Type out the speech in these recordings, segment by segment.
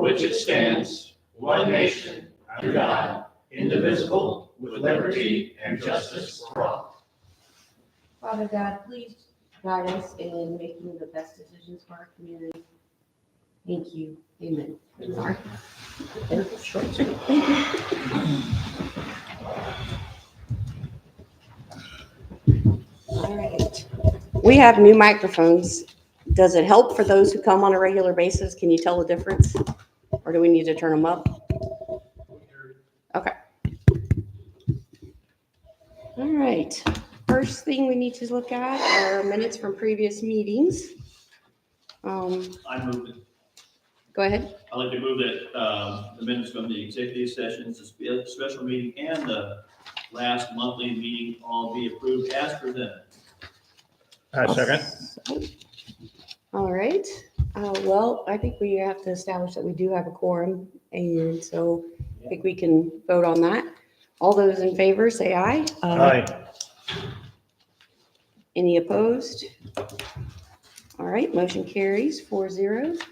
which it stands, one nation, under God, indivisible, with liberty and justice for all. Father God, please guide us in making the best decisions for our community. Thank you. Amen. Sorry. Short. Thank you. All right. We have new microphones. Does it help for those who come on a regular basis? Can you tell the difference? Or do we need to turn them up? Okay. All right. First thing we need to look at are minutes from previous meetings. I move it. Go ahead. I'd like to move that the minutes from the executive sessions, the special meeting, and the last monthly meeting all be approved as presented. Second. All right. Well, I think we have to establish that we do have a quorum, and so I think we can vote on that. All those in favor, say aye. Aye. Any opposed? All right, motion carries 4-0.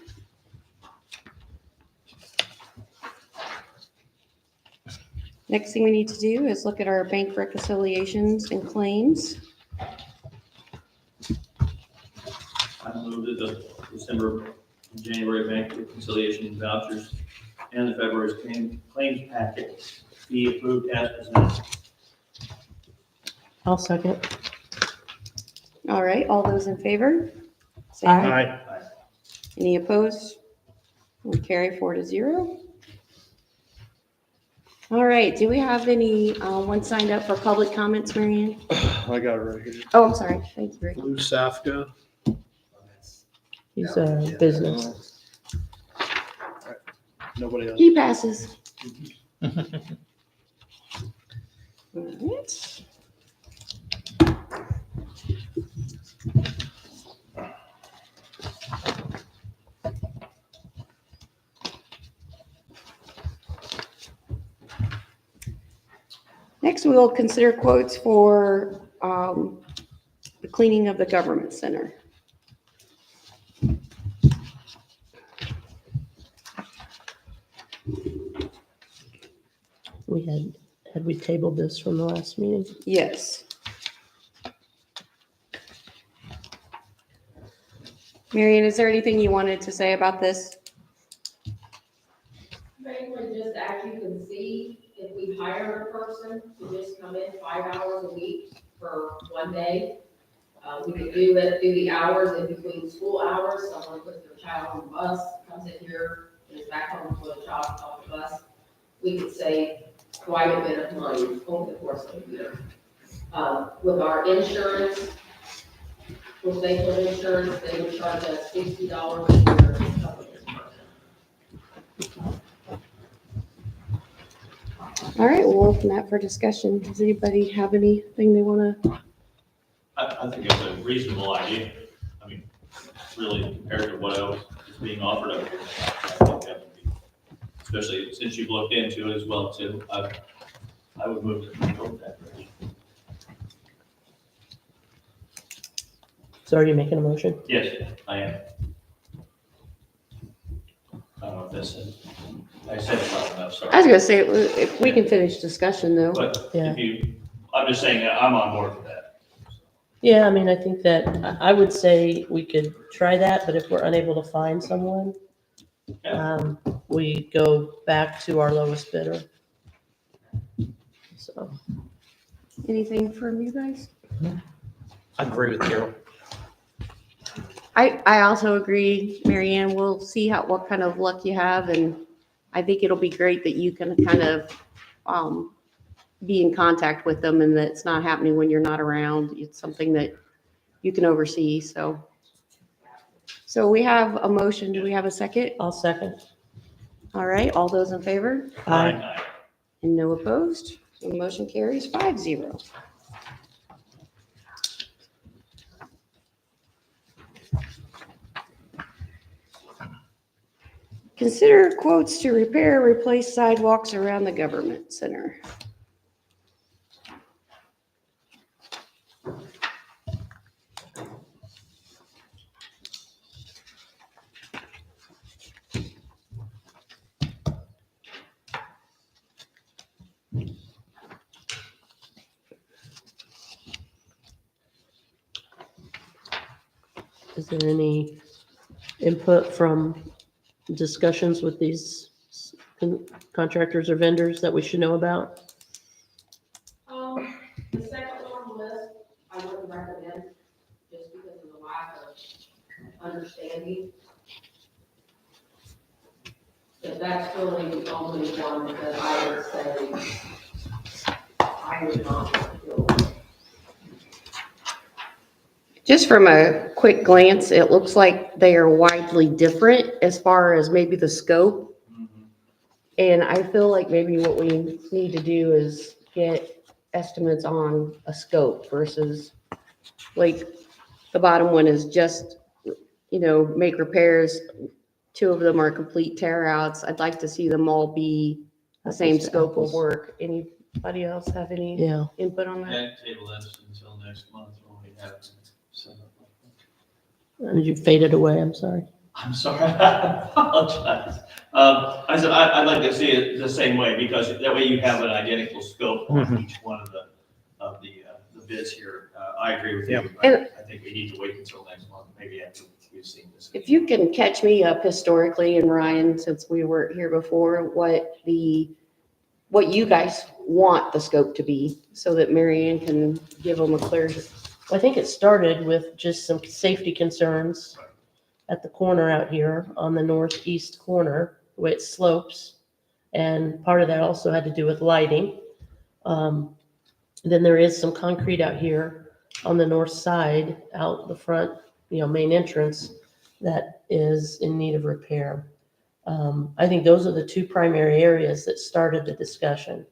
Next thing we need to do is look at our bank reconciliations and claims. I move that the December and January bank reconciliation vouchers and the February's claims packet be approved as presented. I'll second. All right, all those in favor? Say aye. Aye. Any opposed? We'll carry 4-0. All right, do we have any one signed up for public comments, Marianne? I got it right here. Oh, I'm sorry. Thank you, Rick. Lou Safka. He's a business. Nobody else. He passes. All right. Next, we will consider quotes for the cleaning of the government center. Had we tabled this from the last meeting? Yes. Marion, is there anything you wanted to say about this? Mainly just as you can see, if we hire a person to just come in 5 hours a week for one day, we could do it through the hours in between school hours. Someone puts their child on the bus, comes in here, and is back home with a child off the bus. We could save quite a bit of money over the course of a year. With our insurance, with Lakeland Insurance, they would charge us $60 a year to cover this person. All right, we'll open that for discussion. Does anybody have anything they want to? I think it's a reasonable idea. I mean, really compared to what else is being offered up here. I think that would be, especially since you've looked into it as well too. I would move to go that direction. So are you making a motion? Yes, I am. I don't know if that's it. I said it loud enough, sorry. I was going to say, if we can finish discussion though. But Yeah. if you, I'm just saying that I'm on board with that. Yeah, I mean, I think that, I would say we could try that, but if we're unable to find someone, we go back to our lowest bidder. So, Anything from you guys? I agree with Carol. I also agree, Marianne. We'll see what kind of luck you have, and I think it'll be great that you can kind of be in contact with them, and that it's not happening when you're not around. It's something that you can oversee. So we have a motion. Do we have a second? I'll second. All right. All those in favor? Aye. And no opposed? The motion carries 5-0. Consider quotes to repair, replace sidewalks around the government center. Is there any input from discussions with these contractors or vendors that we should know about? The second one on the list, I wouldn't recommend, just because of the lack of understanding. But that's really the only one that I would say I would not want to go with. Just from a quick glance, it looks like they are widely different as far as maybe the scope. And I feel like maybe what we need to do is get estimates on a scope versus, like, the bottom one is just, make repairs. 2 of them are complete tear outs. I'd like to see them all be the same Apples to scope of apples. work. Anybody else have any Yeah. input on that? And table this until next month when we have it set up. And you faded away, I'm sorry. I'm sorry, I apologize. I said, I'd like to see it the same way, because that way you have an identical scope on each one of the bids here. I agree with you. And- I think we need to wait until next month, maybe after we've seen this. If you can catch me up historically, and Ryan, since we weren't here before, what you guys want the scope to be, so that Mary Ann can give them a clear. I think it started with just some safety concerns at the corner out here on the northeast corner, the way it slopes. And part of that also had to do with lighting. Then there is some concrete out here on the north side, out the front, main entrance, that is in need of repair. I think those are the 2 primary areas that started the discussion.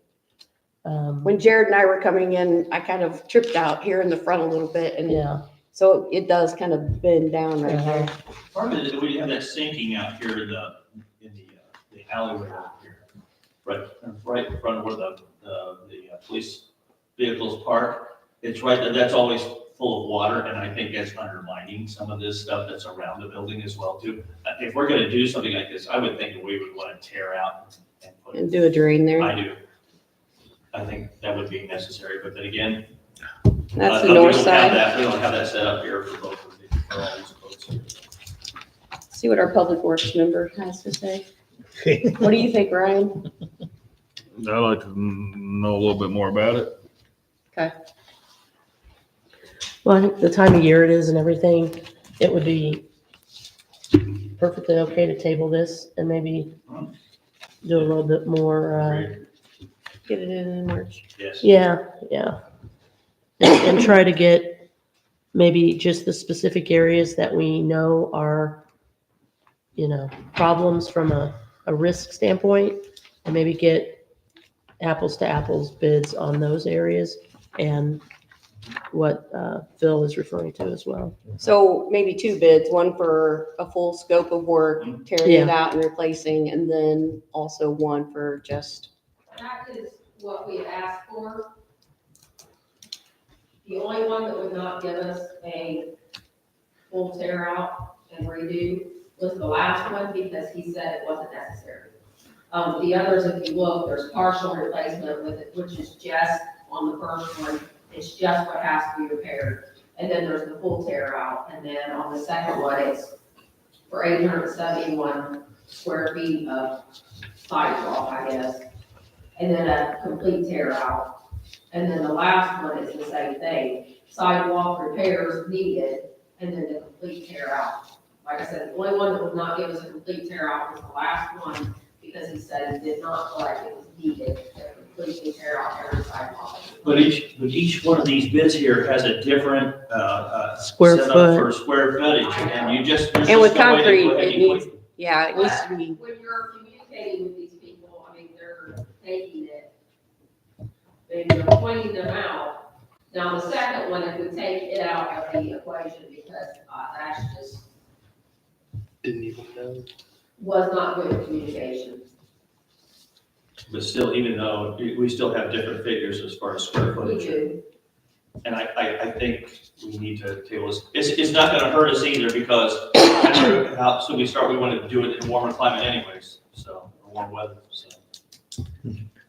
When Jared and I were coming in, I kind of tripped out here in the front a little bit, and Yeah, so it does kind of bend down right there. Part of it is we have that sinking out here in the alleyway out here, right in front of where the police vehicles park. It's right there, that's always full of water, and I think that's undermining some of this stuff that's around the building as well too. If we're gonna do something like this, I would think that we would want to tear out and put. And do a drain there. I do. I think that would be necessary, but then again. That's the we north don't have side. that- We don't have that set up here for both of these, for all these quotes here. See what our public works member has to say. What do you think, Ryan? I'd like to know a little bit more about it. Okay. well, I think the time of year it is and everything, it would be perfectly okay to table this and maybe do a little bit more, Agreed. Get it in March. Yes. yeah. And try to get maybe just the specific areas that we know are, problems from a risk standpoint, and maybe get apples to apples bids on those areas, and what Phil is referring to as well. So maybe 2 bids, one for a full scope of work, tearing it out and replacing, and then also one for just, That is what we asked for. The only one that would not give us a full tear out and redo was the last one, because he said it wasn't necessary. The others, if you look, there's partial replacement with it, which is just on the first one, it's just what has to be repaired. And then there's the full tear out, and then on the second one, it's for 871 square feet of sidewalk, I guess. And then a complete tear out. And then the last one is the same thing, sidewalk repairs needed, and then the complete tear out. Like I said, the only one that would not give us a complete tear out was the last one, because he said he did not feel like it was needed to completely tear out every sidewalk. But each one of these bids here has a different, Square setup foot. for square footage, and you just. there's and with just no way to concrete, go ahead it and needs, put- yeah, it needs to be, When you're communicating with these people, I mean, they're taking it, and you're pointing them out. Now, the second one, if we take it out of the equation, because that's just, Didn't even know. was not good communication. But still, even though we still have different figures as far as square We footage. do. And I think we need to table this. It's not gonna hurt us either, because how soon we start, we want to do it in warmer climate anyways, so, or warm weather, so.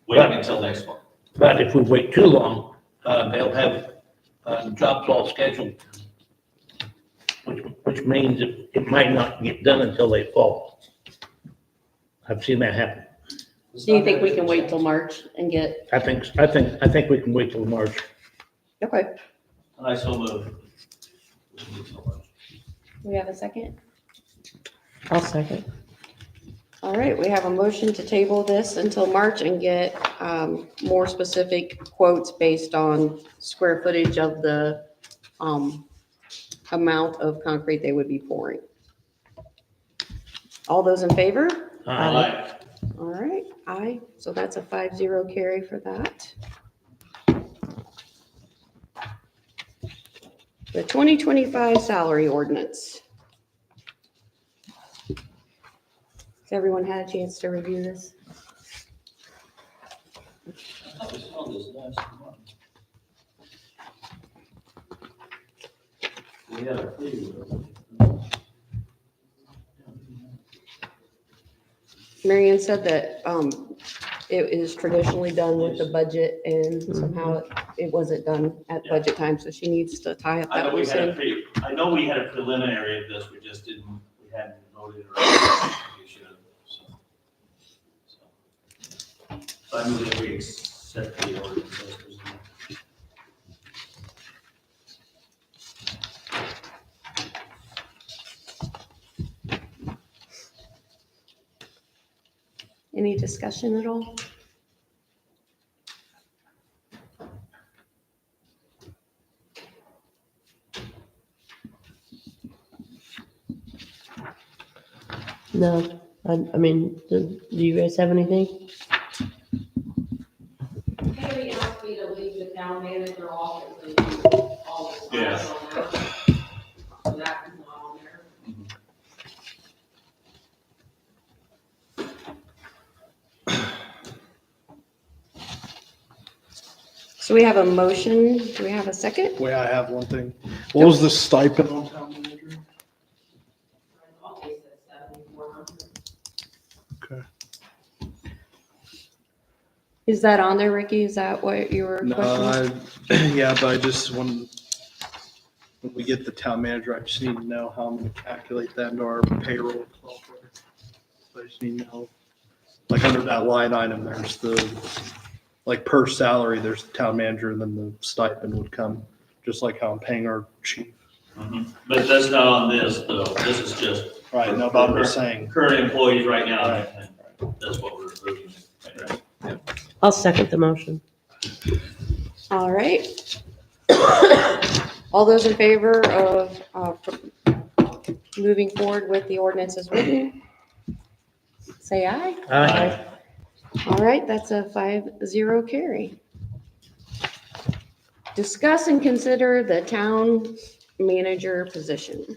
Waiting until next month. But if we wait too long, they'll have jobs all scheduled, which which means it might not get done until they fall. I've seen that happen. Do you think we can wait till March and get, I think we can wait till March. okay, I so move. We can do so much. we have a second? I'll second. All right, we have a motion to table this until March and get more specific quotes based on square footage of the amount of concrete they would be pouring. All those in favor? Aye. All right, aye. So that's a 5-0 carry for that. The 2025 salary ordinance. Has everyone had a chance to review this? I thought we saw this last month. We had a preview. Marianne said that it is traditionally done with the budget and somehow it wasn't done at budget time, so she needs to tie up I that know we loose had a end. I know we had a preliminary of this, we just didn't, we hadn't voted or. We should have, so I move that we accept the ordinance as presented. Any discussion at all? No, I mean, do you guys have anything? Haley asked me to leave the town manager office and do all the Yeah. stuff on there. So that is not on there. So we have a motion. Do we have a second? Wait, I have one thing. What was the stipend on town manager? My office says 7,400. Okay. Is that on there, Ricky? Is that what your No, question was? yeah, but I just, when we get the town manager, I just need to know how I'm gonna calculate that into our payroll software. So I just need to know, like, under that line item, there's the, like, per salary, there's the town manager, and then the stipend would come, just like how I'm paying our chief. But that's not on this, though, this is just. Right, no, but I'm just saying. Current employees right now, Right. and that's what we're approving. Right. I'll second the motion. All right. All those in favor of moving forward with the ordinance as written? Say aye. Aye. All right, that's a 5-0 carry. Discuss and consider the town manager position.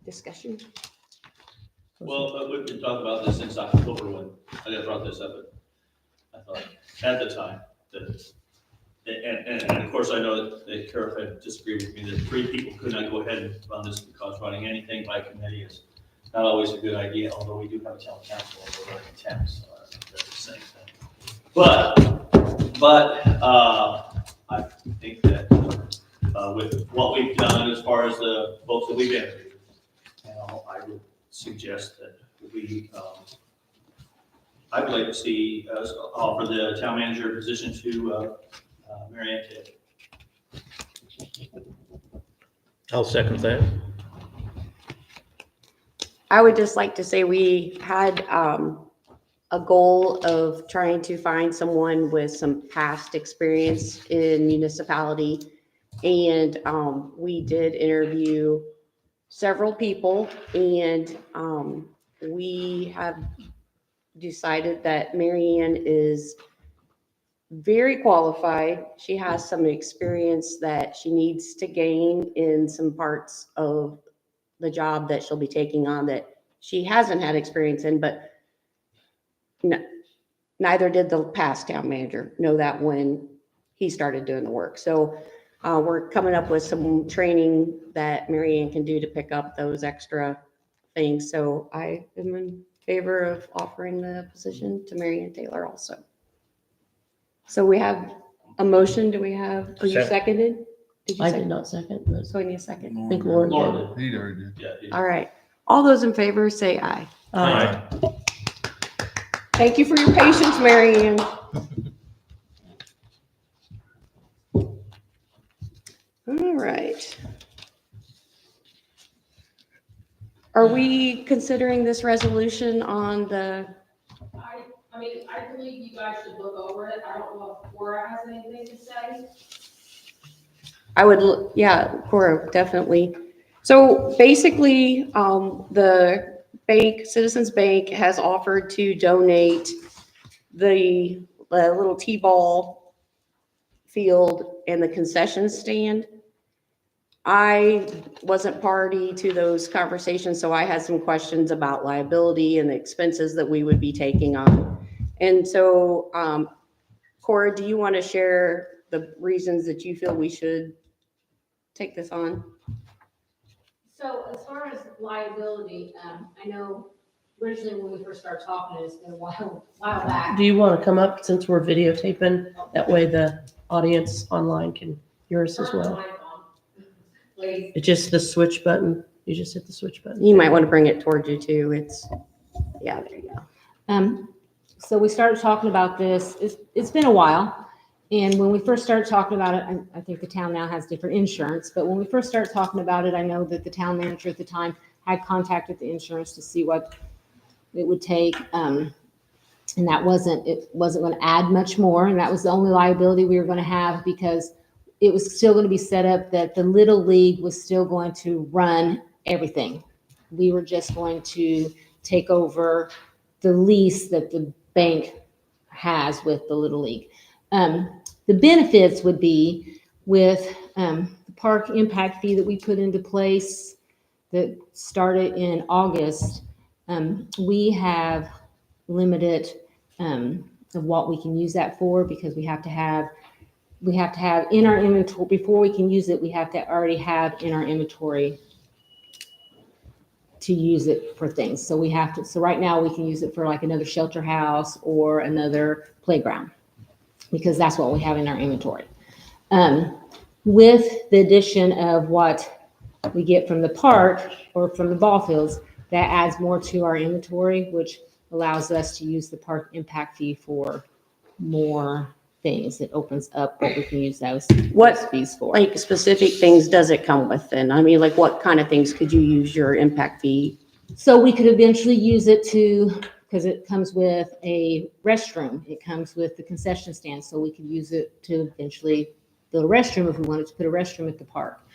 Discussion. Well, we've been talking about this since October when I brought this up, but I thought at the time that, and of course I know that Kara had disagreed with me that 3 people could not go ahead and run this because running anything by committee is not always a good idea, although we do have a town council and we're running 10, so that's the same thing. But I think that with what we've done as far as the folks that we've interviewed, I would suggest that we, I would like to see us offer the town manager position to Mary Ann Taylor. I'll second that. I would just like to say we had a goal of trying to find someone with some past experience in municipality. And we did interview several people, and we have decided that Mary Ann is very qualified. She has some experience that she needs to gain in some parts of the job that she'll be taking on that she hasn't had experience in, but neither did the past town manager know that when he started doing the work. So we're coming up with some training that Mary Ann can do to pick up those extra things. So I am in favor of offering the position to Mary Ann Taylor also. So we have a motion. Do we have, are you Second. seconded? Did you I second? did not second, but So I need a second. I think Lauren Lauren did. He already did. Yeah. All right. All those in favor say aye. Aye. Thank you for your patience, Mary Ann. All right. Are we considering this resolution on the, I mean, I believe you guys should look over it. I don't know if Cora has anything to say. I would, yeah, Cora, definitely. So basically, the bank, Citizens Bank has offered to donate the little T-ball field and the concession stand. I wasn't party to those conversations, so I had some questions about liability and the expenses that we would be taking on. And so, Cora, do you want to share the reasons that you feel we should take this on? So as far as liability, I know originally when we first started talking, it's been a while back. Do you want to come up since we're videotaping? That way the audience online can hear us as Turn the well. mic on, please. It's just the switch button. You just hit the switch button. You might want to bring it towards you too. It's, yeah, there you go. So we started talking about this, it's been a while. And when we first started talking about it, I think the town now has different insurance, but when we first started talking about it, I know that the town manager at the time had contacted the insurance to see what it would take. And it wasn't going to add much more. And that was the only liability we were going to have, because it was still going to be set up that the Little League was still going to run everything. We were just going to take over the lease that the bank has with the Little League. The benefits would be with the park impact fee that we put into place that started in August. We have limited of what we can use that for, because we have to have in our inventory, before we can use it, we have to already have in our inventory to use it for things. So we have to, so right now we can use it for like another shelter house or another playground, because that's what we have in our inventory. With the addition of what we get from the park or from the ball fields, that adds more to our inventory, which allows us to use the park impact fee for more things. It opens up what we can use those fees for. Like specific things does it come with then? I mean, like what kind of things could you use your impact fee? So we could eventually use it to, because it comes with a restroom. It comes with the concession stand. So we could use it to eventually build a restroom if we wanted to put a restroom at the park.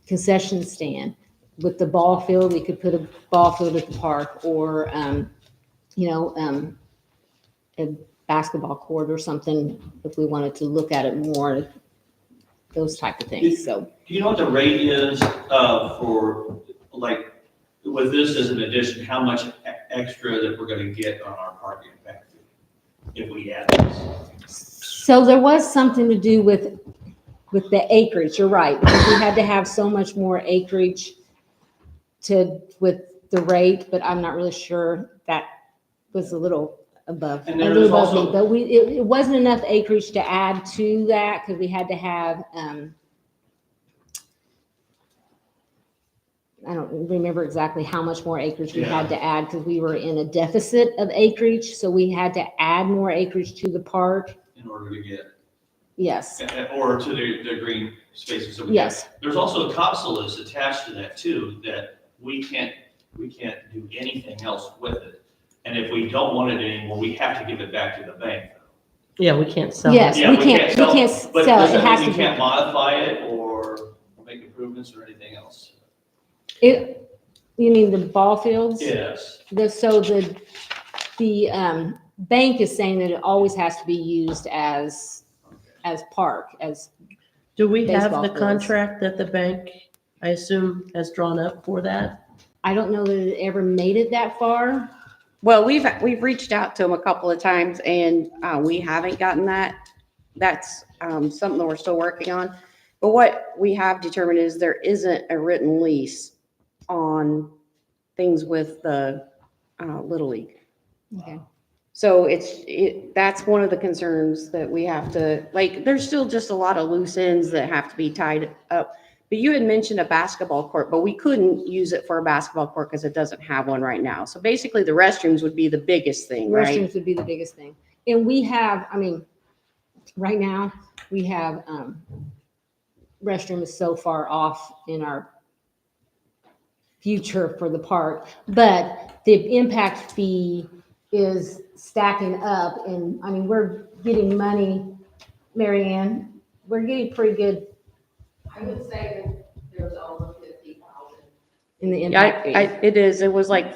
Concession stand. With the ball field, we could put a ball field at the park, or, a basketball court or something if we wanted to look at it more, those type of things. So Do you know what the rate is for, like, with this as an addition, how much extra that we're gonna get on our park impact fee if we add this? So there was something to do with the acreage, you're right, because we had to have so much more acreage with the rate, but I'm not really sure. That was a little above, And there is also- but it wasn't enough acreage to add to that, because we had to have, I don't remember exactly how much more acreage we had to add, because we were in a deficit of acreage, so we had to add more acreage to the park. In order to get, Yes, or to the green spaces. So yes. there's also a cost list attached to that too, that we can't do anything else with it. And if we don't want it anymore, we have to give it back to the bank. Yeah, we can't sell Yes, it. Yeah, we can't sell sell but it. does It that has mean to we be. can't modify it or make improvements or anything else? You mean the ball fields? Yes. The bank is saying that it always has to be used as park, as, Do we have Baseball the fields. contract that the bank, I assume, has drawn up for that? I don't know that it ever made it that far. Well, we've reached out to them a couple of times and we haven't gotten that. That's something that we're still working on. But what we have determined is there isn't a written lease on things with the Little League. Okay. So that's one of the concerns that we have to, like, there's still just a lot of loose ends that have to be tied up. But you had mentioned a basketball court, but we couldn't use it for a basketball court because it doesn't have one right now. So basically the restrooms would be the biggest thing, right? Restrooms would be the biggest thing. And we have, I mean, right now, we have, restroom is so far off in our future for the park, but the impact fee is stacking up, and, I mean, we're getting money, Mary Ann, we're getting pretty good I would say that there's over 50,000. in the Yeah, impact fee. it is. It was like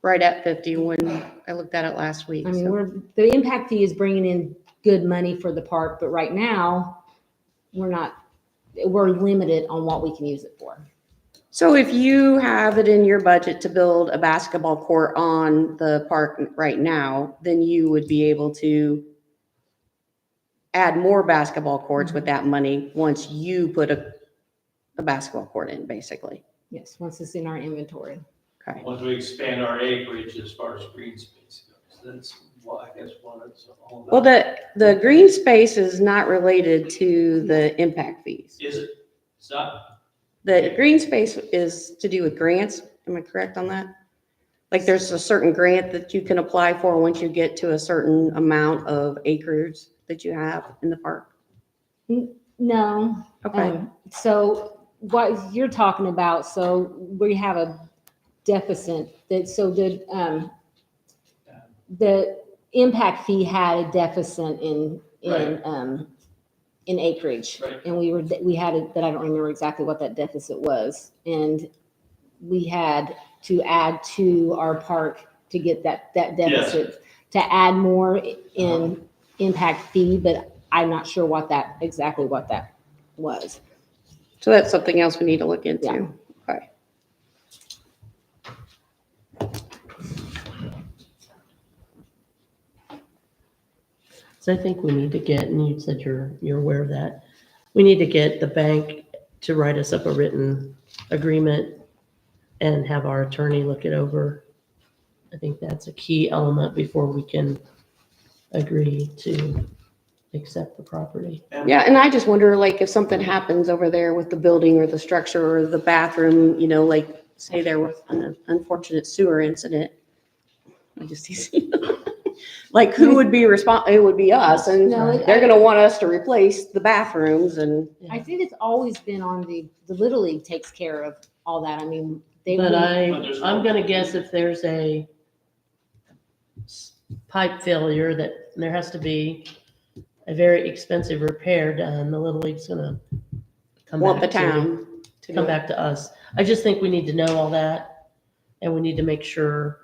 right at 50 when I looked at it last week. I mean, so. the impact fee is bringing in good money for the park, but right now, we're limited on what we can use it for. So if you have it in your budget to build a basketball court on the park right now, then you would be able to add more basketball courts with that money once you put a basketball court in, basically. Yes, once it's in our inventory. Okay. Once we expand our acreage as far as green space goes, that's why, I guess, what it's all about. Well, the green space is not related to the impact fees. Is it? It's not? The green space is to do with grants. Am I correct on that? Like there's a certain grant that you can apply for once you get to a certain amount of acres that you have in the park. No. Okay. So what you're talking about, so we have a deficit the impact fee had a deficit in acreage. Right. And we had it, but I don't remember exactly what that deficit was. And we had to add to our park to get that deficit, to add more in impact fee, but I'm not sure exactly what that was. So that's something else we need to look into. Yeah. Okay. So I think we need to get, and you said you're aware of that, we need to get the bank to write us up a written agreement and have our attorney look it over. I think that's a key element before we can agree to accept the property. Yeah, and I just wonder, like, if something happens over there with the building or the structure or the bathroom, like, say there was an unfortunate sewer incident. I just, like, who would be responsible? It would be us, and No, they're gonna want us to replace the bathrooms and. I think it's always been on the Little League takes care of all that. I mean, they. But there's I'm no- gonna guess if there's a pipe failure, that there has to be a very expensive repair done, the Little League's gonna come Want the back to, town to come do it. back to us. I just think we need to know all that, and we need to make sure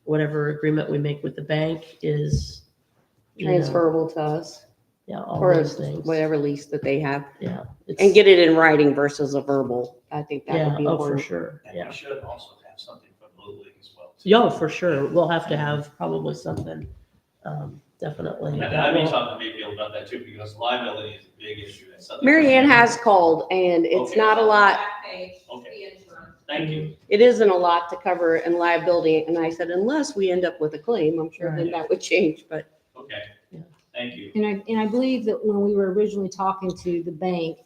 whatever agreement we make with the bank is, Transferable to us, yeah, all or those things. whatever lease that they have, Yeah. and get it in writing versus a verbal. I think that Yeah, would be oh, for important. sure, And yeah. we should also have something from Little League as well. too. Yeah, for sure. We'll have to have probably something, definitely. And I've been talking to Mayfield about that too, because liability is a big issue. That's something- Mary Ann has called, and it's Okay. not a lot. Back page, Okay. the insurance. Thank you. It isn't a lot to cover in liability, and I said, unless we end up with a claim, I'm sure then that would change, but. Okay. Yeah. Thank you. And I believe that when we were originally talking to the bank,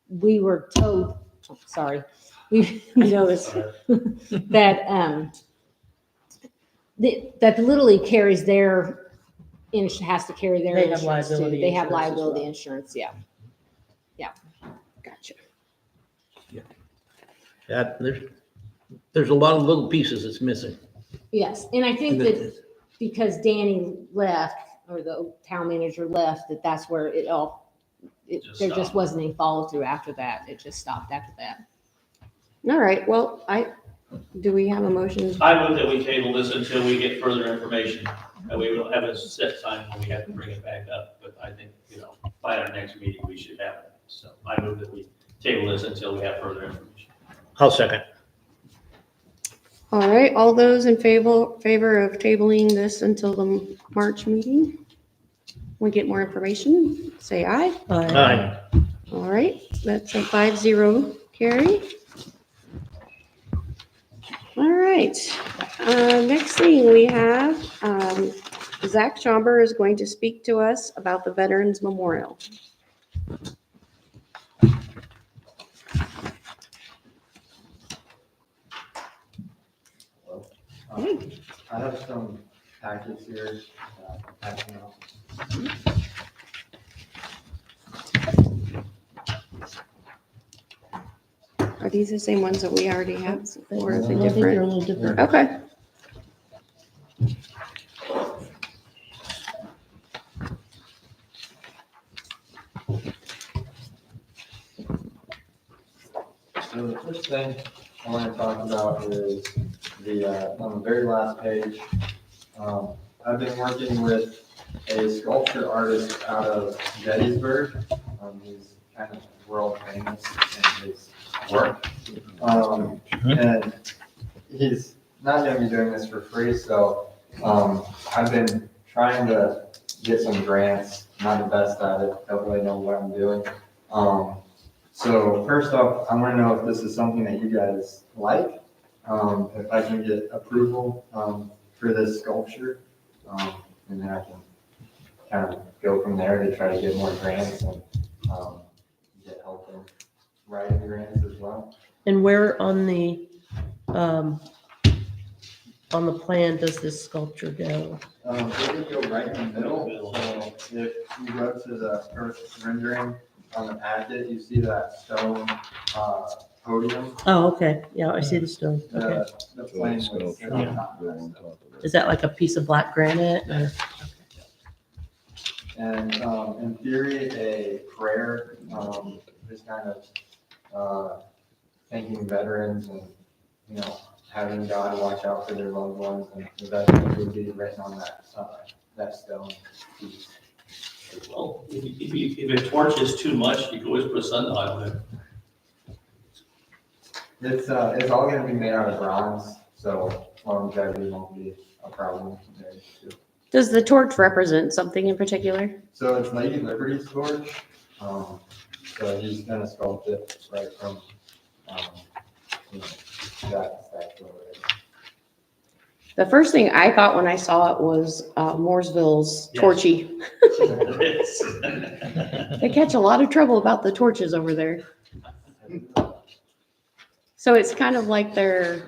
we were told, we noticed that, that the Little League carries their, has to carry their They have insurance too. liability They have insurance as liability well. insurance, yeah. Gotcha. That, there's a lot of little pieces that's missing. Yes, and I think And that it- because Danny left, or the town manager left, that's where it all, Just there just stopped. wasn't any follow through after that. It just stopped after that. All right, well, do we have a motion? I move that we table this until we get further information, and we will have a set time when we have to bring it back up, but I think, by our next meeting, we should have it. So I move that we table this until we have further information. I'll second. All right, all those in favor of tabling this until the March meeting? We get more information, say aye. Aye. All right, that's a 5-0 carry. All right. Next thing we have, Zach Schomber is going to speak to us about the Veterans Memorial. I have some packets here. Passing out. Are these the same ones that we already have? Or are they I think they're a different? little different. Okay. So the first thing I want to talk about is on the very last page. I've been working with a sculpture artist out of Gettysburg. He's kind of world famous in his work. And he's not going to be doing this for free, so I've been trying to get some grants. Not the best at it, don't really know what I'm doing. So first off, I want to know if this is something that you guys like, if I can get approval for this sculpture, and then I can kind of go from there to try to get more grants and get help in writing grants as well. And where on the plan does this sculpture go? It would go right in the middle. So if you go to the first rendering on the packet, you see that stone podium. Oh, okay, yeah, I see the stone, okay. The plane would sit on top of that stone. Is that like a piece of black granite or? And in theory, a prayer, just kind of thanking veterans and, you know, having God watch out for their loved ones, and the veterans would be written on that stone piece. Well, if a torch is too much, you can always put a sundial on it. It's all gonna be made out of bronze, so longevity won't be a problem there too. Does the torch represent something in particular? So it's Lady Liberty's torch. So he's gonna sculpt it right from, you know, that statue over there. The first thing I thought when I saw it was Mooresville's Yes. Torchy. They catch a lot of trouble about the torches over there. So it's kind of like their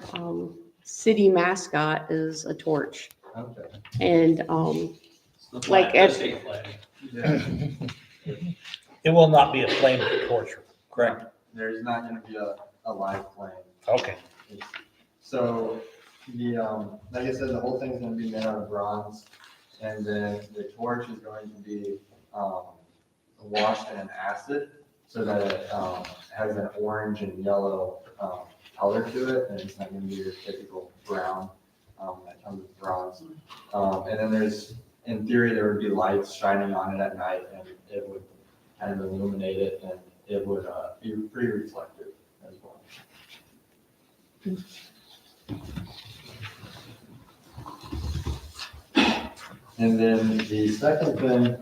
city mascot is a torch. Okay. And It's the Like flag, at- the state flag. Yeah. It will not be a flame torture, correct? There's not gonna be a live flame. Okay. So like I said, the whole thing's gonna be made out of bronze, and then the torch is going to be washed in acid so that it has an orange and yellow color to it, and it's not gonna be your typical brown that comes with bronze. And then in theory, there would be lights shining on it at night, and it would kind of illuminate it, and it would be pretty reflective as well. And then the second thing,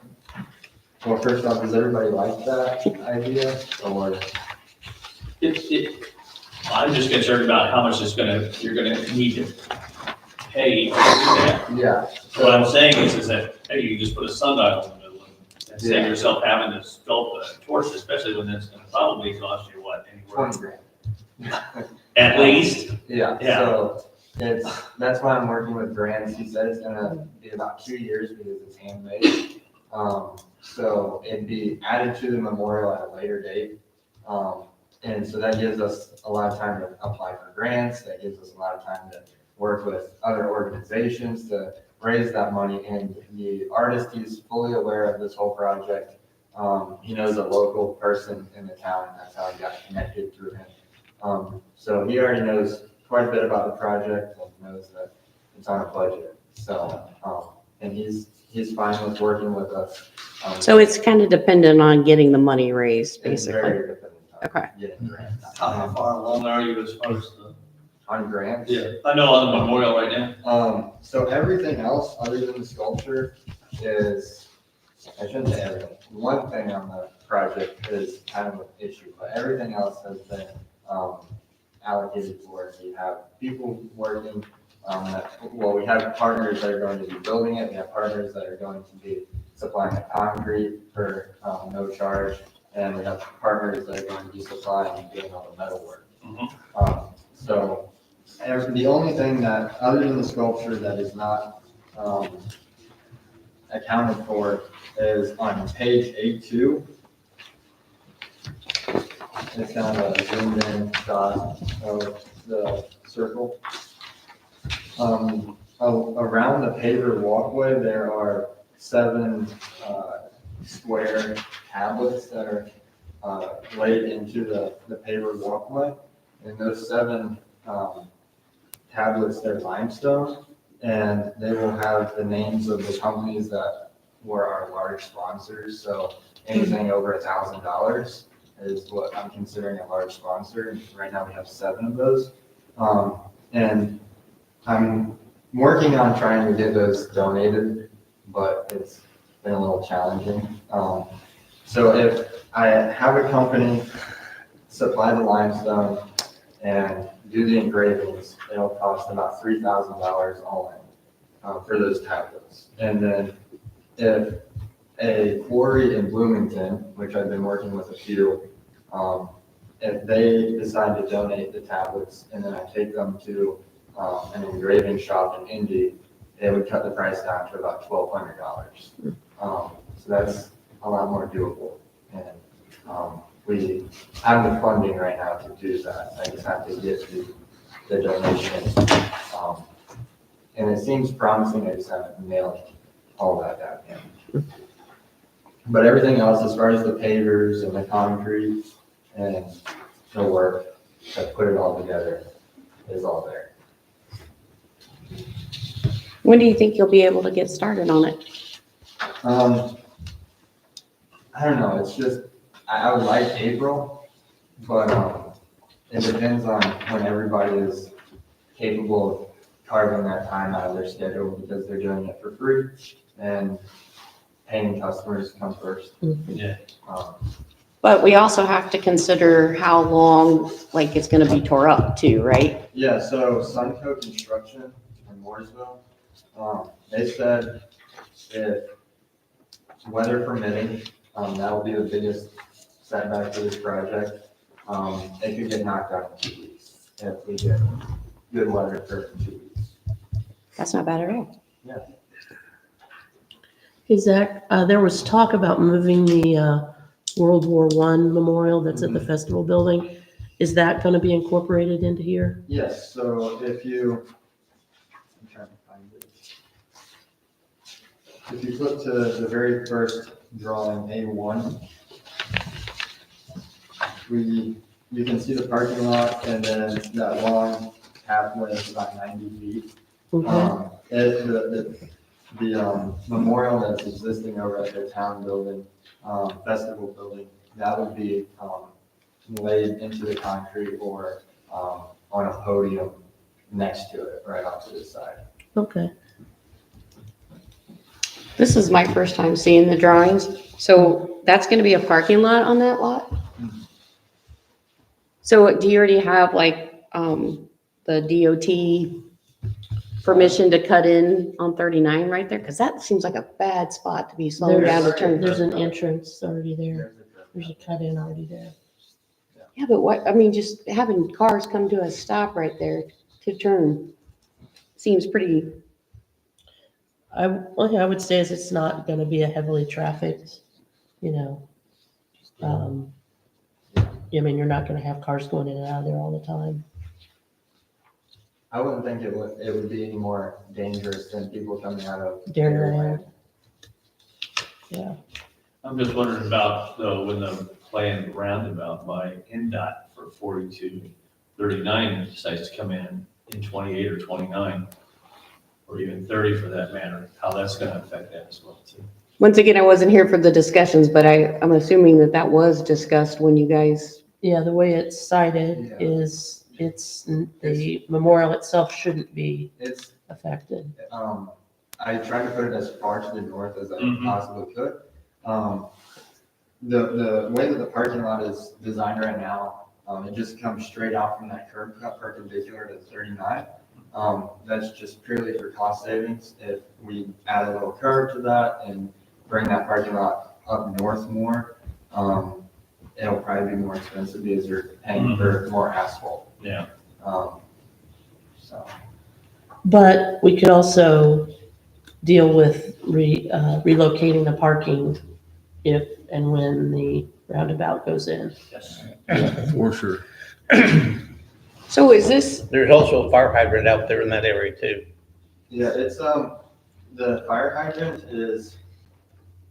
well, first off, does everybody like that idea, or? I'm just concerned about how much you're gonna need to pay to do that. Yeah. What I'm saying is that, hey, you just put a sundial in the middle and save Yeah. yourself having to sculpt a torch, especially when it's gonna probably cost you what, anywhere? 20 grand. At least, Yeah, Yeah. so that's why I'm working with grants. He said it's gonna be about 2 years because it's handmade. So it'd be added to the memorial at a later date. And so that gives us a lot of time to apply for grants. That gives us a lot of time to work with other organizations to raise that money. And the artist, he's fully aware of this whole project. He knows a local person in the town. That's how he got connected through him. So he already knows quite a bit about the project and knows that it's on a budget. So, and he's fine with working with us. so it's kind of dependent on getting the money raised, It's basically. very dependent Okay. on getting grants. how far along are you as far as the? On grants? I know on the memorial right now. So everything else other than the sculpture is, I shouldn't say everything. One thing on the project is kind of an issue, but everything else has been, allocated for it. We have people working, we have partners that are going to be building it, we have partners that are going to be supplying the concrete for no charge, and we have partners that are going to be supplying and doing all the metal work. So the only thing that, other than the sculpture, that is not accounted for is on page A2. It's kind of a zoomed in shot of the circle. Around the paver walkway, there are 7 square tablets that are laid into the paver walkway. And those 7 tablets, they're limestone, and they will have the names of the companies that were our large sponsors. So anything over $1,000 is what I'm considering a large sponsor. And right now we have 7 of those. And I'm working on trying to get those donated, but it's been a little challenging. So if I have a company supply the limestone and do the engravings, it'll cost about $3,000 all in for those tablets. And then if a quarry in Bloomington, which I've been working with a few, if they decide to donate the tablets and then I take them to an engraving shop in Indy, they would cut the price down to about $1,200. So that's a lot more doable. And we have the funding right now to do that. I just have to get the donation. And it seems promising. I just haven't nailed all that down yet. But everything else, as far as the pavers and the concrete and the work that put it all together, is all there. When do you think you'll be able to get started on it? I don't know. It's just I would like April, but it depends on when everybody is capable of carving that time out of their schedule, because they're doing it for free and paying customers come first. Yeah. But we also have to consider how long, like, it's gonna be tore up too, right? Yeah, so Sunco Construction in Mooresville, they said if weather permitting, that will be the biggest setback for this project. It could get knocked out in 2 weeks if we get good weather for 2 weeks. That's not bad at all. Yeah. Hey, Zach, there was talk about moving the World War I memorial that's at the festival building. Is that going to be incorporated into here? Yes, so I'm trying to find it. If you flip to the very first drawing, A1, you can see the parking lot, and then that long pathway is about 90 feet. Okay. The memorial that's existing over at the town building, festival building, that would be laid into the concrete or on a podium next to it, right off to the side. Okay. This is my first time seeing the drawings. So that's gonna be a parking lot on that lot? So do you already have like, the DOT permission to cut in on 39 right there? Cause that seems like a bad spot to be slowing down to turn. There's an entrance already there. There's a cut in already there. Yeah, but what, I mean, just having cars come to a stop right there to turn seems pretty, One thing I would say is it's not going to be a heavily trafficked, I mean, you're not going to have cars going in and out of there all the time. I wouldn't think it would be any more dangerous than people coming out of Dairyland. Yeah. I'm just wondering about, though, when the planned roundabout by NDOT for 4239 decides to come in 28 or 29, or even 30 for that matter, how that's gonna affect that as well, too. once again, I wasn't here for the discussions, but I'm assuming that that was discussed when you guys, Yeah, the way it's cited Yeah. is the memorial itself shouldn't be It's, affected. I tried to put it as far to the north as I Mhm. possibly could. The way that the parking lot is designed right now, It just comes straight out from that curb cut perpendicular to 39. That's just purely for cost savings. If we add a little curb to that and bring that parking lot up north more, it'll probably be more expensive because you're paying for more asphalt. Yeah. So. But we could also deal with relocating the parking if and when the roundabout goes in. Yes. For sure. So is this, There's also a fire hydrant out there in that area too. Yeah, it's, the fire hydrant is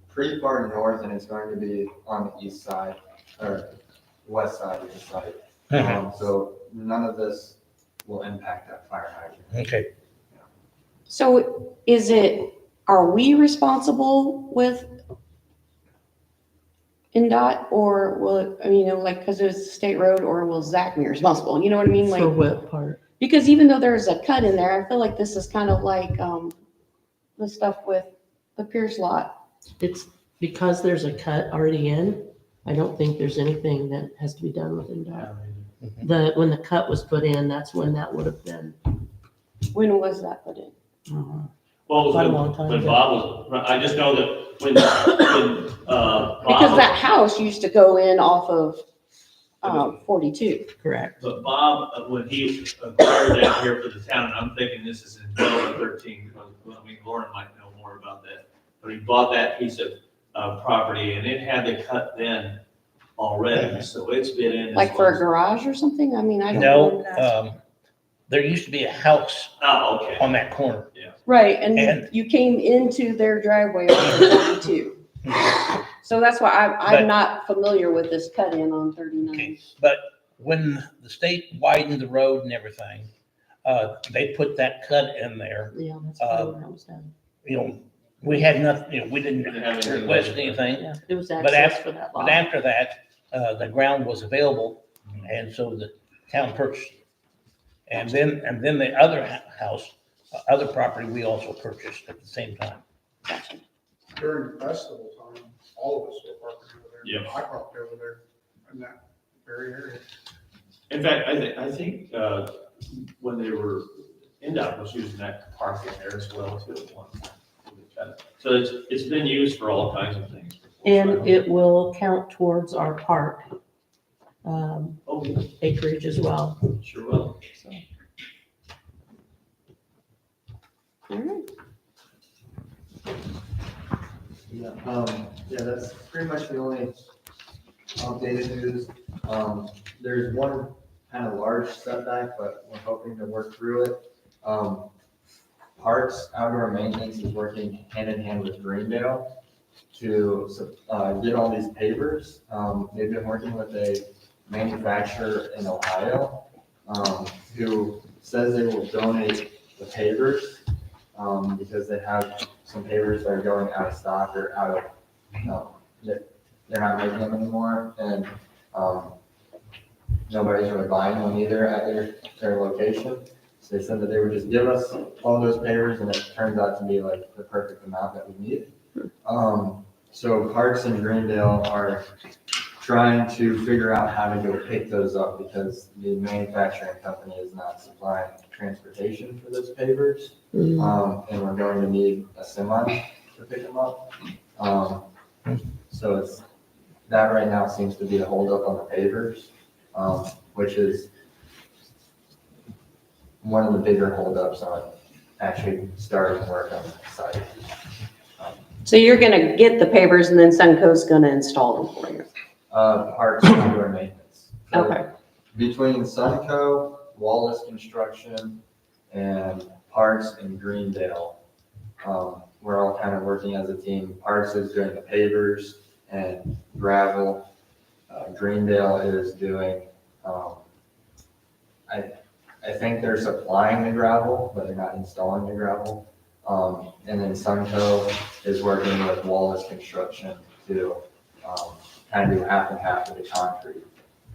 pretty far north and it's going to be on the east side, or west side of the site. So none of this will impact that fire hydrant. Okay. so is it, are we responsible with NDOT or will, it, I mean, you know, like, because it's a state road, or will Zach be responsible? You know what I mean? For Like, what part? because even though there's a cut in there, I feel like this is kind of like, the stuff with the Pierce lot. It's because there's a cut already in. I don't think there's anything that has to be done with NDOT. When the cut was put in, that's when that would have been. When was that put in? Well, Quite a it long was time when ago. Bob was, I just know that when Bob. Because that house used to go in off of 42. Correct. But Bob, when he acquired that here for the town, and I'm thinking this is in 12 or 13, I mean, Lauren might know more about that. But he bought that piece of property and it had the cut then already, so it's been in. as Like for long a as- garage or something? I mean, I don't No, know. there used to be a house Oh, okay. on that corner. Right, and And- you came into their driveway on 42. So that's why I'm But- not familiar with this cut in on 39. Okay, but when the state widened the road and everything, they put that cut in there. Yeah, that's probably when it was done. You know, we had nothing, you know, we didn't Didn't have anything request like that. anything. Yeah, it was But access for that But lot. after that, the ground was available, and so the town purchased it. And then the other house, other property, we also purchased at the same time. During festival time, all of us were parking over there. Yeah. I parked over there in that very area. In fact, I think when they were, NDOT was using that parking there as well too. at one time. So it's been used for all kinds of things. before. And it will count towards our park Oh, yeah, acreage as well. sure will. So. All right. Yeah, that's pretty much the only updated news. There's one kind of large setback, but we're hoping to work through it. Parks Outdoor Maintenance is working hand in hand with Greendale to get all these pavers. They've been working with a manufacturer in Ohio who says they will donate the pavers because they have some pavers that are going out of stock or out of, they're not making them anymore, and nobody's really buying them either at their location. So they said that they would just give us all those pavers, and it turns out to be like the perfect amount that we need. So Parks and Greendale are trying to figure out how to go pick those up because the manufacturing company is not supplying transportation for those pavers. And we're going to need a semi to pick them up. So that right now seems to be the holdup on the pavers, which is one of the bigger holdups on actually starting work on the site. So you're gonna get the pavers and then Sunco's gonna install them for you? Parks and Outdoor Maintenance. So Okay. Between Sunco, Wallace Construction, and Parks and Greendale, we're all kind of working as a team. Parks is doing the pavers and gravel. Greendale is doing, I think they're supplying the gravel, but they're not installing the gravel. And then Sunco is working with Wallace Construction to kind of do half and half of the concrete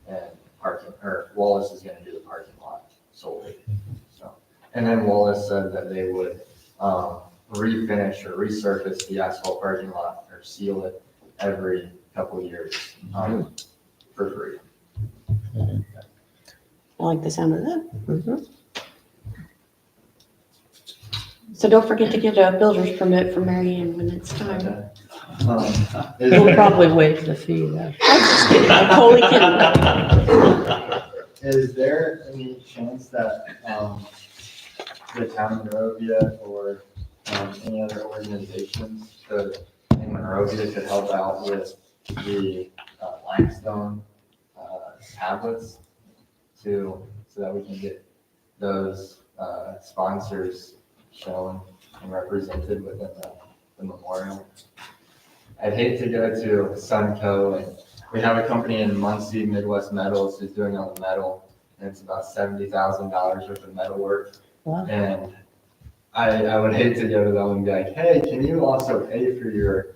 and parking, or Wallace is gonna do the parking lot solely. So, and then Wallace said that they would refinish or resurface the asphalt parking lot or seal it every couple of years for free. I like the sound of that. Mhm. So don't forget to get a builder's permit for Mary Ann when it's time. Okay. Is We'll there- probably waive the fee though. I'm totally kidding. Is there any chance that, the town of Monrovia or, any other organizations in Monrovia could help out with the limestone, tablets so that we can get those, sponsors shown and represented within the memorial? I'd hate to go to Sunco, and we have a company in Muncie, Midwest Metals, who's doing all the metal, and it's about $70,000 worth of metal work. Wow. And I would hate to go to them and be like, hey, can you also pay for your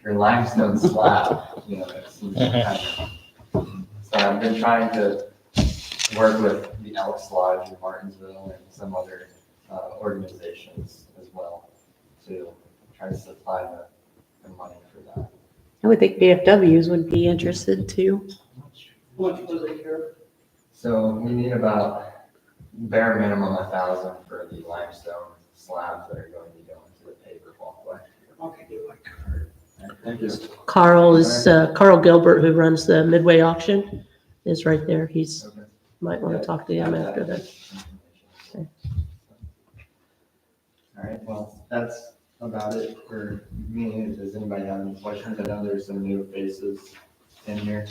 limestone slab? You know, it seems kind of. So I've been trying to work with the Elks Lodge in Martinsville and some other organizations as well to try to supply the money for that. I would think BFWs would be interested too. So we need about bare minimum 1,000 for the limestone slabs that are going to go into the paper walkway. Thank you. Carl Gilbert, who runs the Midway auction, is right there. He's, Okay. might want to talk to him after this. Okay. All right, well, that's about it for me. Does anybody have any questions? I know there's some new faces in here.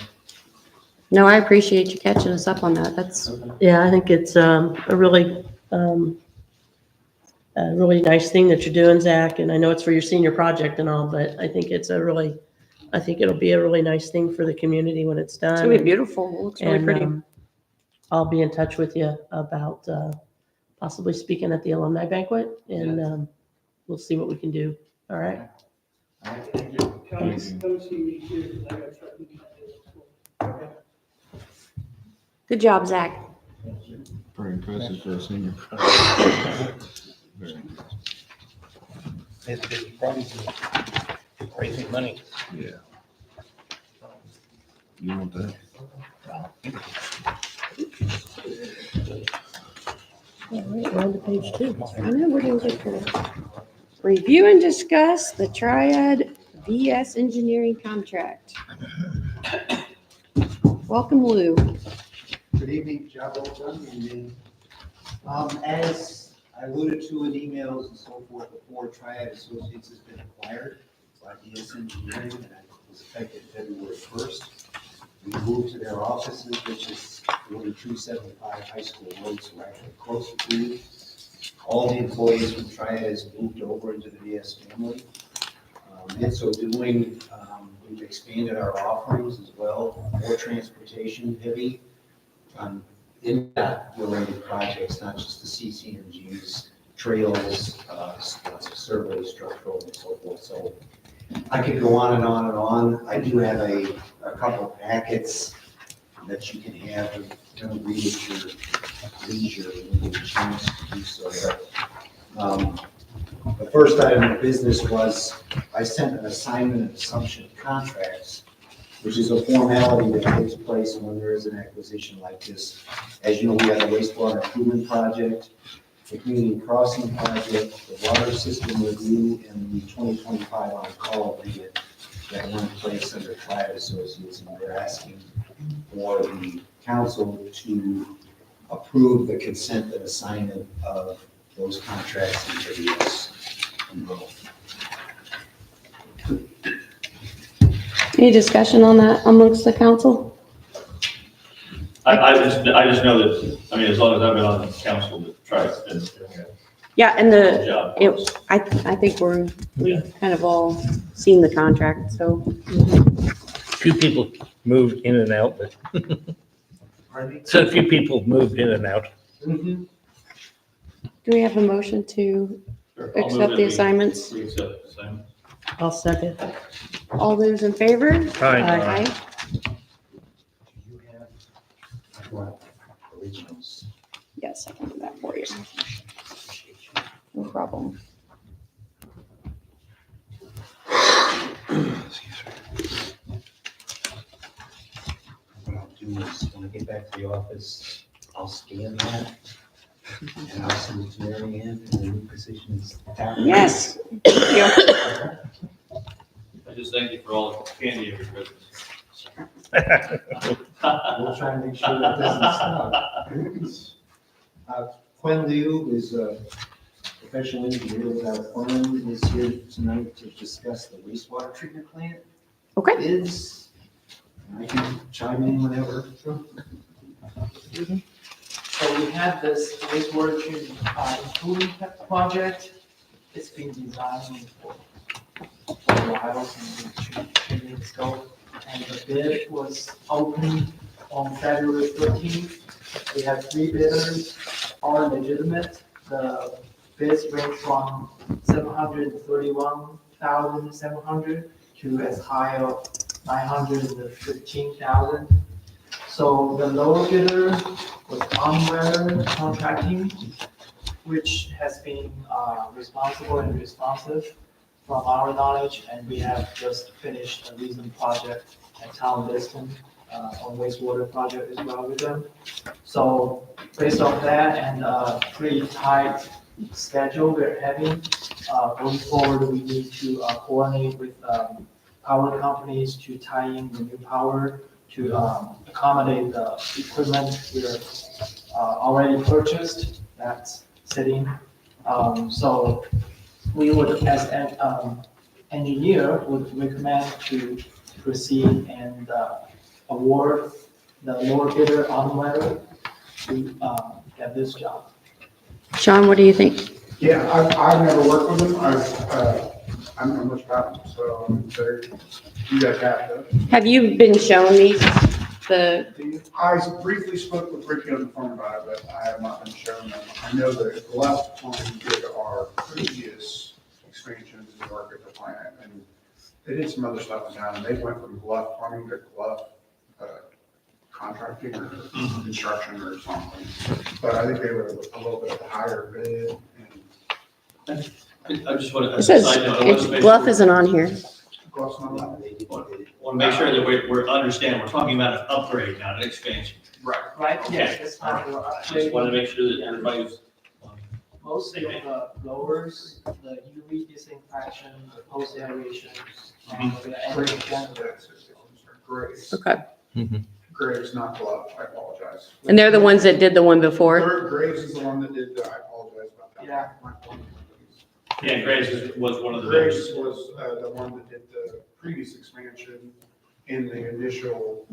No, I appreciate you catching us up on that. That's, Yeah, I think it's a really nice thing that you're doing, Zach, and I know it's for your senior project and all, but I think I think it'll be a really nice thing for the community when it's done. it's gonna be beautiful. It looks really And, pretty. I'll be in touch with you about possibly speaking at the alumni banquet, and we'll see what we can do. All right? All right, thank you. Come see me too, 'cause I got something to do. Good job, Zach. Pretty impressive for a senior. Very impressive. It's probably crazy money. Yeah. You want that? All right, we're on to page 2. I know we're doing good for it. Review and discuss the Triad VS Engineering contract. Welcome, Lou. Good evening, job well done. Evening. As I alluded to in emails and so forth before, Triad Associates has been acquired by VS Engineering, and it was effective February 1st. We moved to their offices, which is 4275 High School Road, so we're actually closer to you. All the employees from Triad has moved over into the VS family. In so doing, we've expanded our offerings as well, more transportation heavy. In that related projects, not just the CCNGs, trails, survey, structural, and so forth. So I could go on and on and on. I do have a couple packets that you can have and read at your leisure when you get a chance to do so. But, the first item of business was I sent an assignment and assumption of contracts, which is a formality that takes place when there is an acquisition like this. As you know, we have the wastewater improvement project, the community crossing project, the water system review, and the 2025 on-call agreement that were in place under Triad Associates. And we're asking for the council to approve the consent and assignment of those contracts into the U.S. Any discussion on that amongst the council? I just know that, I mean, as long as I've been on the council, the Triad's been doing Yeah, and a good the, job. I think we've kind of all seen the contract, so. Few people moved in and out, but Pardon me? so a few people moved in and out. Mhm. Do we have a motion to Sure, I'll move accept that the we- assignments? We accept the assignment. I'll second. All those in favor? Aye. Aye. You have, I brought originals. Yes, I can do that for you. No problem. What I'll do is when I get back to the office, I'll scan that and I'll send it to Mary Ann and the new position is. Yes. Thank you. I just thank you for all the candy every Christmas. We'll try and make sure that doesn't stop. Quinn Liu is a professional engineer with our firm, is here tonight to discuss the wastewater treatment plant. Okay. Bids. I can chime in whenever. So we have this wastewater treatment improvement project. It's been designed for a while since the treatment scope. And the bid was opened on February 13th. We have 3 bidders, all legitimate. The bids range from 731,700 to as high of 915,000. So the lower bidder was Unware Contracting, which has been responsible and responsive from our knowledge, and we have just finished a recent project at Town Liston on wastewater project as well with them. So based on that and pretty tight schedule we're having, going forward, we need to coordinate with power companies to tie in the new power to accommodate the equipment we're already purchased that's sitting. So we would, as an engineer, would recommend to proceed and award the lower bidder on letter to get this job. Sean, what do you think? Yeah, I've never worked with them. I don't know much about them, so you guys have to. Have you been shown these? I briefly spoke with Ricky on the phone about it, but I have not been shown them. I know that Gluff Plumbing did our previous expansions and work at the plant, and they did some other stuff in town, and they went from Gluff Plumbing to Gluff contracting or construction or something. But I think they were a little bit of a higher bid. I just want to, It as a says, side note, I want to make Bluff sure, isn't on here. Gluff's not like want to make sure that we're understanding, we're talking about an upgrade, not an expansion. Right, Okay. yes, it's not for I just want to make sure that everybody's. mostly on the blowers, the UV disinfection, the post aeration, and the energy generator. Grace. Okay. Graves, not Gluff, I apologize. And they're the ones that did the one before? Graves is the one that did that, I apologize about that. Yeah. Yeah, Graves was one of the Graves biggest. was the one that did the previous expansion in the initial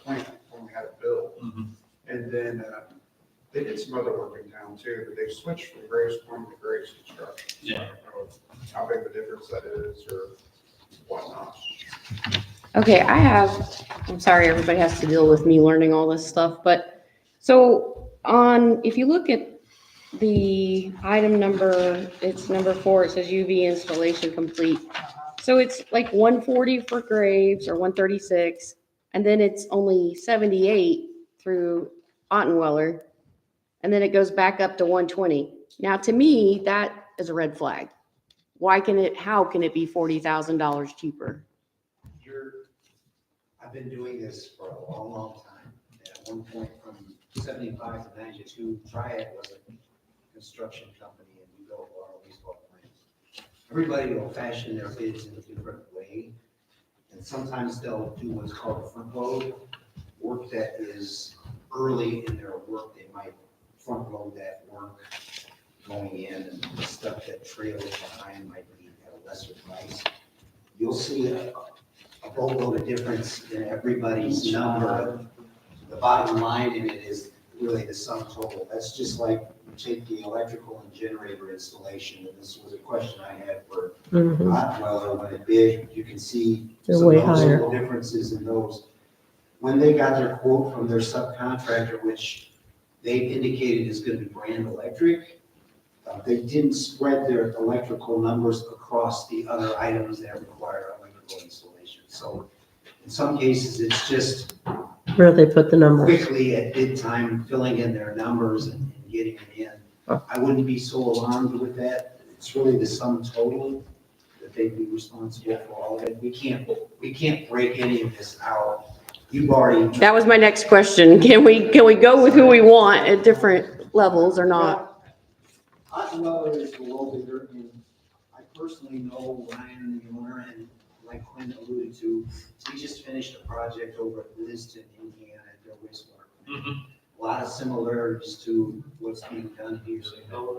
plant when we had it built. And then they did some other work in town too, but they switched from Graves Plumbing to Graves Construction. So I Yeah. don't know how big the difference that is or whatnot. Okay, I'm sorry, everybody has to deal with me learning all this stuff, but, so, if you look at the item number, it's number 4, it says UV installation complete. So it's like 140 for Graves, or 136, and then it's only 78 through Ottenweller, and then it goes back up to 120. Now, to me, that is a red flag. How can it be $40,000 cheaper? I've been doing this for a long, long time. At one point from 75 to 92, Triad was a construction company and we built a lot of wastewater plants. Everybody will fashion their bids in a different way. And sometimes they'll do what's called a front load, work that is early in their work. They might front load that work going in, and the stuff that trails behind might be at a lesser price. You'll see a boatload of difference in everybody's number. The bottom line in it is really the sum total. That's just like you take the electrical and generator installation, and this was a question I had for Ottenweller when it bid. You can see They're some way noticeable differences in those. When they got their quote from their subcontractor, which they indicated is going to be Brand Electric, they didn't spread their electrical numbers across the other items that require electrical installation. So in some cases, it's just Where they put the numbers. quickly at bid time, filling in their numbers and getting it in. I wouldn't be so alarmed with that. It's really the sum total that they'd be responsible for all of it. We can't break any of this out you've already. That was my next question. Can we go with who we want at different levels or not? Osweiler is the low bidder, and I personally know Ryan, the owner, and like Quinn alluded to, we just finished a project over at Liston, Indiana, at their wastewater plant. A lot of similarities to what's being done here,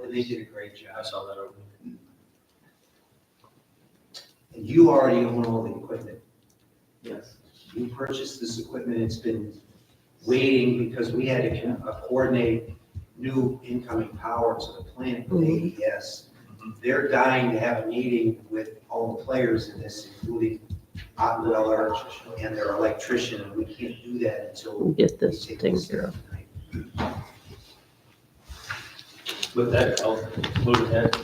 and they did a great job. I saw that over. And you already own all the equipment. Yes. You purchased this equipment, it's been waiting because we had to coordinate new incoming power to the plant with AES. They're dying to have a meeting with all the players in this, including Otweller and their electrician, and we can't do that until We'll get this we take taken this care of. tonight. With that, I'll move ahead.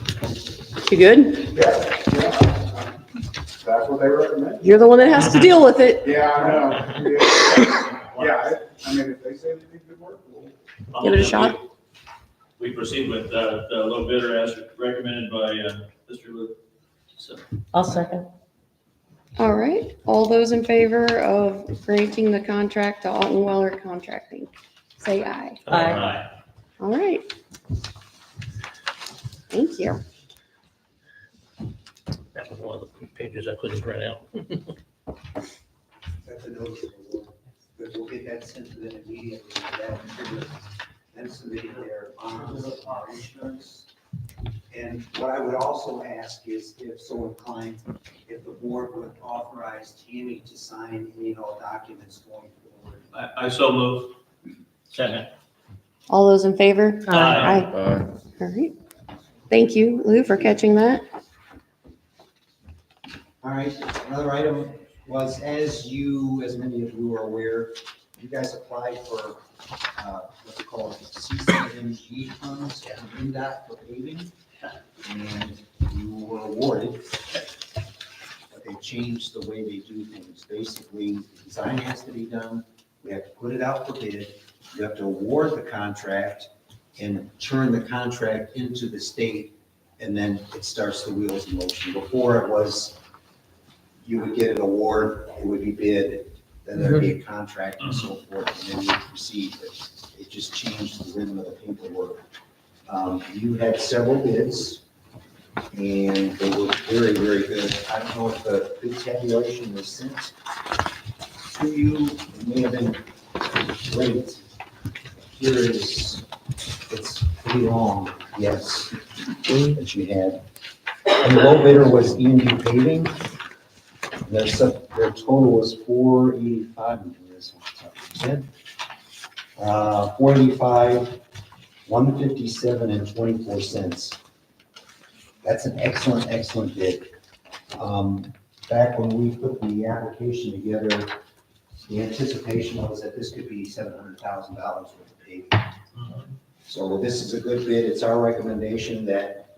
You good? Yeah. That's what they recommend. You're the one that has to deal with it. Yeah, I know. Yeah, I mean, if they say they think it work, we'll. Give it a shot. We proceed with the low bidder as recommended by Mr. Luke. So, I'll second. All right. All those in favor of granting the contract to Alton Weller Contracting, say aye. Aye. All right. Thank you. That was one of the pages I couldn't print out. That's a notice of award, but we'll get that sent to them immediately, then submitting their bonds, our insurance. And what I would also ask is, if so inclined, if the board would authorize Tammy to sign any and all documents going forward. I so move. Second. All those in favor? Aye. All right. Thank you, Lou, for catching that. All right, another item was, as many of you are aware, you guys applied for what's called CCMG funds from NDOT for paving, and you were awarded. But they changed the way they do things. Basically, the design has to be done, we have to put it out for bid, you have to award the contract and turn the contract into the state, and then it starts the wheels in motion. Before it was, you would get an award, it would be bid, then there'd be a contract and so forth, and then you proceed. But it just changed the rhythm of the paperwork. You had several bids, and they were very, very good. I don't know if the bid tabulation was sent to you. It may have been great. Here is, it's pretty long, yes, that you had. And the low bidder was E&D Paving. Their total was $485. This one, 485, 157 and 24 cents. That's an excellent, excellent bid. Back when we put the application together, the anticipation was that this could be $700,000 worth of paving. So this is a good bid. It's our recommendation that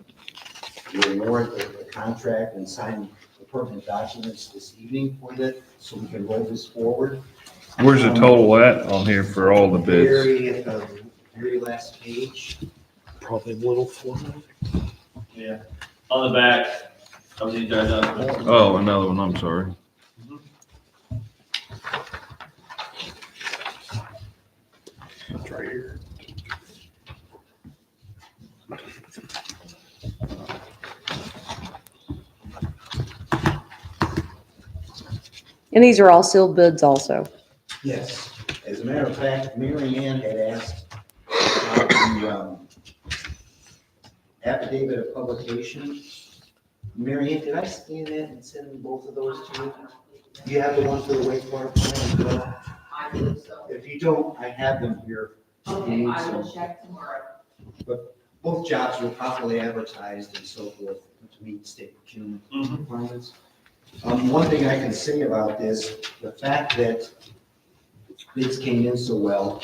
you award the contract and sign the pertinent documents this evening for that, so we can roll this forward. Where's the total at on here for all the bids? Very at the very last page. Probably a little formal. Yeah. On the back of the entire document. Oh, another one, I'm sorry. It's right here. And these are all sealed bids also. Yes. As a matter of fact, Mary Ann had asked about the affidavit of publication. Mary Ann, did I scan that and send both of those to you? Do you have the one for the wastewater plant as well? I believe so. If you don't, I have them here. Okay, I will check tomorrow. Both jobs were properly advertised and so forth to meet state procurement requirements. One thing I can say about this, the fact that bids came in so well,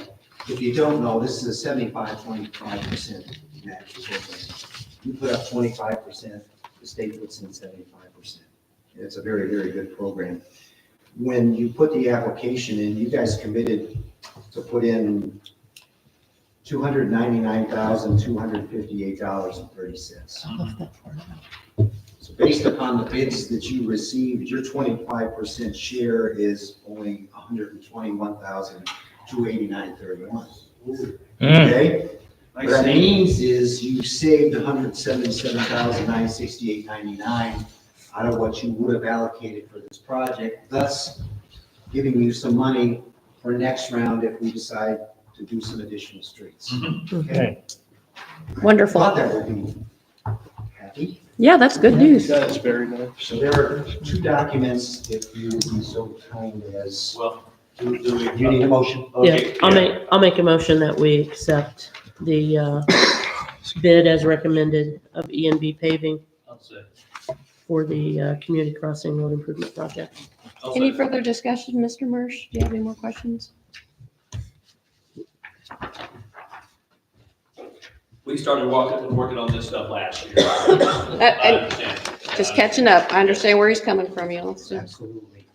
if you don't know, this is a 75-25% match. You put up 25%, the state puts in 75%. It's a very, very good program. When you put the application in, you guys committed to put in $299,258.30. So based upon the bids that you received, your 25% share is only $121,289.31. Okay? What that means is you saved $177,968.99 out of what you would have allocated for this project, thus giving you some money for next round if we decide to do some additional streets. Okay? Wonderful. Thought that would be happy. Yeah, that's good news. That's very nice. So there are 2 documents, if you would be so kind as, Well, do you need a motion? Yeah, Okay. I'll make a motion that we accept the bid as recommended of E&B paving I'll say. for the community crossing road improvement project. I'll Any say. further discussion, Mr. Marsh? Do you have any more questions? We started working on this stuff last year. I And understand. just catching up. I understand where he's coming from, you know. So. Absolutely.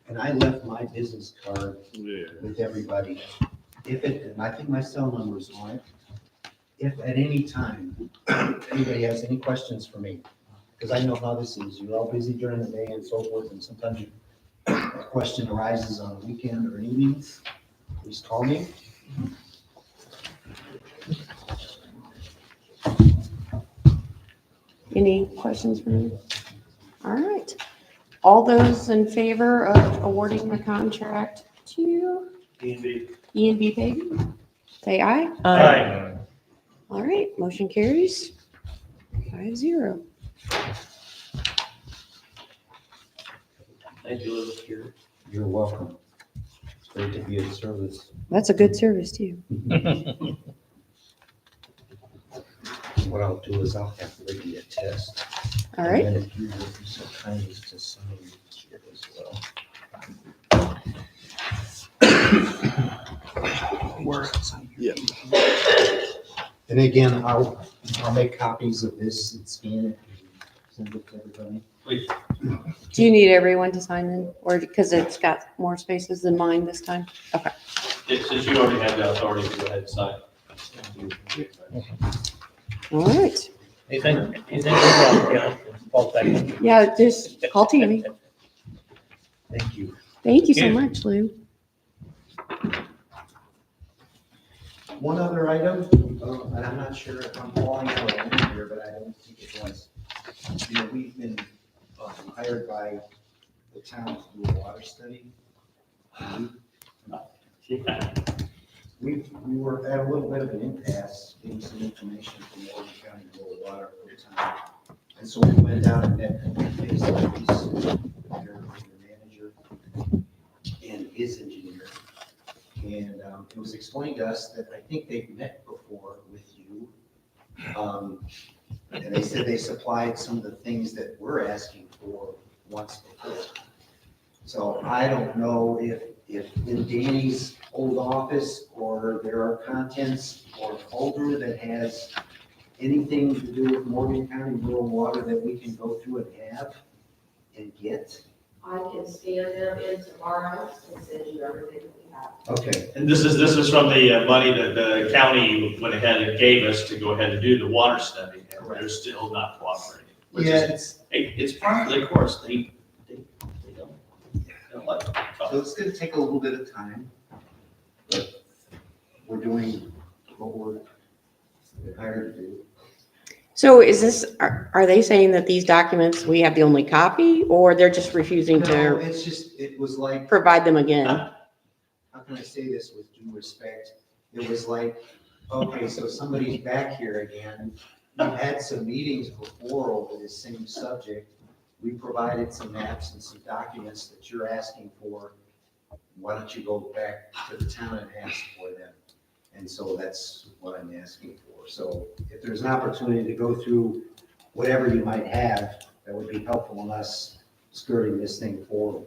And I left my business card Yeah. with everybody. And I think my cell number's on it. If at any time, anybody has any questions for me, because I know how this is, you're all busy during the day and so forth, and sometimes a question arises on a weekend or evenings, please call me. Any questions for me? All right. All those in favor of awarding the contract to E&B paving, say aye. All right, motion carries 5-0. Thank you, Liz. You're welcome. It's great to be of service. That's a good service too. What I'll do is I'll have Ricky attest. All right. And then if you would be so kind as to sign here as well. Yeah. And again, I'll make copies of this and scan it and send it to everybody. Please. Do you need everyone to sign in, or because it's got more spaces than mine this time? Okay. Since you already have the authority, go ahead and sign. All right. Fall back. Yeah, just call Tammy. Thank you. Thank you so Yeah. much, Lou. One other item, and I'm not sure if I'm falling out of line here, but I don't think it was. You know, we've been hired by the town to do a water study. We were at a little bit of an impasse, getting some information from Morgan County Rural Water for the town. And so we went down and met Dave's their manager, and his engineer. And it was explained to us that I think they've met before with you. And they said they supplied some of the things that we're asking for once before. So I don't know if in Danny's old office or there are contents or folder that has anything to do with Morgan County Rural Water that we can go through and have and get. I can scan them in tomorrow and send you everything that we have. Okay. And this is from the money that the county went ahead and gave us to go ahead and do the water study, and they're still not cooperating. Which Yeah, is, it's part of the course, they don't like it. so it's gonna take a little bit of time, but we're doing what we're hired to do. So is this, are they saying that these documents, we have the only copy, or they're just refusing No, to it's just, it was like, provide them again? how can I say this with due respect? It was like, okay, so somebody's back here again. We've had some meetings before over this same subject. We provided some maps and some documents that you're asking for. Why don't you go back to the town and ask for them? And so that's what I'm asking for. So if there's an opportunity to go through whatever you might have, that would be helpful in us skirting this thing forward.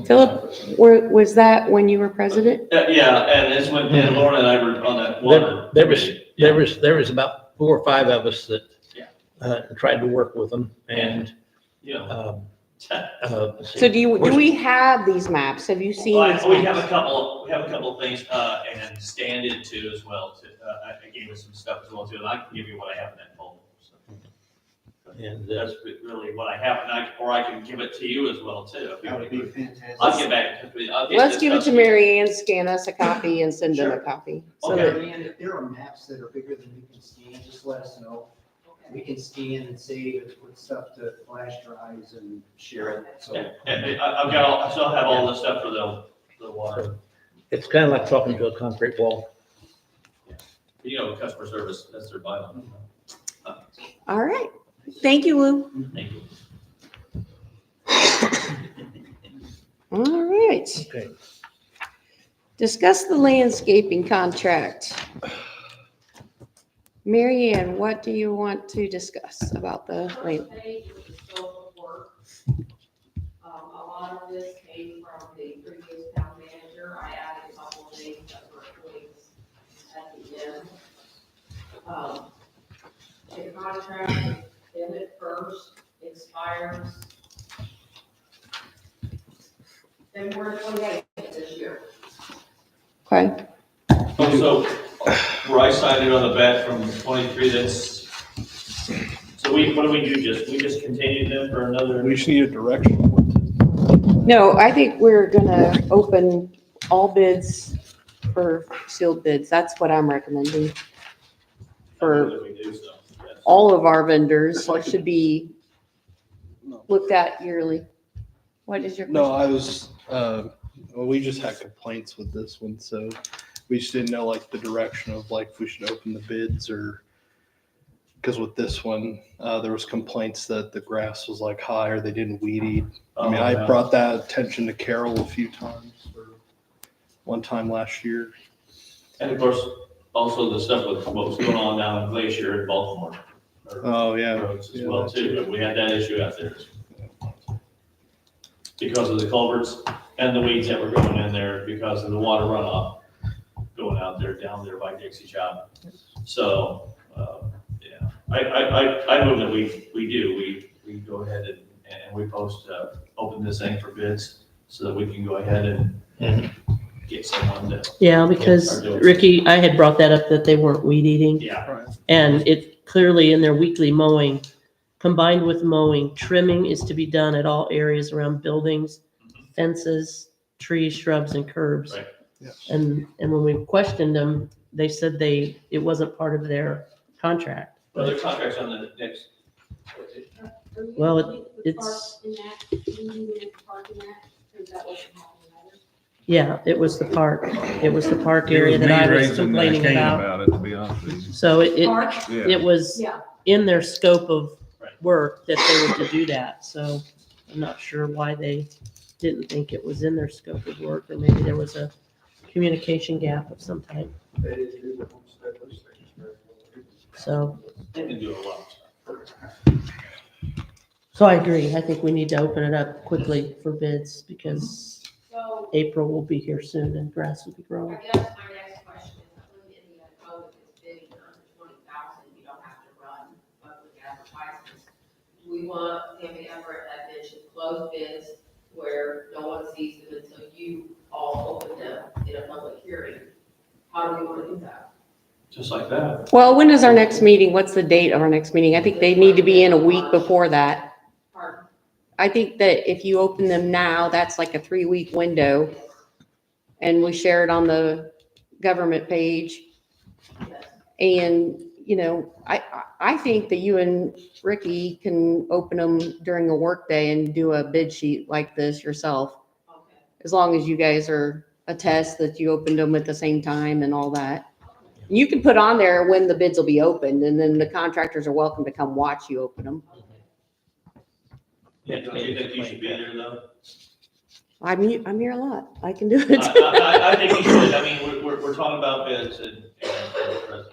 Philip, was that when you were president? Yeah, and it's when Lauren and I were on that water. There committee. was about 4 or 5 of us that Yeah. tried to work with them, and You know. let's see. So do we have these maps? Have you seen Well, these we have maps? a couple of things, and Stan did too as well. I gave us some stuff as well too, and I can give you what I have in that folder. So. And That's really what I have, or I can give it to you as well too. if you That want would to. be fantastic. I'll get back in touch with you. I'll get Let's this give it to custom- Mary Ann, scan us a copy and send them a Sure. copy. So So that, Marianne, if there are maps that are bigger than we can scan, just let us know. We can scan and save and put stuff to flash drives and share it, so. Yeah, and I've got all, I still have all the stuff for the water. it's kind of like talking to a concrete wall. You know, customer service, that's their bylaw. all right. Thank you, Lou. Thank you. All right. Okay. Discuss the landscaping contract. Mary Ann, what do you want to discuss about the land? First page was the scope of work. A lot of this came from the previous town manager. I added a couple of names that were points at the end. The contract, in it first, expires February 28th this year. Okay, So, where I signed it on the back from 23, that's, so what do we do, we just continue them for another? We just need a direction. no, I think we're gonna open all bids for sealed bids. That's what I'm recommending. For What we do, so, yes. all of our vendors, If I could- should be No. looked at yearly. What is your No, question? I was, well, we just had complaints with this one, so we just didn't know like the direction of like if we should open the bids or, because with this one, there was complaints that the grass was like high or they didn't weed eat. I mean, Oh, I yeah. brought that attention to Carol a few times, or one time last year. And of course, also the stuff with what was going on down in Glacier in Baltimore. or Oh, yeah. Roads as Yeah, well that too, but we had that issue out there. Because of the culverts and the weeds that were going in there because of the water runoff going out there, down there by Dixie Shop. So, yeah, I move that we go ahead and we post, open this thing for bids so that we can go ahead and get someone to, Yeah, because Ricky, I had brought that up that they weren't weed eating. yeah. Right. And it clearly in their weekly mowing, combined with mowing, trimming is to be done at all areas around buildings, fences, trees, shrubs, and curbs. Right. Yes. And when we questioned them, they said it wasn't part of their contract. Well, their contract's on the next. Well, it's, In that, you need to park in that, because that wasn't happening either. yeah, it was the park. It was the park It area was that me I was raising complaining Cain about. it, to be honest with you. So it Park, Yeah. it was yeah. in their scope of Right. work that they were to do that. So I'm not sure why they didn't think it was in their scope of work, or maybe there was a communication gap of some type. They didn't do the homestead list things very well. So, They can do a lot of stuff. so I agree. I think we need to open it up quickly for bids because So April will be here soon and grass will be growing. I guess my next question is, when in the code is bidding under 20,000, you don't have to run public advertisements. Do we want Tammy Everett that bid should close bids where no one sees them until you all open them in a public hearing? How do we want to do that? Just like that. Well, when is our next meeting? What's the date of our next meeting? I think they need to be in a week before that. Pardon? I think that if you open them now, that's like a 3-week window. And we share it on the government page. And, I think that you and Ricky can open them during a workday and do a bid sheet like this yourself. Okay. As long as you guys are attest that you opened them at the same time and all that. You can put on there when the bids will be opened, and then the contractors are welcome to come watch you open them. Yeah, don't you think you should be there though? I'm here a lot. I can do I it. think you should. I mean, we're talking about bids and president,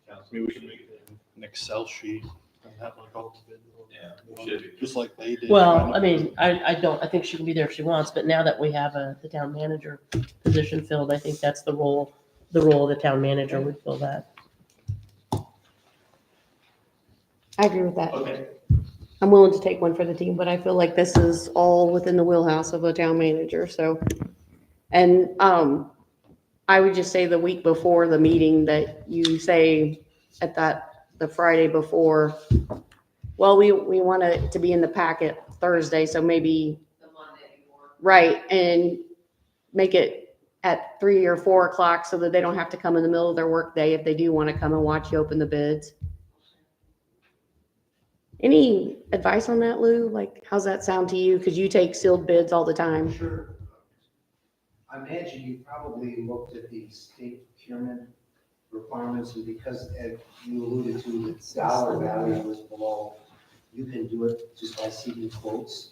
council. Maybe we should make an Excel sheet and have like all the bids. Yeah, we should be. Just like they did. Well, I mean, I think she can be there if she wants, but now that we have the town manager position filled, I think that's the role of the town manager would fill that. I agree with that. Okay. I'm willing to take one for the team, but I feel like this is all within the wheelhouse of a town manager, so. And, I would just say the week before the meeting that you say at the Friday before, Well, we want it to be in the packet Thursday, so maybe, The Monday before. right, and make it at 3 or 4 o'clock so that they don't have to come in the middle of their workday if they do want to come and watch you open the bids. Any advice on that, Lou? Like, how's that sound to you? Because you take sealed bids all the time. Sure. I imagine you probably looked at the state procurement requirements, and because you alluded to the dollar value was below, you can do it just by seeking quotes.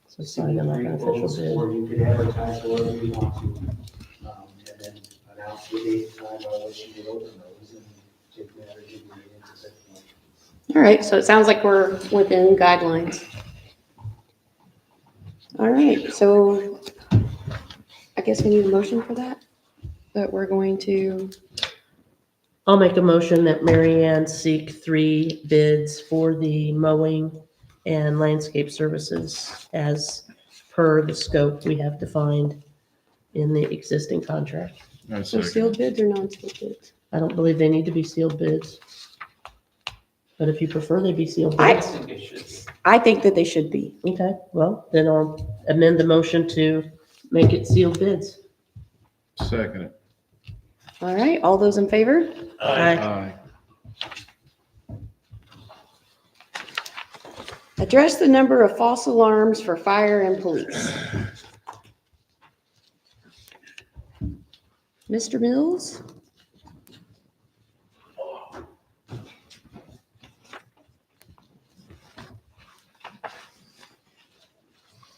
So sign them like an official Quotes, bid. or you could advertise whatever you want to, and then announce the date and time by which you would open those, and take matters into that point. All right, so it sounds like we're within guidelines. All right, so I guess we need a motion for that, that we're going to, I'll make a motion that Mary Ann seek 3 bids for the mowing and landscape services as per the scope we have defined in the existing contract. so sealed bids or non-sealed bids? I don't believe they need to be sealed bids. But if you prefer they be sealed I bids, think it should be. I think that they should be. okay, well, then I'll amend the motion to make it sealed bids. Second it. All right, all those in favor? Aye. Aye. Address the number of false alarms for fire and police. Mr. Mills?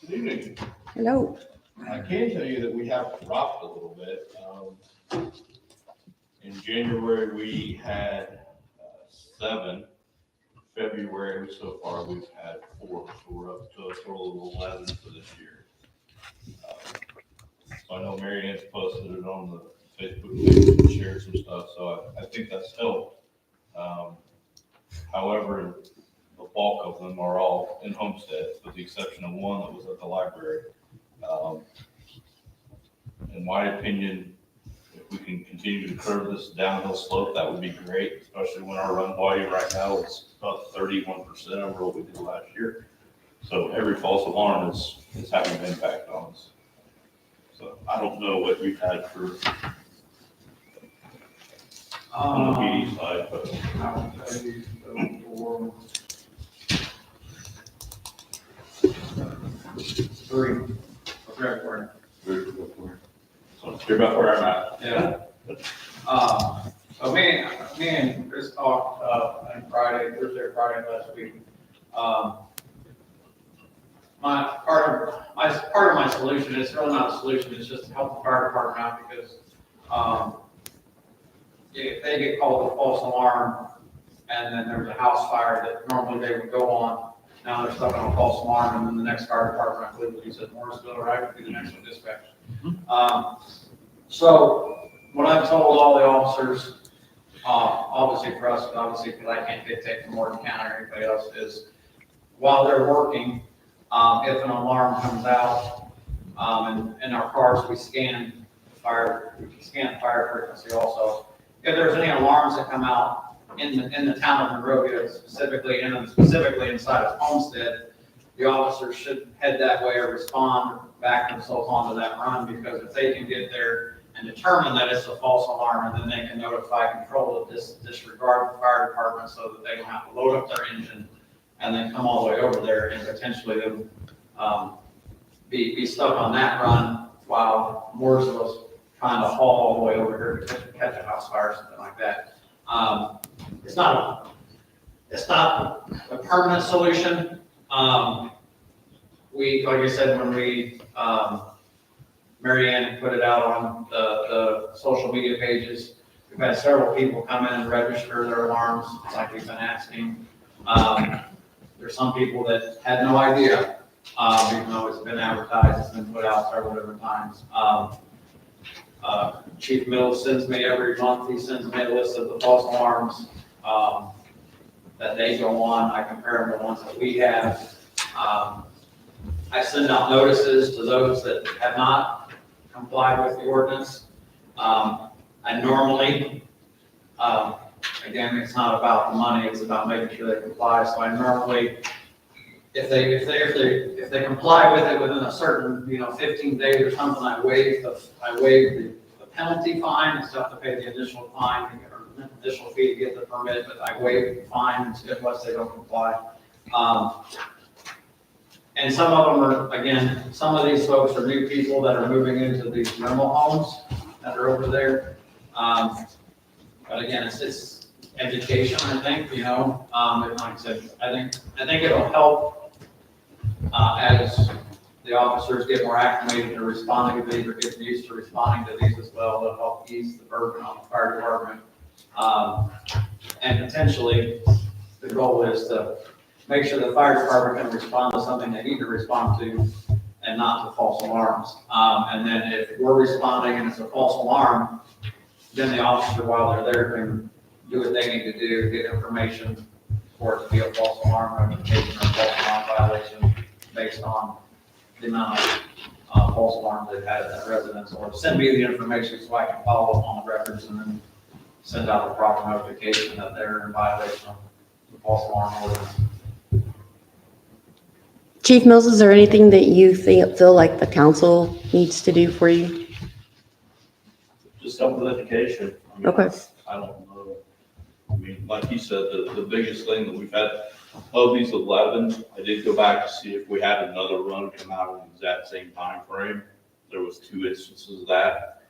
Good evening. Hello. I can tell you that we have dropped a little bit. In January, we had 7. February, so far, we've had 4. So we're up to a total of 11 for this year. So I know Mary Ann's posted it on the Facebook page and shared some stuff, so I think that's helped. However, the bulk of them are all in homesteads, with the exception of one that was at the library. In my opinion, if we can continue to curve this downhill slope, that would be great, especially when our run volume right now is about 31% over what we did last year. So every false alarm is having an impact on us. So I don't know what we've had for on the PD side, but I will tell you, for 3, February. so you're about where I'm at. Yeah. So me and Chris talked, on Thursday or Friday last week. Part of my solution, it's really not a solution, it's just to help the fire department out because, if they get called a false alarm and then there's a house fire that normally they would go on, now they're stuck on a false alarm, and then the next fire department, I believe, you said Morrisville, right, would be the next one dispatched. So what I've told all the officers, obviously for us, but obviously because I can't dictate from Morgan County or anybody else, is while they're working, if an alarm comes out, and in our cars, we scan the fire frequency also. If there's any alarms that come out in the town of Monrovia, specifically inside of Homestead, the officers should head that way or respond back themselves onto that run, because if they can get there and determine that it's a false alarm, and then they can notify control to disregard the fire department so that they don't have to load up their engine and then come all the way over there and potentially then be stuck on that run while Mooresville's trying to haul all the way over here to catch a house fire or something like that. It's not a permanent solution. Like I said, when Mary Ann put it out on the social media pages, we've had several people come in and register their alarms, like we've been asking. There's some people that had no idea, even though it's been advertised, it's been put out several different times. Chief Mills sends me every month, he sends me a list of the false alarms that they go on. I compare them to the ones that we have. I send out notices to those that have not complied with the ordinance. I normally, again, it's not about the money, it's about making sure they comply. So I normally, if they comply with it within a certain, 15 days or something, I waive the penalty fine, and still have to pay the additional fine, or additional fee to get the permit, but I waive the fine unless they don't comply. And some of them are, again, some of these folks are new people that are moving into these rental homes that are over there. But again, it's education, I think, and like I said, I think it'll help, as the officers get more acclimated to responding to these, or get used to responding to these as well. It'll help ease the burden on the fire department. And potentially, the goal is to make sure the fire department can respond to something they need to respond to and not to false alarms. And then if we're responding and it's a false alarm, then the officer, while they're there, can do what they need to do, get information for it to be a false alarm notification or false alarm violation based on the amount of false alarms they've had at that residence, or send me the information so I can follow up on the records and then send out the proper notification that they're in violation of the false alarm ordinance. Chief Mills, is there anything that you feel like the council needs to do for you? Just help with education. I mean, Okay. I don't know. I mean, like you said, the biggest thing that we've had, of these 11, I did go back to see if we had another run come out in the exact same time frame. There was 2 instances of that.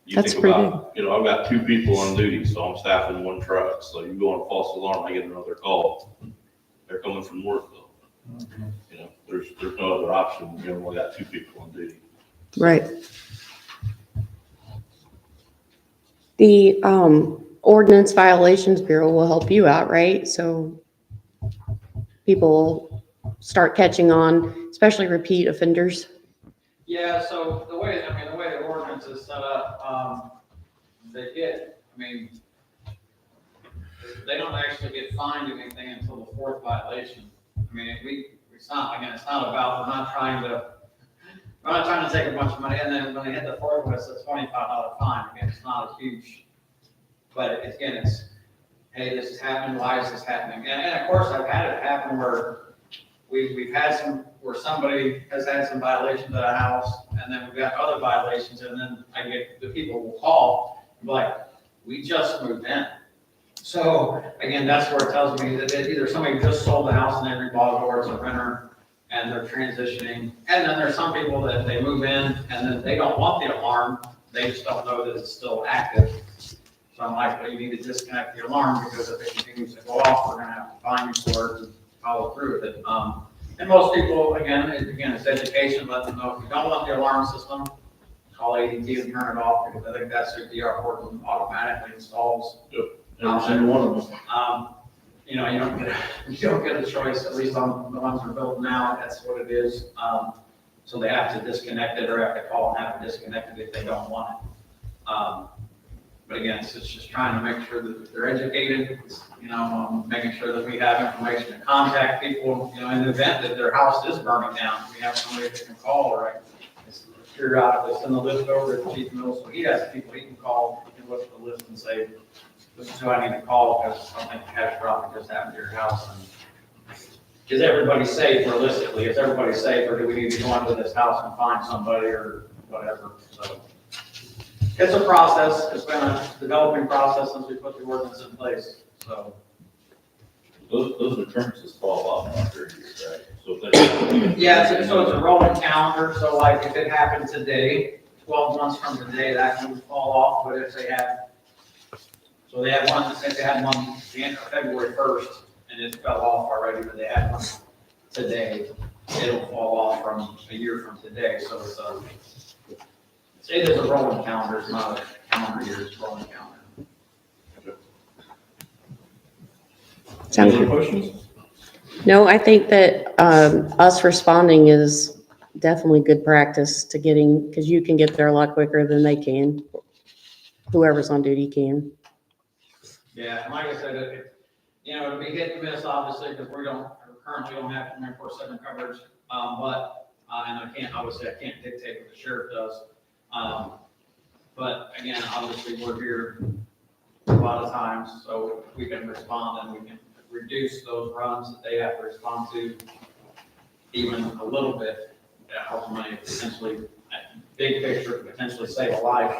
You That's think pretty about, I've got 2 people on duty, so I'm staffing 1 truck. So you go on a false alarm, I get another call. They're coming from Northville. There's no other option. We only got 2 people on duty. Right. The Ordinance Violations Bureau will help you out, right? So people start catching on, especially repeat offenders. Yeah, so the way the ordinance is set up, they don't actually get fined anything until the 4th violation. I mean, it's not about, we're not trying to take a bunch of money, and then when they hit the 4th one, it's a $25 fine. Again, it's not a huge, but it's, hey, this is happening, why is this happening? And of course, I've had it happen where we've had where somebody has had some violations at a house, and then we've got other violations, and then the people will call and be like, we just moved in. So again, that's where it tells me that either somebody just sold the house and they rebought it, or it's a renter and they're transitioning. And then there's some people that they move in and then they don't want the alarm, they just don't know that it's still active. So I'm like, well, you need to disconnect the alarm, because if it continues to go off, we're gonna have to fine you for it and follow through with it. And most people, again, it's education, let them know if you don't want the alarm system, call ADT and turn it off, because I think that's who DR Portland automatically installs. Yep. Every single one of them. You don't get a choice, at least on the ones we're building now, that's what it is. So they have to disconnect it, or have to call and have it disconnected if they don't want it. But again, it's just trying to make sure that they're educated, making sure that we have information to contact people, in the event that their house is burning down. We have somebody that can call, or periodically send the list over to Chief Mills, so he has people he can call, he can look at the list and say, this is who I need to call because something catastrophic just happened to your house. And is everybody safe realistically? Is everybody safe, or do we need to go into this house and find somebody or whatever? So it's a process. It's been a developing process since we put the ordinance in place. So Those occurrences fall off after a year, right? So if yeah, so it's a rolling calendar. So like if it happened today, 12 months from today, that would fall off. But if they had one, if they had one February 1st and it fell off already, but they had one today, it'll fall off from a year from today. So it is a rolling calendar, it's not a calendar year, it's a rolling calendar. Sounds Any good. other questions? No, I think that us responding is definitely good practice to getting, because you can get there a lot quicker than they can. Whoever's on duty can. Yeah, and like I said, it'll be hit and miss, obviously, because we currently don't have 24/7 coverage. And I can't dictate what the sheriff does. But again, obviously, we're here a lot of times, so we can respond and we can reduce those runs that they have to respond to even a little bit. Ultimately, potentially, big picture, potentially save a life,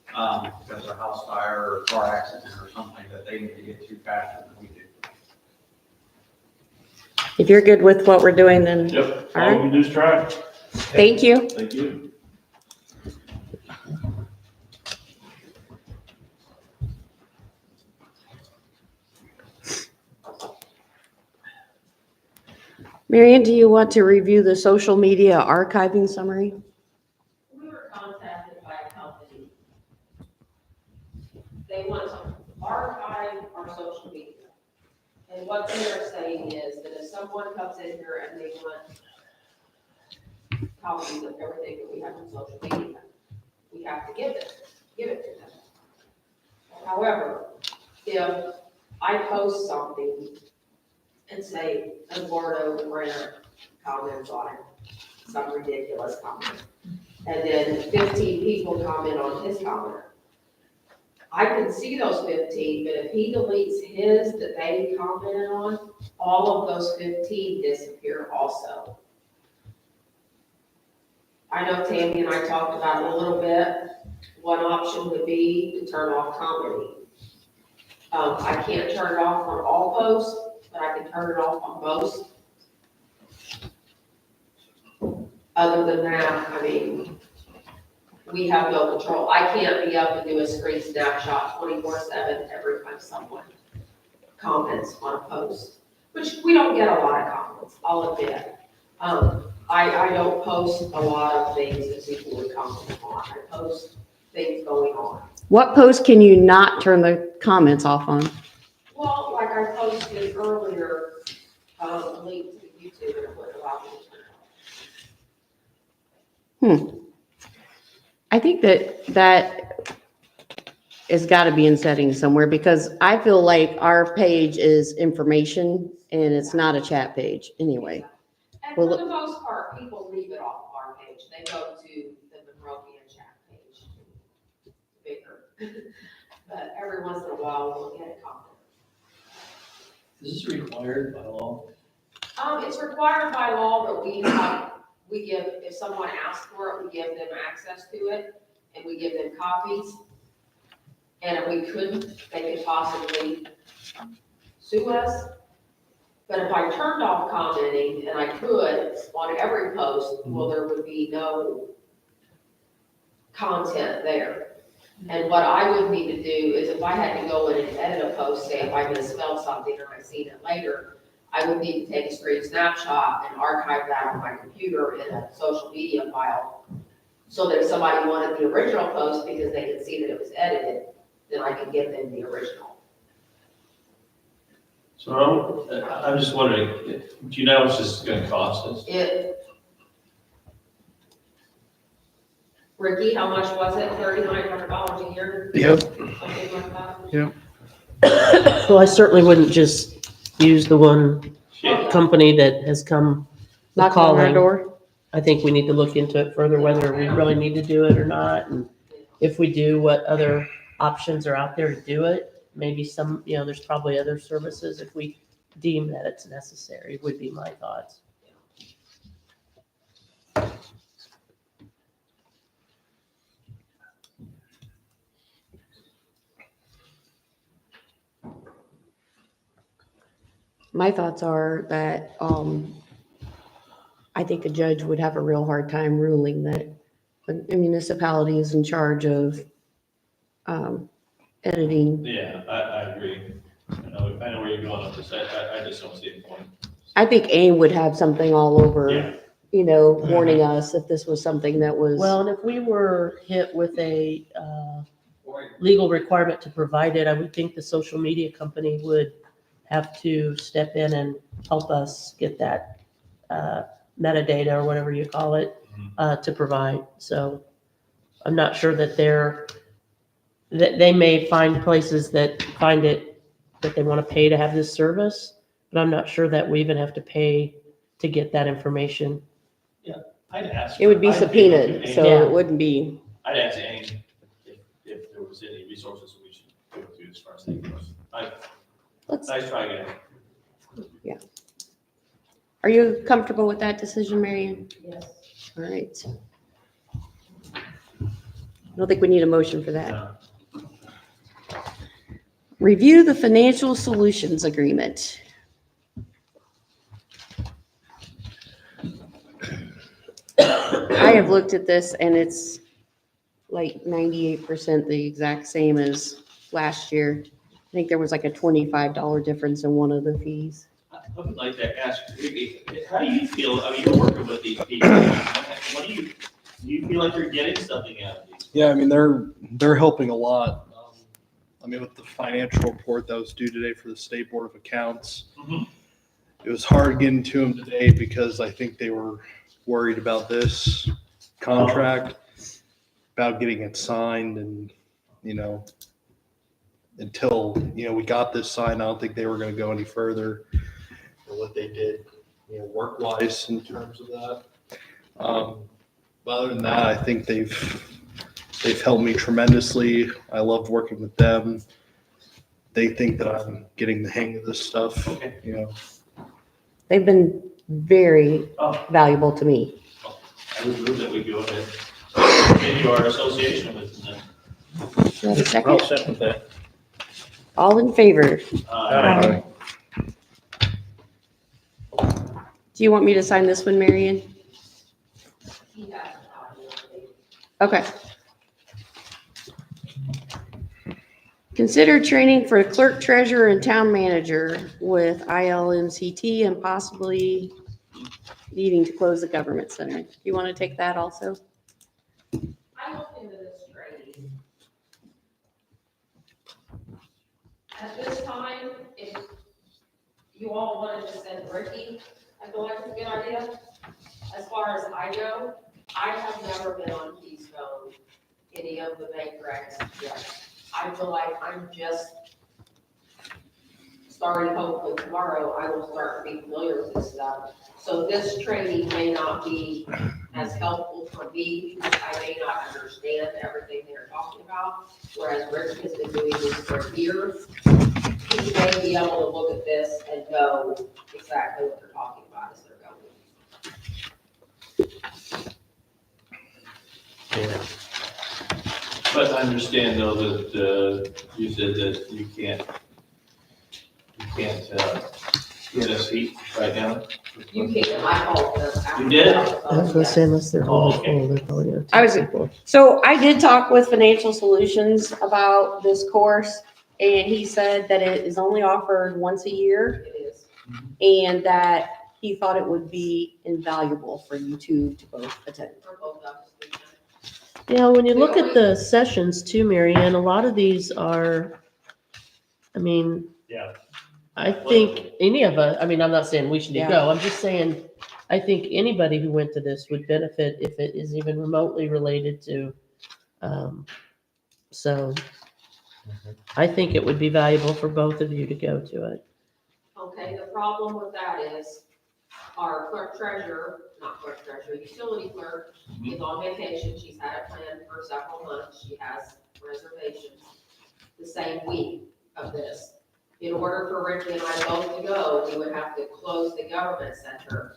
because of a house fire or car accident or something that they need to get to faster than we do. If you're good with what we're doing, then Yep, All all right. we can do is try. thank you. Thank you. Marion, do you want to review the social media archiving summary? We were contacted by a company. They want to archive our social media. And what they are saying is that if someone comes in here and they want copies of everything that we have on social media, we have to give it to them. However, if I post something and say Eduardo Brenner comments on it, some ridiculous comment, and then 15 people comment on his comment, I can see those 15, but if he deletes his that they commented on, all of those 15 disappear also. I know Tammy and I talked about it a little bit. One option would be to turn off commenting. I can't turn it off on all posts, but I can turn it off on most. Other than that, I mean, we have no control. I can't be up and do a screen snapshot 24/7 every time someone comments on a post, which we don't get a lot of comments, I'll admit. I don't post a lot of things that people would comment on. I post things going on. What post can you not turn the comments off on? Well, like I posted earlier, a link to YouTube and it wouldn't allow me to turn it off. I think that has got to be in settings somewhere, because I feel like our page is information and it's not a chat page anyway. And Well, for the most part, people leave it off of our page. They go to the Monrovian chat page, bigger. But every once in a while, we'll get a comment. Is this required by law? It's required by law that we give, if someone asks for it, we give them access to it, and we give them copies. And if we couldn't, they could possibly sue us. But if I turned off commenting, and I could on every post, well, there would be no content there. And what I would need to do is if I had to go in and edit a post, say if I misspelled something or I seen it later, I would need to take a screen snapshot and archive that on my computer in a social media file. So that if somebody wanted the original post because they could see that it was edited, then I could give them the original. So I'm just wondering, do you know how much this is gonna cost us? Ricky, how much was it? $3,900 a year? Yep. Something like that? Well, I certainly wouldn't just use the one Yeah. company that has come Knock on our calling. door. I think we need to look into it further, whether we really need to do it or not. And if we do, what other options are out there to do it? Maybe some, there's probably other services if we deem that it's necessary, would be my thoughts. My thoughts are that, I think a judge would have a real hard time ruling that a municipality is in charge of, editing. Yeah, I agree. I know where you're going with this. I just don't see a point. I think AIM would have something all over, Yeah. warning us if this was something that was. Well, and if we were hit with a legal requirement to provide it, I would think the social media company would have to step in and help us get that metadata or whatever you call it to provide. So I'm not sure that they may find places that find it that they want to pay to have this service, but I'm not sure that we even have to pay to get that information. I'd ask. It would be I'd subpoenaed, so Yeah. it wouldn't be. I'd ask Amy if there was any resources we should go to as far as that goes. Let's, Nice try again. are you comfortable with that decision, Marion? Yes. All right. I don't think we need a motion for that. No. Review the financial solutions agreement. I have looked at this and it's like 98% the exact same as last year. I think there was like a $25 difference in one of the fees. I would like to ask, Ricky, how do you feel, I mean, you're working with these people, what do you feel like you're getting something out of these? Yeah, I mean, they're helping a lot. I mean, with the financial report that was due today for the State Board of Accounts, Mhm. it was hard getting to them today because I think they were worried about this contract, about getting it signed, and, until, we got this signed, I don't think they were going to go any further than what they did, work-wise in terms of that. But other than that, I think they've helped me tremendously. I love working with them. They think that I'm getting the hang of this stuff, Okay. They've been very Oh, valuable to me. I would move that we go ahead and continue our association with them. Do you have a second? I'll second that. All in favor? Uh, Do you want me to sign this one, Marion? He has a copy of it. Okay. Consider training for clerk, treasurer, and town manager with ILMCT and possibly needing to close the government center. Do you want to take that also? I looked into this training. At this time, if you all wanted to send Ricky, I feel like it's a good idea. As far as I go, I have never been on Keystone, any of the bank recs yet. I feel like I'm just starting, hopefully tomorrow, I will start to be familiar with this stuff. So this training may not be as helpful for me because I may not understand everything they're talking about. Whereas Rick has been doing this for years. He may be able to look at this and know exactly what they're talking about as they're going. Yeah. But I understand though that, you said that you can't get a seat right now. You can't, I called them. after You did? that. I was gonna say unless they're Oh, all okay. full, they're probably gonna. I was- take people. So I did talk with Financial Solutions about this course, and he said that it is only offered once a year It is. and that he thought it would be invaluable for you two to both attend. For both of us. Yeah, when you look at the sessions too, Mary Ann, a lot of these are, I mean, Yeah. I think any of us, I mean, I'm not saying we should Yeah. go, I'm just saying, I think anybody who went to this would benefit if it is even remotely related to, so I think it would be valuable for both of you to go to it. Okay, the problem with that is our utility clerk is on vacation. She's had it planned for several months. She has reservations the same week of this. In order for Ricky and I both to go, we would have to close the government center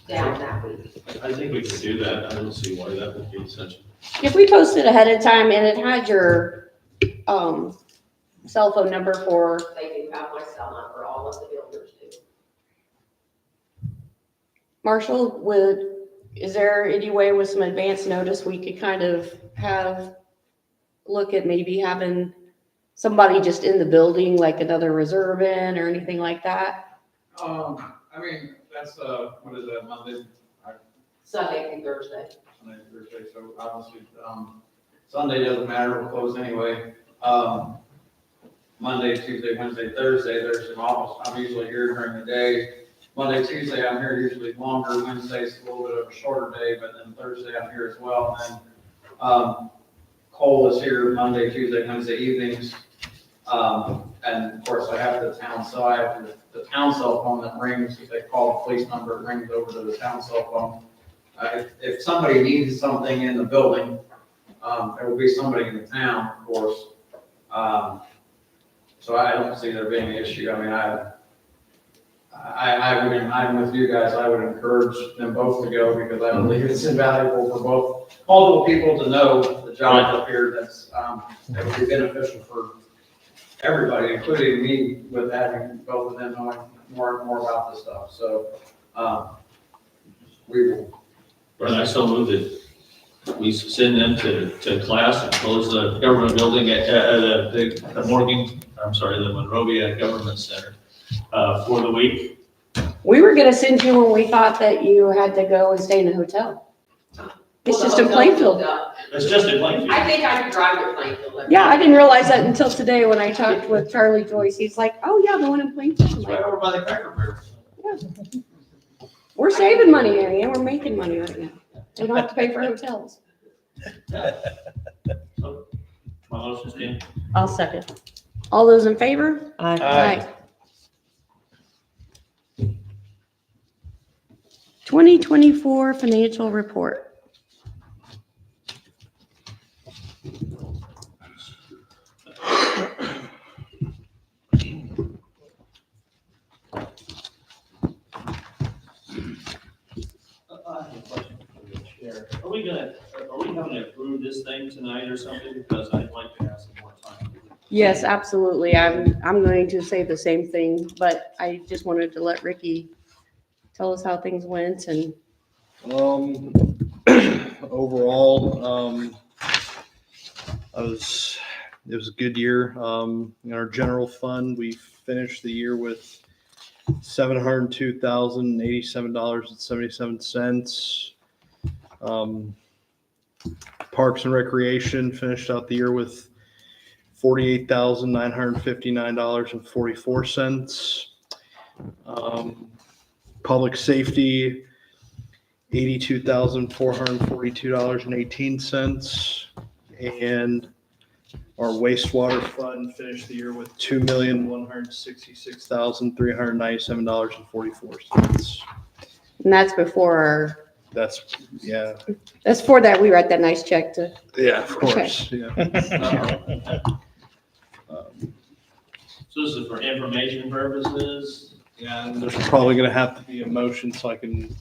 down that week. I think we can do that. I don't see why that would be such. If we posted ahead of time and it had your, cell phone number for, They do have my cell number, all of the builders do. Marshall, is there any way with some advance notice we could kind of look at maybe having somebody just in the building, like another reserve in or anything like that? I mean, that's, what is that, Monday, Sunday through Thursday. Sunday, Thursday, so obviously, Sunday doesn't matter, we're closed anyway. Monday, Tuesday, Wednesday, Thursday, there's some office, I'm usually here during the day. Monday, Tuesday, I'm here usually longer, Wednesday's a little bit of a shorter day, but then Thursday I'm here as well. And then, Cole is here Monday, Tuesday, Wednesday evenings. And of course I have the town, so I have the town cell phone that rings. If they call the police number, it rings over to the town cell phone. If somebody needs something in the building, There will be somebody in the town, of course. So I don't see there being an issue. I mean, I'm with you guys. I would encourage them both to go because I believe it's invaluable for both, multiple people to know the jobs up here that would be beneficial for everybody, including me, with having both of them knowing more and more about this stuff. So, we will. And I so moved it. We send them to class and close the government building at the Monrovia Government Center for the week. We were gonna send you when we thought that you had to go and stay in a hotel. It's Well, just the in hotel's Plainfield. filled up. It's just in Plainfield. I think I could drive to Plainfield. Yeah, I didn't realize that until today when I talked with Charlie Joyce. He's like, oh yeah, the one in Plainfield. I'm It's like, right over by the Cracker Barrel. we're saving money, Mary Ann. We're making money right now. We don't have to pay for hotels. So, my motion stand. I'll second. All those in favor? Aye. 2024 financial report. I have a question for the chair. Are we having to approve this thing tonight or something? Because I'd like to have some more time. Yes, absolutely. I'm going to say the same thing, but I just wanted to let Ricky tell us how things went and Overall, it was a good year. In our general fund, we finished the year with $702,087.77. Parks and Recreation finished out the year with $48,959.44. Public Safety, $82,442.18. And our wastewater fund finished the year with $2,166,397.44. and that's before That's for that, we write that nice check to. of course, yeah. So this is for information purposes? Yeah, and there's probably gonna have to be a motion so I can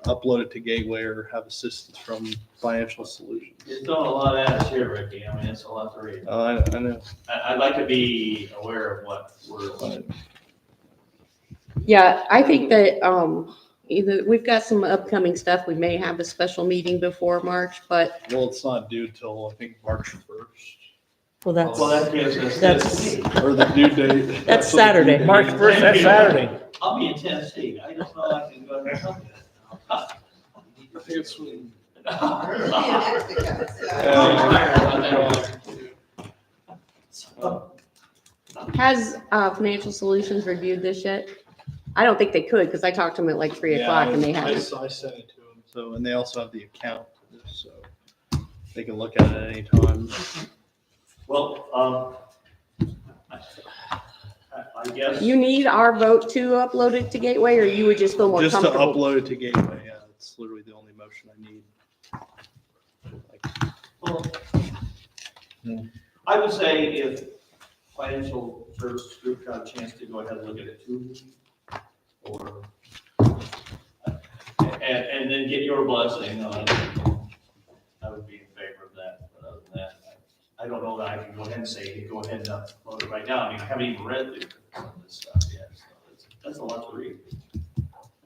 upload it to Gateway or have assistance from Financial Solutions. You're throwing a lot at us here, Ricky. I mean, it's a lot to read. I know. I'd like to be aware of what we're. Yeah, I think that, either, we've got some upcoming stuff. We may have a special meeting before March, but Well, it's not due till, I think, March 1st. Well, Well, that gives us. That's- Or the due date. That's Saturday. March 1st, that's Saturday. I'll be in Tennessee. I just know I can go ahead and help you. I think it's when. has Financial Solutions reviewed this yet? I don't think they could, because I talked to them at like 3:00 and they I haven't. sent it to them, so, and they also have the account, so they can look at it at any time. Well, I guess. You need our vote to upload it to Gateway, or you would just feel more Just to comfortable? upload it to Gateway, yeah, that's literally the only motion I need. Well, I would say if Financial Services Group got a chance to go ahead and look at it too, or, and then get your blessing on it, I would be in favor of that. But other than that, I don't know that I can go ahead and say, go ahead and upload it right now. I mean, I haven't even read through some of this stuff yet, so that's a lot to read.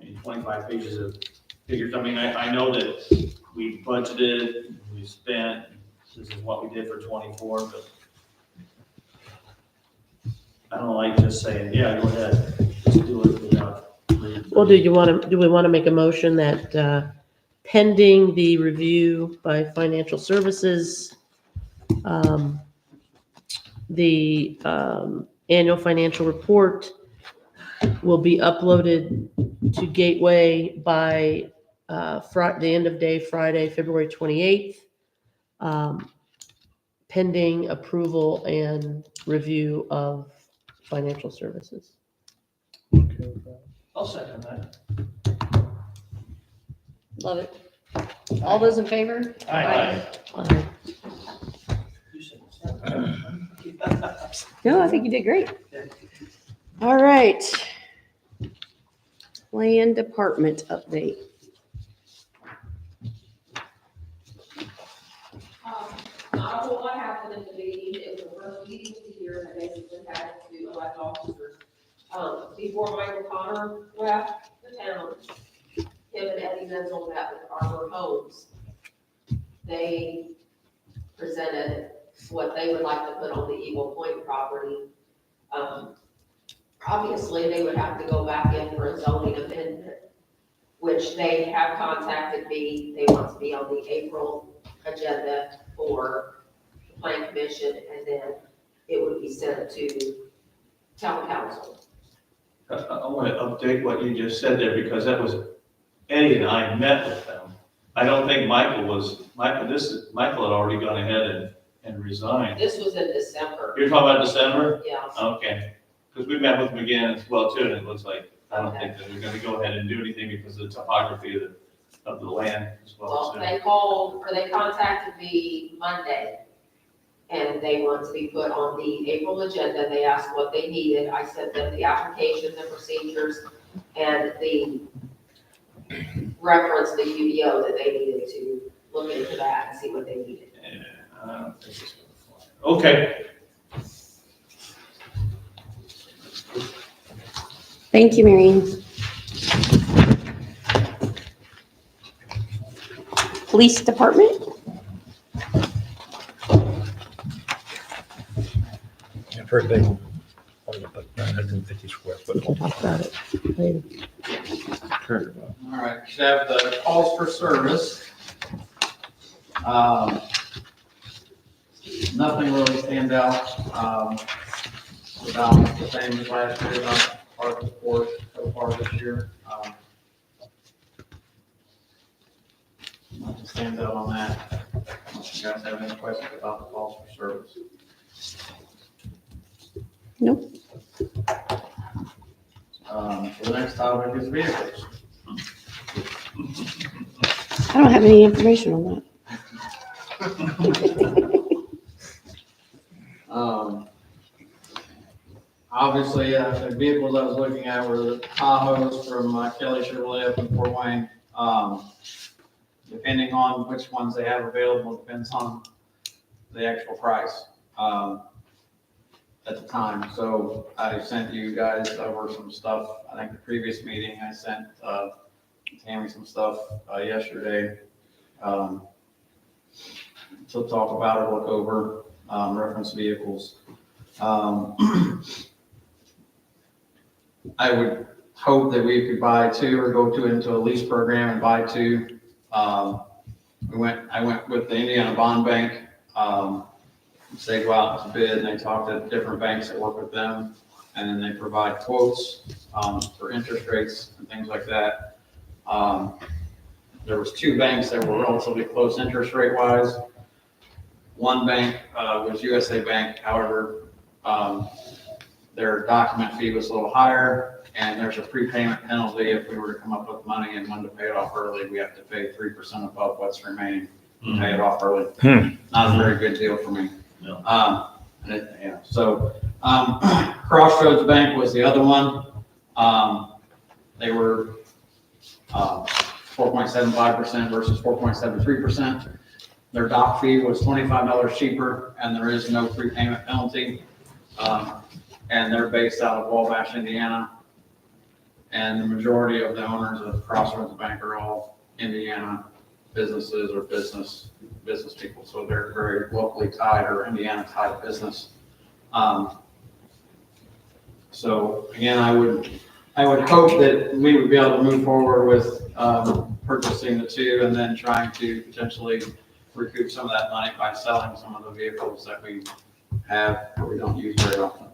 I mean, 25 pages of figures. I mean, I know that we budgeted, we spent, this is what we did for 24, but I don't like just saying, yeah, go ahead, just do it without reading. Well, do we want to make a motion that pending the review by Financial Services, the annual financial report will be uploaded to Gateway by the end of day Friday, February 28th, pending approval and review of Financial Services. I'll second that. Love it. All those in favor? Aye. Aye. No, I think you did great. All right. Land department update. Not a whole lot happened in the meeting, it was the first meeting of the year, and I basically had to elect officers. Before Michael Connor left the town, him and Eddie Menzel met with Arbor Homes. They presented what they would like to put on the Eagle Point property. Obviously, they would have to go back in for a zoning amendment, which they have contacted me. They want to be on the April agenda for the plan commission, and then it would be sent to town council. I want to update what you just said there, because that was, Eddie and I met with them. I don't think Michael had already gone ahead and resigned. This was in December. You're talking about December? Yeah. Okay, because we met with them again as well too, and it looks like, I don't think that they're gonna go ahead and do anything because of the topography of the land as well. Well, So, they contacted me Monday, and they want to be put on the April agenda. They asked what they needed. I sent them the application, the procedures, and the reference, the UDO that they needed to look into that and see what they needed. yeah, I don't think it's gonna fly. Okay. Thank you, Marion. Police department? And for a big, one, about 950 square We foot. can talk about it later. All right, we should have the calls for service. Nothing really stands out, about the same as last year, not part of the report so far this year. Nothing stands out on that. Unless you guys have any questions about the calls for service. Nope. So the next topic is vehicles. I don't have any information on that. Obviously, the vehicles I was looking at were the Tahoes from Kelly Chevrolet up in Fort Wayne. Depending on which ones they have available, depends on the actual price at the time. So I sent you guys over some stuff. I think the previous meeting, I sent Tammy some stuff yesterday to talk about or look over, reference vehicles. I would hope that we could buy two or go into a lease program and buy two. I went with the Indiana Bond Bank. They go out to bid and they talk to different banks that work with them. And then they provide quotes for interest rates and things like that. There was two banks that were relatively close interest rate wise. One bank was USA Bank. However, their document fee was a little higher, and there's a prepayment penalty if we were to come up with money and when to pay it off early. We have to pay 3% above what's remaining to pay it off early. Not a very good deal for me. No. So Crossroads Bank was the other one. They were 4.75% versus 4.73%. Their doc fee was $25 cheaper, and there is no prepayment penalty. And they're based out of Wabash, Indiana. And the majority of the owners of Crossroads Bank are all Indiana businesses or business people. So they're very locally tied or Indiana tied business. So again, I would hope that we would be able to move forward with purchasing the two and then trying to potentially recoup some of that money by selling some of the vehicles that we have or we don't use very often,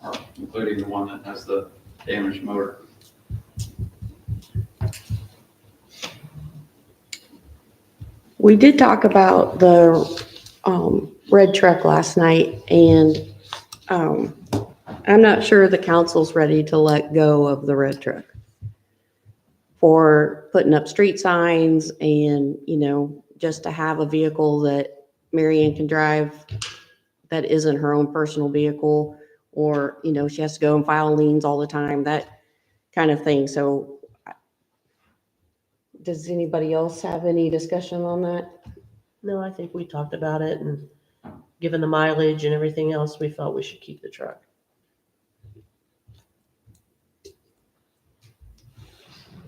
or including the one that has the damaged motor. We did talk about the red truck last night, and I'm not sure the council's ready to let go of the red truck for putting up street signs and, just to have a vehicle that Marianne can drive that isn't her own personal vehicle, or, she has to go and file liens all the time, that kind of thing. So does anybody else have any discussion on that? No, I think we talked about it, and given the mileage and everything else, we felt we should keep the truck.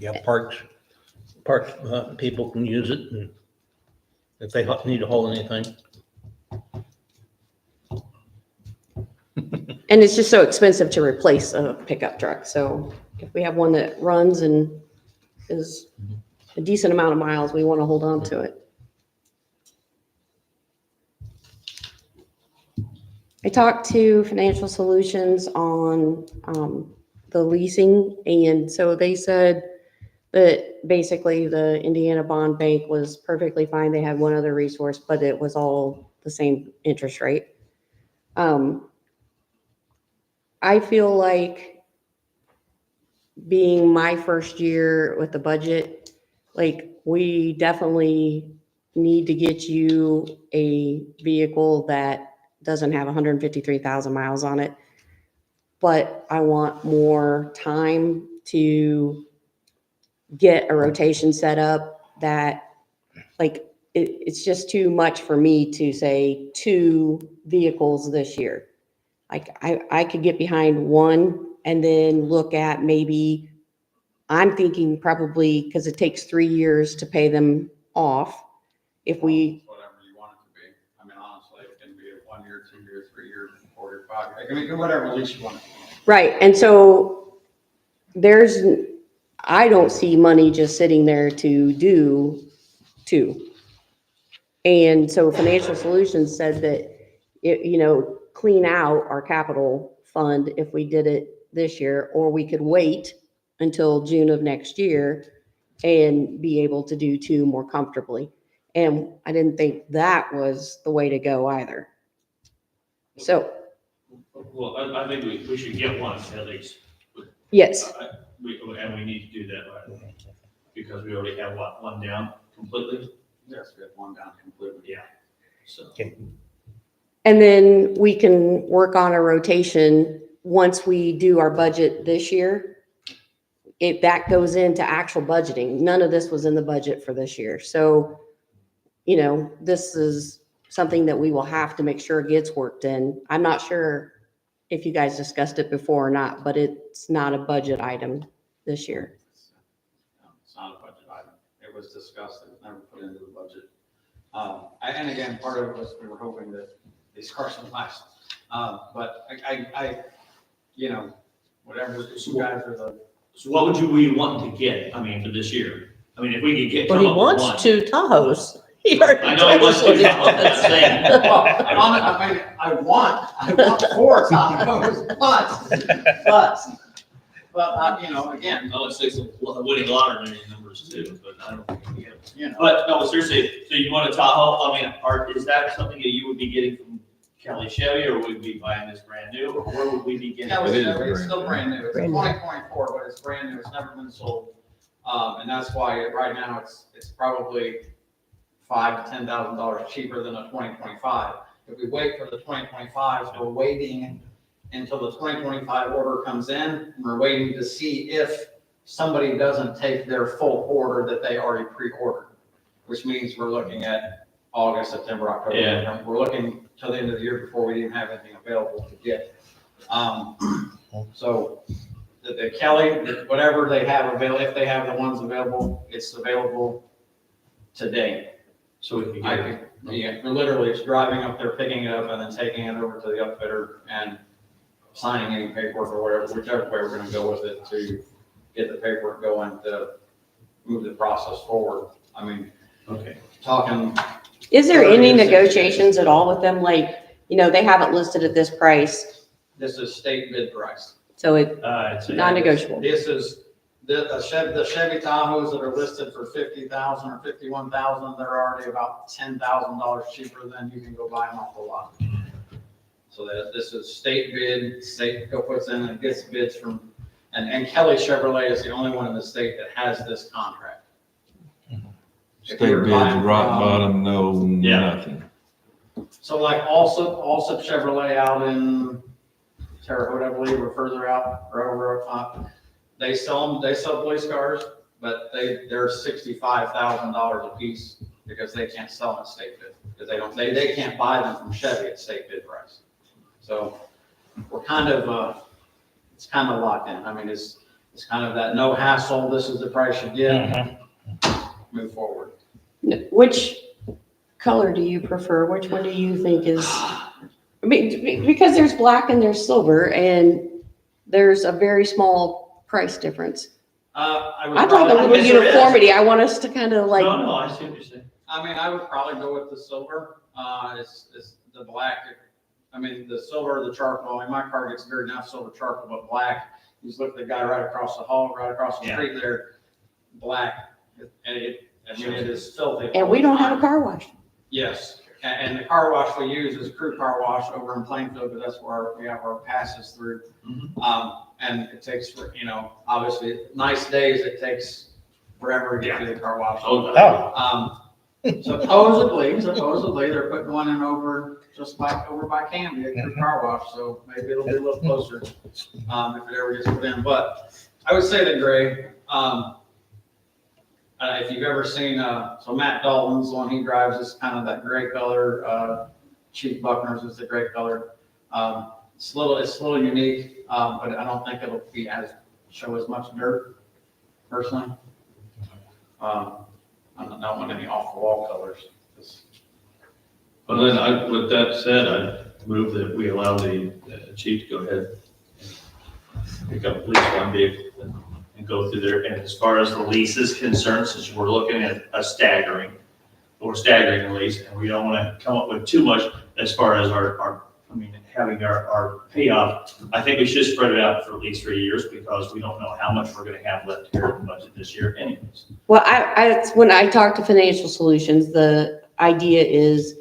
Yeah, parks, people can use it, and if they need to haul anything. And it's just so expensive to replace a pickup truck. So if we have one that runs and is a decent amount of miles, we want to hold on to it. I talked to Financial Solutions on the leasing, and so they said that basically the Indiana Bond Bank was perfectly fine. They had one other resource, but it was all the same interest rate. I feel like, being my first year with the budget, like, we definitely need to get you a vehicle that doesn't have 153,000 miles on it. But I want more time to get a rotation set up that, like, it's just too much for me to say 2 vehicles this year. Like, I could get behind one and then look at maybe, I'm thinking probably, because it takes 3 years to pay them off. If we, Whatever you want it to be. I mean, honestly, it can be 1 year, 2 years, 3 years, 4 years, 5 years. I mean, whatever lease you want it to be. right, and so I don't see money just sitting there to do 2. And so Financial Solutions said that, clean out our capital fund if we did it this year, or we could wait until June of next year and be able to do 2 more comfortably. And I didn't think that was the way to go either. So, Well, I think we should get one at least. yes, And we need to do that right away, because we already have one down completely. Yes, we have one down completely. Yeah. So. and then we can work on a rotation once we do our budget this year. That goes into actual budgeting. None of this was in the budget for this year. So, this is something that we will have to make sure gets worked in. I'm not sure if you guys discussed it before or not, but it's not a budget item this year. No, it's not a budget item. It was discussed, it was never put into the budget. And again, part of it was we were hoping that these cars would last. But whatever, you guys are the. So what would we want to get, I mean, for this year? I mean, if we could get. But he come up with wants one. 2 Tahoes. I know he wants to, I'm saying. Well, I want 4 Tahoes, but, again, I would say some winning lottery numbers too, but I don't think we have. you know. But no, seriously, so you want a Tahoe, I mean, is that something that you would be getting from Kelly Chevy, or would we be buying this brand new, or where would we be getting? It's still brand new. It's Brand new. 2024, but it's brand new. It's never been sold. And that's why right now it's probably $5,000 to $10,000 cheaper than a 2025. If we wait for the 2025s, we're waiting until the 2025 order comes in. We're waiting to see if somebody doesn't take their full order that they already pre-ordered, which means we're looking at August, September, October. Yeah. We're looking till the end of the year before we even have anything available to get. So the Kelly, whatever they have available, if they have the ones available, it's available today. So we can I get it. think, yeah, we're literally just driving up there, picking it up, and then taking it over to the upfitter and signing any paperwork or whatever, whichever way we're gonna go with it to get the paperwork going to move the process forward. I mean, Okay. talking, Is there any negotiations at all with them? Like, they have it listed at this price, this is state bid price. so it's It's non-negotiable. This is, the Chevy Tahoes that are listed for 50,000 or 51,000, they're already about $10,000 cheaper than you can go buy them off the lot. So this is state bid, state puts in and gets bids from, and Kelly Chevrolet is the only one in the state that has this contract. If State you're bids, buying rock from- bottom, no, Yeah. nothing. So like also Chevrolet out in Terre Haute, I believe, or further out, or over, they sell police cars, but they're $65,000 a piece because they can't sell them at state bid, because they can't buy them from Chevy at state bid price. So we're kind of, it's kind of locked in. I mean, it's kind of that no hassle, this is the price you get, move forward. Which color do you prefer? Which one do you think is, I mean, because there's black and there's silver, and there's a very small price difference. I'd like a little uniformity. I want us to kind of like. No, I see what you're saying. I mean, I would probably go with the silver, it's the black. I mean, the silver, the charcoal, I mean, my car gets very nice silver charcoal, but black, you just look at the guy right across the hall, right across the street there, black, and it is filthy. And we don't have a car wash. Yes, and the car wash we use is Crew Car Wash over in Plainfield, because that's where we have our passes through. And it takes, obviously, nice days, it takes forever to get through the car wash. Supposedly, they're putting one in over by Canby at Crew Car Wash, so maybe it'll be a little closer, if it ever gets put in. But I would say the gray. If you've ever seen, so Matt Dalton's the one he drives is kind of that gray color. Chief Buckner's is the gray color. It's a little unique, but I don't think it'll show as much dirt, personally. I don't want any off-the-wall colors. But then with that said, I move that we allow the chief to go ahead and pick up at least one vehicle and go through there. And as far as the lease is concerned, since we're looking at a staggering lease, and we don't want to come up with too much as far as having our payoff, I think we should spread it out for at least 3 years, because we don't know how much we're going to have left here in the budget this year anyways. Well, when I talk to Financial Solutions, the idea is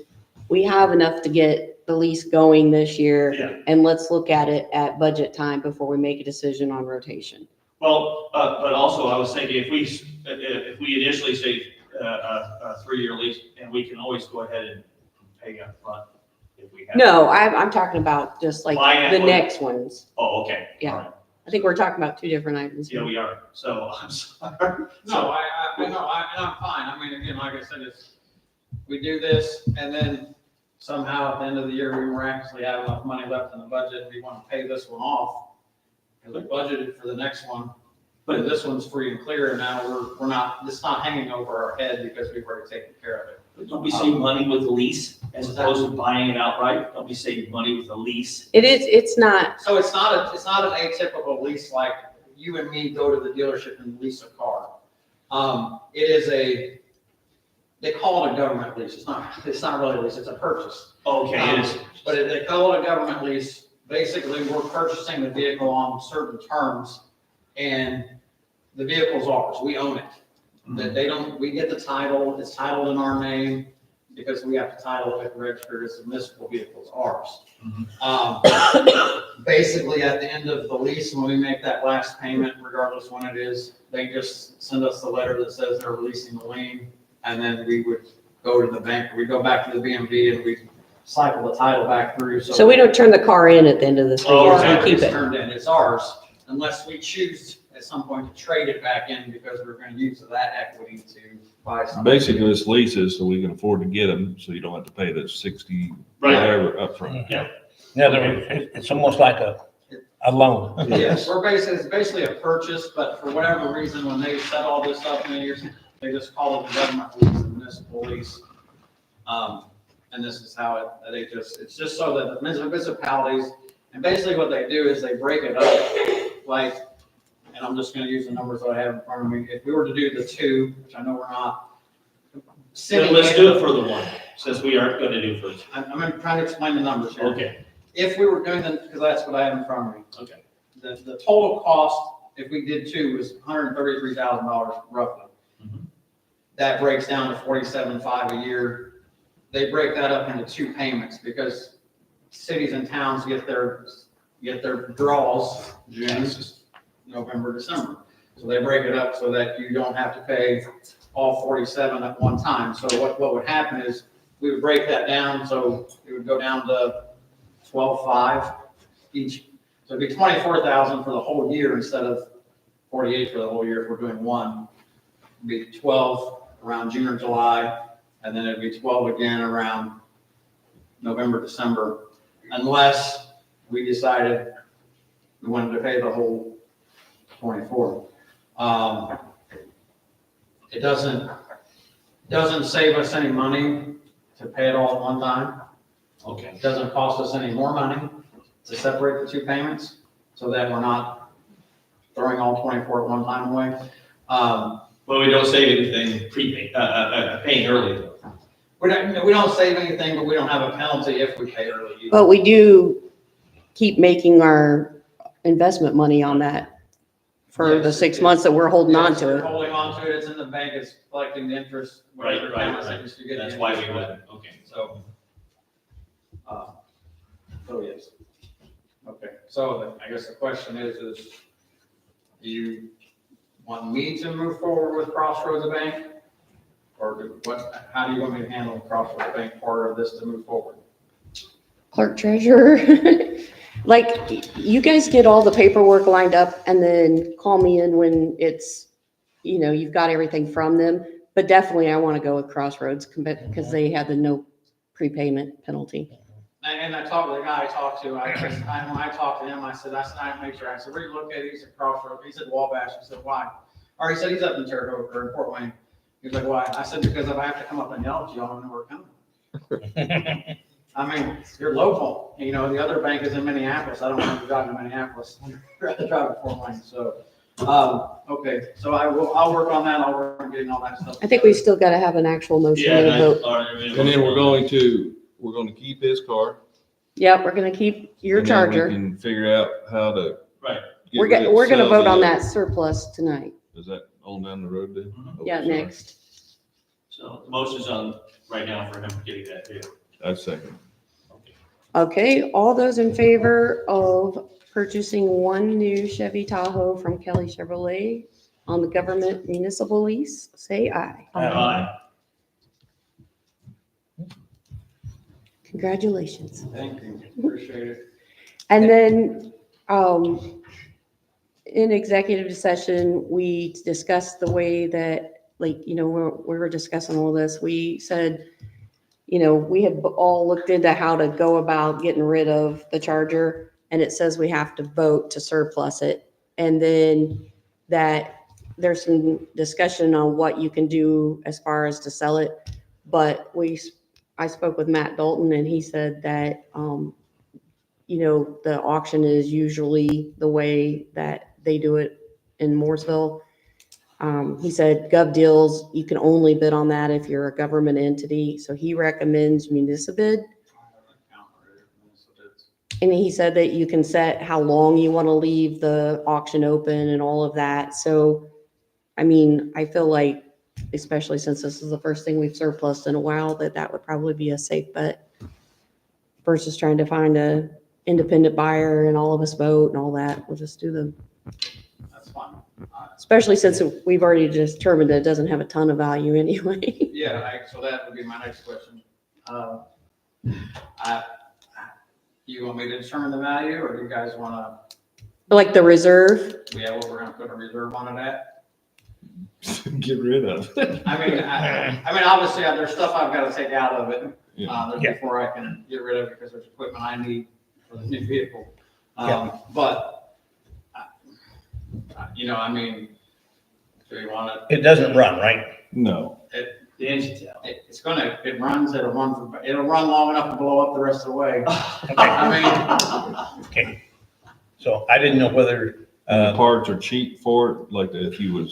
we have enough to get the lease going this year, and let's look at it at budget time before we make a decision on rotation. Well, but also I was thinking if we initially say a 3-year lease, and we can always go ahead and pay up front if we have. No, I'm talking about just like the next ones. Oh, okay. Yeah. All right. I think we're talking about two different items. Yeah, we are. So I'm sorry. No, I know, and I'm fine. I mean, again, like I said, we do this, and then somehow at the end of the year, we miraculously have enough money left in the budget, and we want to pay this one off. Because we budgeted for the next one, but this one's free and clear, and now we're not, it's not hanging over our head because we've already taken care of it. But don't we save money with the lease as opposed to buying it outright? Don't we save money with the lease? It's not. So it's not an atypical lease like you and me go to the dealership and lease a car. It is they call it a government lease. It's not really a lease, it's a purchase. Okay, it is. But they call it a government lease. Basically, we're purchasing the vehicle on certain terms, and the vehicle's ours. We own it. That we get the title, it's titled in our name, because we have to title it registered as a municipal vehicle, it's ours. Basically, at the end of the lease, when we make that last payment, regardless when it is, they just send us the letter that says they're releasing the lien, and then we would go to the bank, we go back to the BMV, and we cycle the title back through. So we don't turn the car in at the end of the 3 years, we keep It's it. turned in, it's ours, unless we choose at some point to trade it back in, because we're going to use that equity to buy something. Basically, it's leases, so we can afford to get them, so you don't have to pay the 60 whatever upfront. Yeah. It's almost like a loan. Yes, it's basically a purchase, but for whatever reason, when they set all this up many years, they just call it the government lease, the municipal lease. And this is how it's just so that the municipalities, and basically what they do is they break it up, like, and I'm just gonna use the numbers that I have in front of me. If we were to do the 2, which I know we're not. Let's do it for the 1, since we aren't going to do first. I'm gonna try to explain the numbers here. Okay. If we were doing because that's what I have in front of me. Okay. The total cost, if we did 2, was $133,000 roughly. That breaks down to $47,500 a year. They break that up into 2 payments, because cities and towns get their draws June, November, December. So they break it up so that you don't have to pay all 47 at one time. So what would happen is we would break that down, so it would go down to 12.5 each. So it'd be 24,000 for the whole year instead of 48 for the whole year if we're doing one. It'd be 12 around June or July, and then it'd be 12 again around November, December, unless we decided we wanted to pay the whole 24. It doesn't save us any money to pay it all at one time. Okay. It doesn't cost us any more money to separate the two payments, so that we're not throwing all 24 at one time away. But we don't save anything paying early though. We don't save anything, but we don't have a penalty if we pay early either. But we do keep making our investment money on that for the Yes, 6 months that we're holding on Yes, to we're it. holding on to it, it's in the bank, it's collecting the interest. whatever balance interest you get. That's why we went, okay. So yes. Okay, so I guess the question is do you want me to move forward with Crossroads Bank? Or how do you want me to handle the Crossroads Bank part of this to move forward? Clerk treasurer. Like, you guys get all the paperwork lined up and then call me in when it's, you've got everything from them. But definitely I want to go with Crossroads because they have the no prepayment penalty. And I talked to the guy I talked to, when I talked to him, I said, make sure, I said, where you located? He said Crossroads. He said Wabash. I said, why? Or he said he's up in Terre Haute or in Fort Wayne. He's like, why? I said, because if I have to come up and yell at you, I don't know where we're coming. I mean, you're local. The other bank is in Minneapolis. I don't want to drive to Minneapolis. I'd rather drive to Fort Wayne. So, okay. So I'll work on that. I'll work on getting all that stuff. I think we still got to have an actual motion Yeah, and a vote. And then we're going to keep his car. Yep, we're going to keep your and then Charger. We can figure out how to. Right. We're going to vote on that surplus tonight. Is that on down the road then? Yeah, Okay, sorry. next. So the motion's on right now for him getting that too. I second. Okay, all those in favor of purchasing one new Chevy Tahoe from Kelly Chevrolet on the government municipal lease, say aye. Aye. Congratulations. Thank you. Appreciate it. And then, in executive session, we discussed the way that, we were discussing all this. We said, we had all looked into how to go about getting rid of the Charger, and it says we have to vote to surplus it. And then that there's some discussion on what you can do as far as to sell it. But I spoke with Matt Dalton, and he said that, the auction is usually the way that they do it in Mooresville. He said Gov Deals, you can only bid on that if you're a government entity. So he recommends municipal. And he said that you can set how long you want to leave the auction open and all of that. So, I feel like, especially since this is the first thing we've surplused in a while, that would probably be a safe bet versus trying to find a independent buyer and all of us vote and all that. We'll just do them. That's fine. Especially since we've already determined that it doesn't have a ton of value anyway. Yeah, so that would be my next question. You want me to determine the value, or do you guys want Like the reserve. to, what we're gonna put a reserve on it at? Get rid of it. Obviously, there's stuff I've got to take out of it, Yeah. before I can get rid of it, because there's equipment I need for the new vehicle. Yeah. But, do you want It doesn't run, right? No. The engine's out. it runs, it'll run long enough to blow up the rest of the way. Okay. So I didn't know whether, And the parts are cheap for it, like if you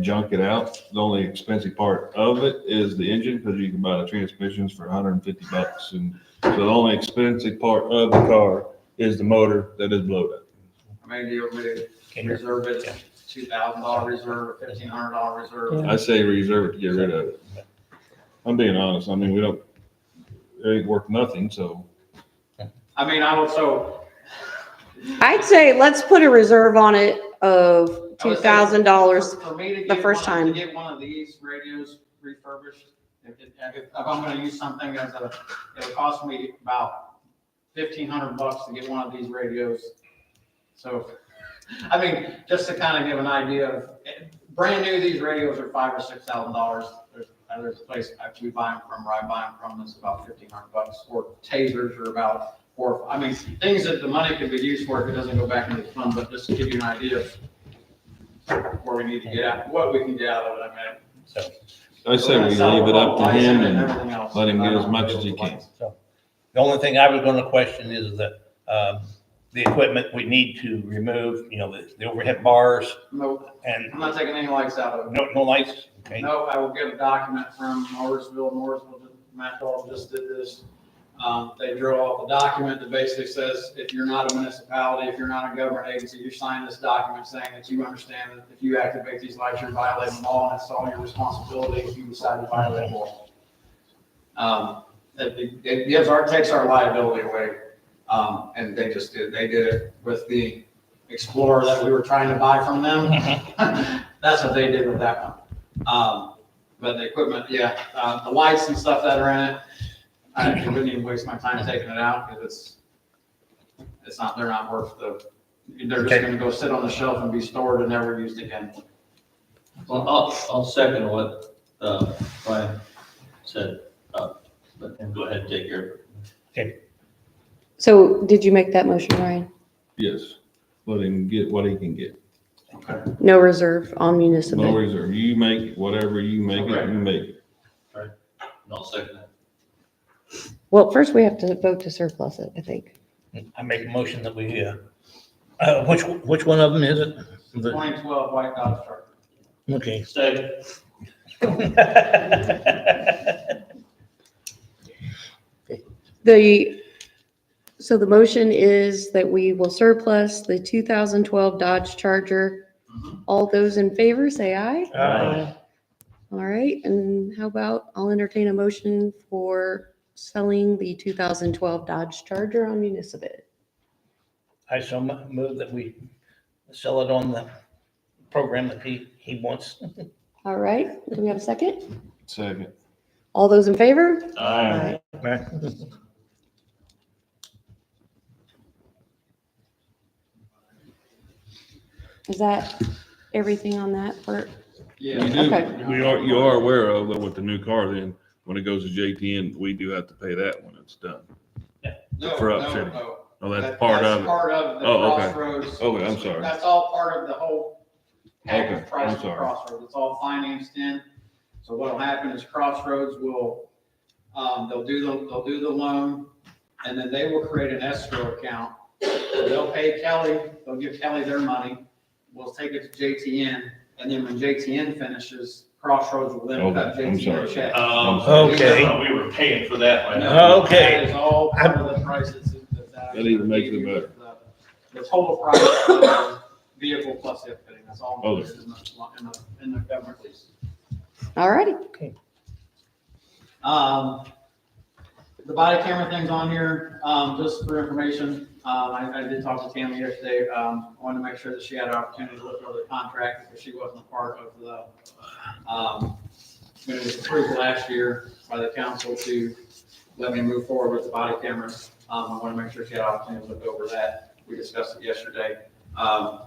junk it out. The only expensive part of it is the engine, because you can buy the transmissions for $150. And so the only expensive part of the car is the motor that is blowed up. Do you want me to reserve it, $2,000 reserve, $1,500 reserve? I say reserve it to get rid of it. I'm being honest. It ain't worth nothing, so. I'd say let's put a reserve on it of $2,000 For me to the get first time. To get one of these radios refurbished, If I'm gonna use something it'll cost me about $1,500 to get one of these radios. So, I mean, just to kind of give an idea of, brand new, these radios are $5,000 or $6,000. There's a place we buy them from, where I buy them from, that's about $1,500. Or tasers are about I mean, things that the money could be used for if it doesn't go back into the fund, but just to give you an idea of where we need to get out, what we can get out of it, I mean. So, I say we leave it up to him and let him get as much as he can. can. so the only thing I was gonna question is the equipment we need to remove, the overhead bars No, and I'm not taking any lights out of it. no lights, okay? No, I will get a document from Mooresville, Matt Dahl just did this. They drew off a document that basically says, if you're not a municipality, if you're not a government agency, you sign this document saying that you understand that if you activate these lights, you're violating the law, and it's all your responsibility if you decide to violate the law. It takes our liability away. And they did it with the Explorer that we were trying to buy from them. That's what they did with that one. But the equipment, the lights and stuff that are in it, I wouldn't even waste my time taking it out because they're not worth they're just gonna go sit on the shelf and be stored and never used again. Well, I'll second what, Brian said, but then go ahead and take care of it. So did you make that motion, Ryan? Yes, let him get what he can get. Okay. No reserve on municipal? No reserve. You make it, whatever you make it, you make it. And I'll second that. Well, first we have to vote to surplus it, I think. I make a motion that we, which one of them is it? 2012 white Dodge truck. Okay. Second. So the motion is that we will surplus the 2012 Dodge Charger. All those in favor, say aye. Aye. All right, and how about, I'll entertain a motion for selling the 2012 Dodge Charger on municipal. I so move that we sell it on the program that he wants. All right, do we have a second? Second. All those in favor? Aye. Is that everything on that part? You Yeah. do, Okay. you are aware of that with the new car, then, when it goes to JTN, we do have to pay that when it's done. No, For no, upfitting. no. Oh, that's part of it. Part of the Oh, okay. Crossroads. Okay, I'm sorry. That's all part of the whole package Okay, price I'm of sorry. Crossroads. It's all financed in. So what'll happen is Crossroads will, they'll do the loan, and then they will create an escrow account. So they'll pay Kelly, they'll give Kelly their money. We'll take it to JTN, and then when JTN finishes, Crossroads will then cut Okay, I'm JTN a sorry. check. Okay. We were paying for that right No, Okay. That is all part of the prices. That even makes it better. The total price of the vehicle plus the upfitting, that's all Okay. included in the government lease. All righty. The body camera thing's on here, just for information. I did talk to Tammy yesterday. I wanted to make sure that she had an opportunity to look over the contract because she wasn't a part of the, when it was approved last year by the council to let me move forward with the body cameras. I want to make sure she had an opportunity to look over that. We discussed it yesterday. I'm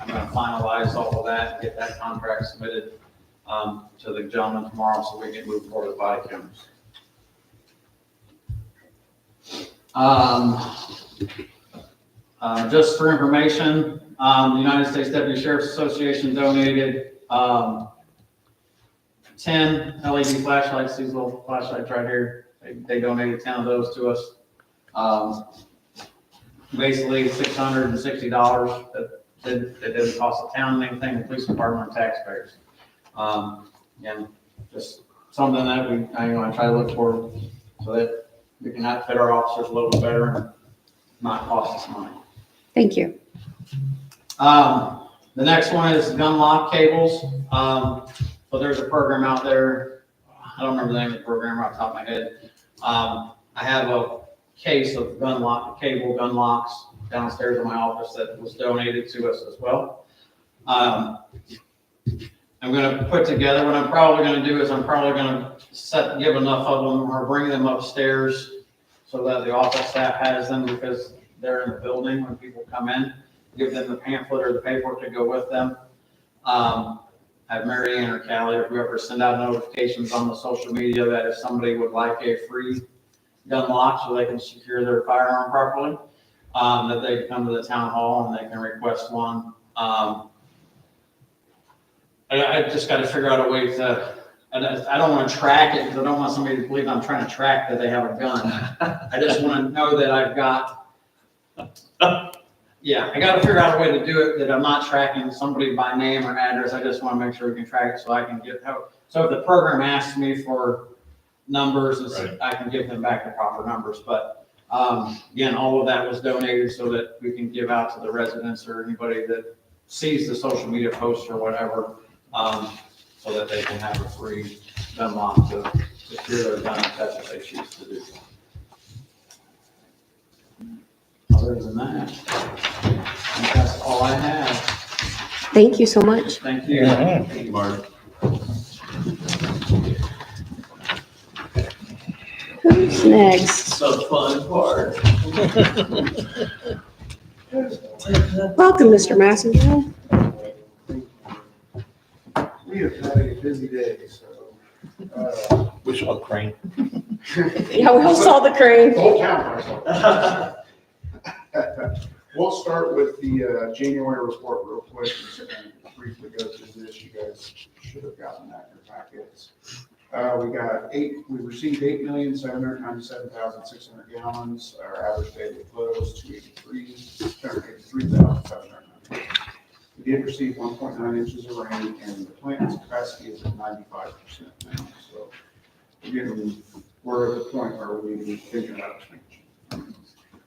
going to finalize all of that and get that contract submitted to the gentleman tomorrow so we can move forward with body cameras. Just for information, the United States Deputy Sheriff's Association donated 10 LED flashlights, these little flashlights right here. They donated 10 of those to us. Basically $660 that didn't cost the town anything, the police department, and taxpayers. And just something that I try to look for so that we can outfit our officers a little bit better and not cost us money. Thank you. The next one is gun lock cables. So there's a program out there. I don't remember the name of the program off the top of my head. I have a case of gun locks downstairs in my office that was donated to us as well. I'm gonna put together, what I'm probably gonna do is I'm probably gonna give enough of them or bring them upstairs so that the office staff has them because they're in the building when people come in, give them the pamphlet or the paperwork to go with them. Have Mary Ann or Callie or whoever send out notifications on the social media that if somebody would like a free gun lock so they can secure their firearm properly, that they come to the town hall and they can request one. I just gotta figure out a way to, I don't wanna track it, because I don't want somebody to believe I'm trying to track that they have a gun. I just wanna know that I've got, yeah, I gotta figure out a way to do it, that I'm not tracking somebody by name or address, I just wanna make sure we can track it so I can get, so if the program asks me for numbers, I can give them back the proper numbers, but, again, all of that was donated so that we can give out to the residents or anybody that sees the social media posts or whatever, so that they can have a free gun lock to secure their gun if that's what they choose to do. Other than that, I think that's all I have. Thank you so much. Thank you. Thank you, Mark. Who's next? The fun part. Welcome, Mr. Massengill. We have had a busy day, so. We saw a crane. Yeah, we all saw the crane. The whole town, I saw. We'll start with the January report real quick and briefly go through this. You guys should have gotten that in your packets. We received 8,797,600 gallons. Our average daily flow was 283,790. We did receive 1.9 inches of rain, and the plant's capacity is at 95% now. So again, we're at the point where we need to be thinking about expansion.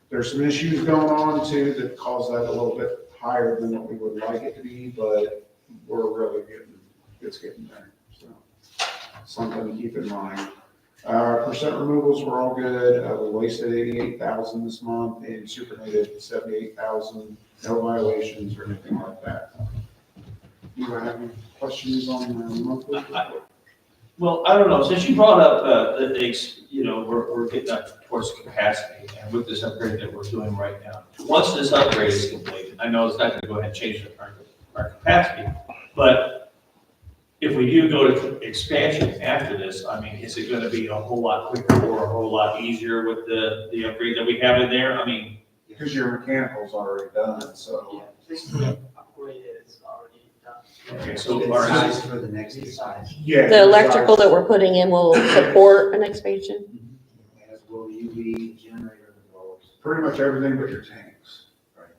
There's some issues going on too that cause that a little bit higher than what we would like it to be, but we're really it's getting there. So something to keep in mind. Percent removals were all good. We wasted 88,000 this month and supernated 78,000. No violations or anything like that. Do you have any questions on the monthly report? Well, I don't know, since you brought up, we're getting up towards capacity, and with this upgrade that we're doing right now, once this upgrade is completed, I know it's not gonna go ahead and change our capacity, but if we do go to expansion after this, I mean, is it gonna be a whole lot quicker or a whole lot easier with the upgrade that we have in there? I mean, Because your mechanical's already done, so. This upgrade is already done. okay, so It's our sized for the next size, Yeah. The electrical that we're putting in will support an expansion? as will UV generator as well. Pretty much everything but your tanks.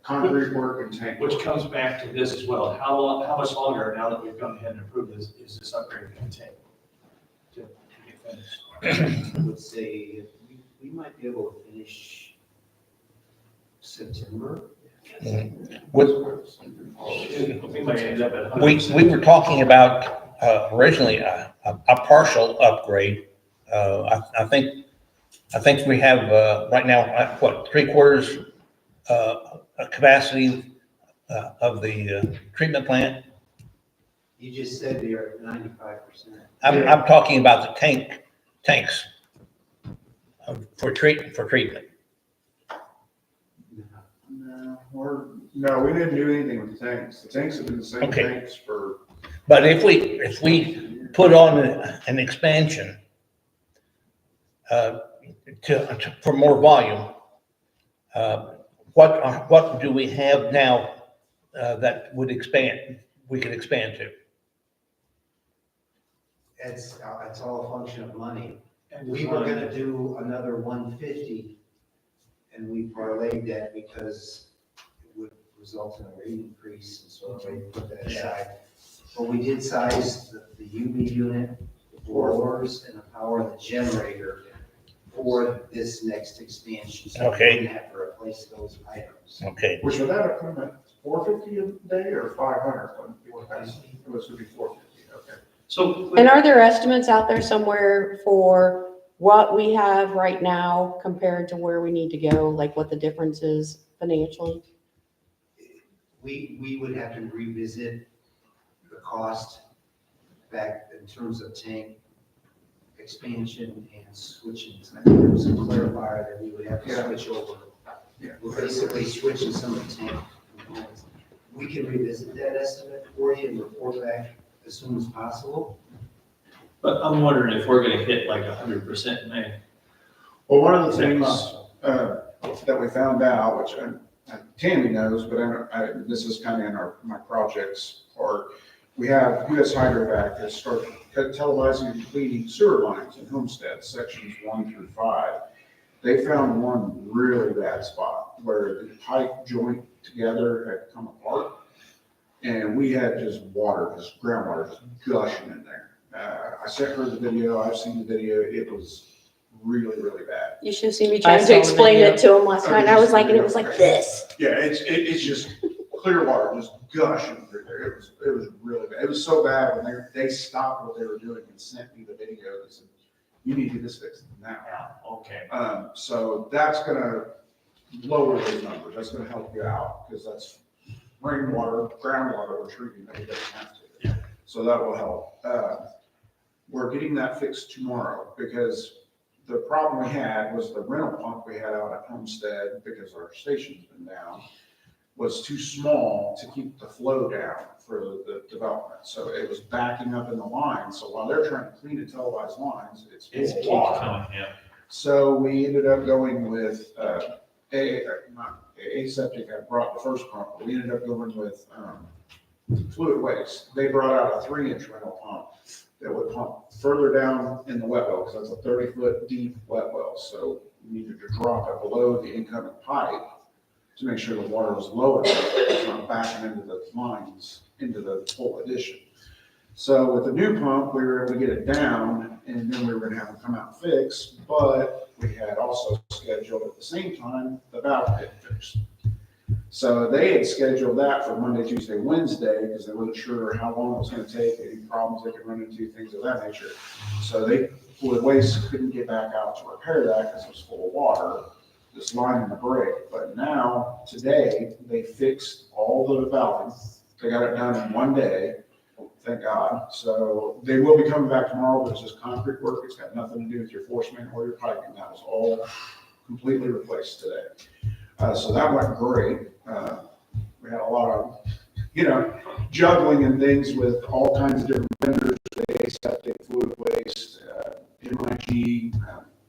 Concrete work and tank. which comes back to this as well, how much longer, now that we've gone ahead and approved this, is this upgrade gonna take to get finished? I would say we might be able to finish September. What, We might end up at we were talking about, originally a partial upgrade. I think we have, right now, what, 3/4 capacity of the treatment plant. You just said they're at 95%. I'm talking about the tanks for treatment. No, we didn't do anything with the tanks. The tanks have been the same Okay. tanks for. But if we put on an expansion for more volume, what do we have now that would expand, we could expand to? It's all a function of money. We were gonna do another 150, and we parlayed that because it would result in a rate increase, and so we put that aside. But we did size the UV unit, the blowers, and the power of the generator for this next expansion. So Okay. we have to replace those items. Okay. Which would that have come at 450 a day or 500? It was gonna be 450, okay. So, And are there estimates out there somewhere for what we have right now compared to where we need to go, like what the difference is financially? We would have to revisit the cost back in terms of tank expansion and switching. So I think there was a clarifier that we would have to switch over. Yeah. We're basically switching some of the tank components. We can revisit that estimate for you and report back as soon as possible. But I'm wondering if we're gonna hit like 100% in May. Well, one of the Is that things possible? that we found out, which Tammy knows, but this is kind of in my projects part, we have US Hydrovac that start televising and cleaning sewer lines in Homestead, sections 1 through 5. They found one really bad spot where the pipe joint together had come apart. And we had just groundwater just gushing in there. I sent her the video, I've seen the video, it was really, really bad. You should have seen me I trying saw to the explain video. it to him last night. I was like, and it was like this. Yeah, it's just clear water, just gushing through there. It was really bad. It was so bad when they stopped what they were doing and sent me the video. They said, you need to get this fixed now. Yeah, okay. So that's gonna lower those numbers. That's gonna help you out because that's rainwater, groundwater we're treating that you don't have to. Yeah. So that will help. We're getting that fixed tomorrow because the problem we had was the rental pump we had out at Homestead, because our station's been down, was too small to keep the flow down for the development. So it was backing up in the line. So while they're trying to clean and televise lines, it's full of water. Coming, yeah. So we ended up going with, aseptic, I brought the first pump, but we ended up going with, fluid waste. They brought out a 3-inch rental pump that would pump further down in the wet well, because that's a 30-foot deep wet well. So we needed to drop it below the incoming pipe to make sure the water was low enough, it's not backing into the lines, into the full addition. So with the new pump, we were able to get it down, and then we were gonna have them come out and fix, but we had also scheduled at the same time, the valve pit fixed. So they had scheduled that for Monday, Tuesday, Wednesday, because they weren't sure how long it was gonna take, any problems they could run into, things of that nature. So Fluid Waste couldn't get back out to repair that because it was full of water, this line in the break. But now, today, they fixed all the valving. They got it done in one day, thank God. So they will be coming back tomorrow, but it's just concrete work. It's got nothing to do with your force main or your piping. That was all completely replaced today. So that went great. We had a lot of, juggling and things with all kinds of different vendors, aseptic, fluid waste, MIG,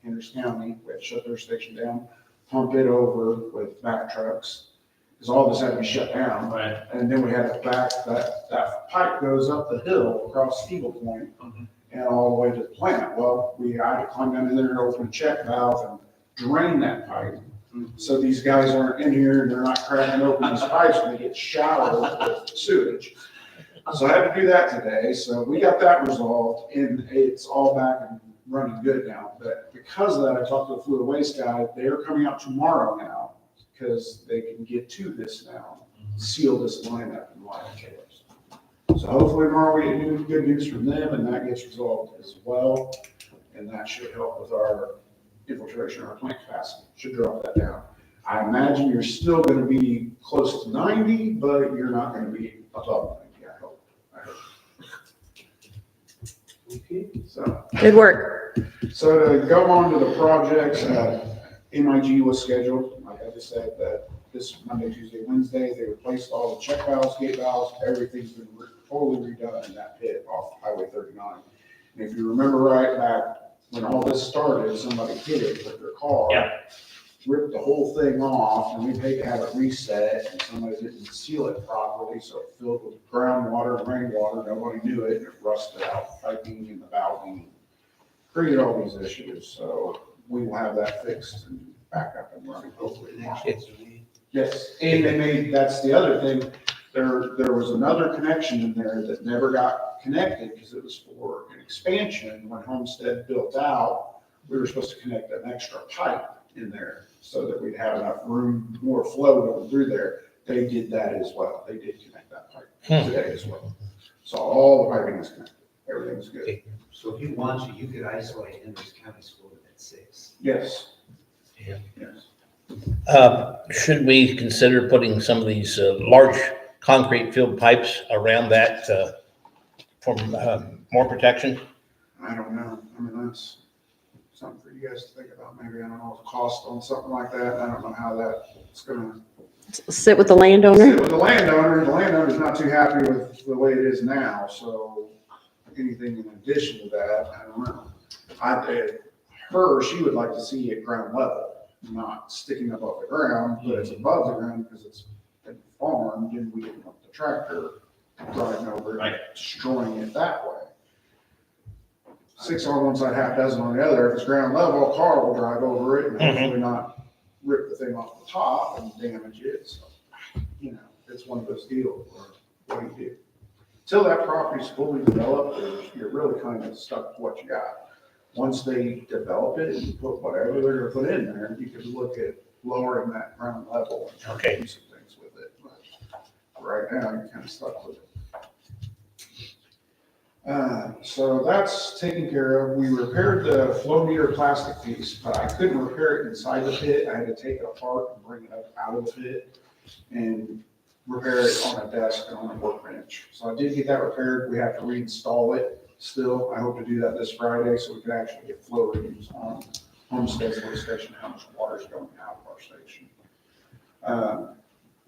Henderson County. We had to shut their station down, pump it over with back trucks, because all this had to be shut down. Right. And then we had to back, that pipe goes up the hill across Eagle Point and all the way to the plant. Well, I had to climb down in there and open a check valve and drain that pipe. So these guys aren't in here and they're not cracking open these pipes when they get showered with sewage. So I had to do that today. So we got that resolved and it's all back and running good now. But because of that, I talked to the fluid waste guy. They're coming out tomorrow now because they can get to this now, seal this line up and line it. So hopefully tomorrow we get good news from them and that gets resolved as well. And that should help with our infiltration, our plant capacity, should drop that down. I imagine you're still going to be close to 90, but you're not going to be above 90, I hope. Okay, so. Good work. So to go on to the projects, MIG was scheduled, like I just said, this Monday, Tuesday, Wednesday. They replaced all the check valves, gate valves, everything's been totally redone in that pit off Highway 39. And if you remember right back when all this started, somebody hit it with their car, ripped the whole thing off, and we paid to have it reset, and somebody didn't seal it properly, so it filled with groundwater and rainwater. Nobody knew it, and it rusted out, piping and the valving, created all these issues. So we will have that fixed and back up and running hopefully. Yes, and they made, that's the other thing, there was another connection in there that never got connected because it was for an expansion. When Homestead built out, we were supposed to connect an extra pipe in there so that we'd have enough room, more flow going through there. They did that as well. They did connect that pipe today as well. So all the piping is connected. Everything's good. So if you want to, you could isolate Henderson County School at 6. Yes. Yeah. Yes. Should we consider putting some of these large concrete filled pipes around that from more protection? I don't know. I mean, that's something for you guys to think about. Maybe, I don't know, the cost on something like that. I don't know how that's gonna Sit with the sit landowner. with the landowner. The landowner's not too happy with the way it is now, so anything in addition to that, I don't know. She would like to see it ground level, not sticking up off the ground, but it's above the ground because it's been farmed, and we didn't want the tractor driving over it, destroying it that way. 6 on one side, half dozen on the other. If it's ground level, a car will drive over it and hopefully not rip the thing off the top and damage it. So, it's one of those deals where what do you do? Till that property's fully developed, you're really kind of stuck with what you got. Once they develop it and put whatever they're gonna put in there, you could look at lowering that ground level and try to do some things with it. But right now, you're kind of stuck with it. So that's taken care of. We repaired the flow meter plastic piece, but I couldn't repair it inside the pit. I had to take it apart and bring it up out of the pit and repair it on a desk and on a workbench. So I did get that repaired. We have to reinstall it still. I hope to do that this Friday so we can actually get flow readings on Homestead's lift station, how much water is going out of our station.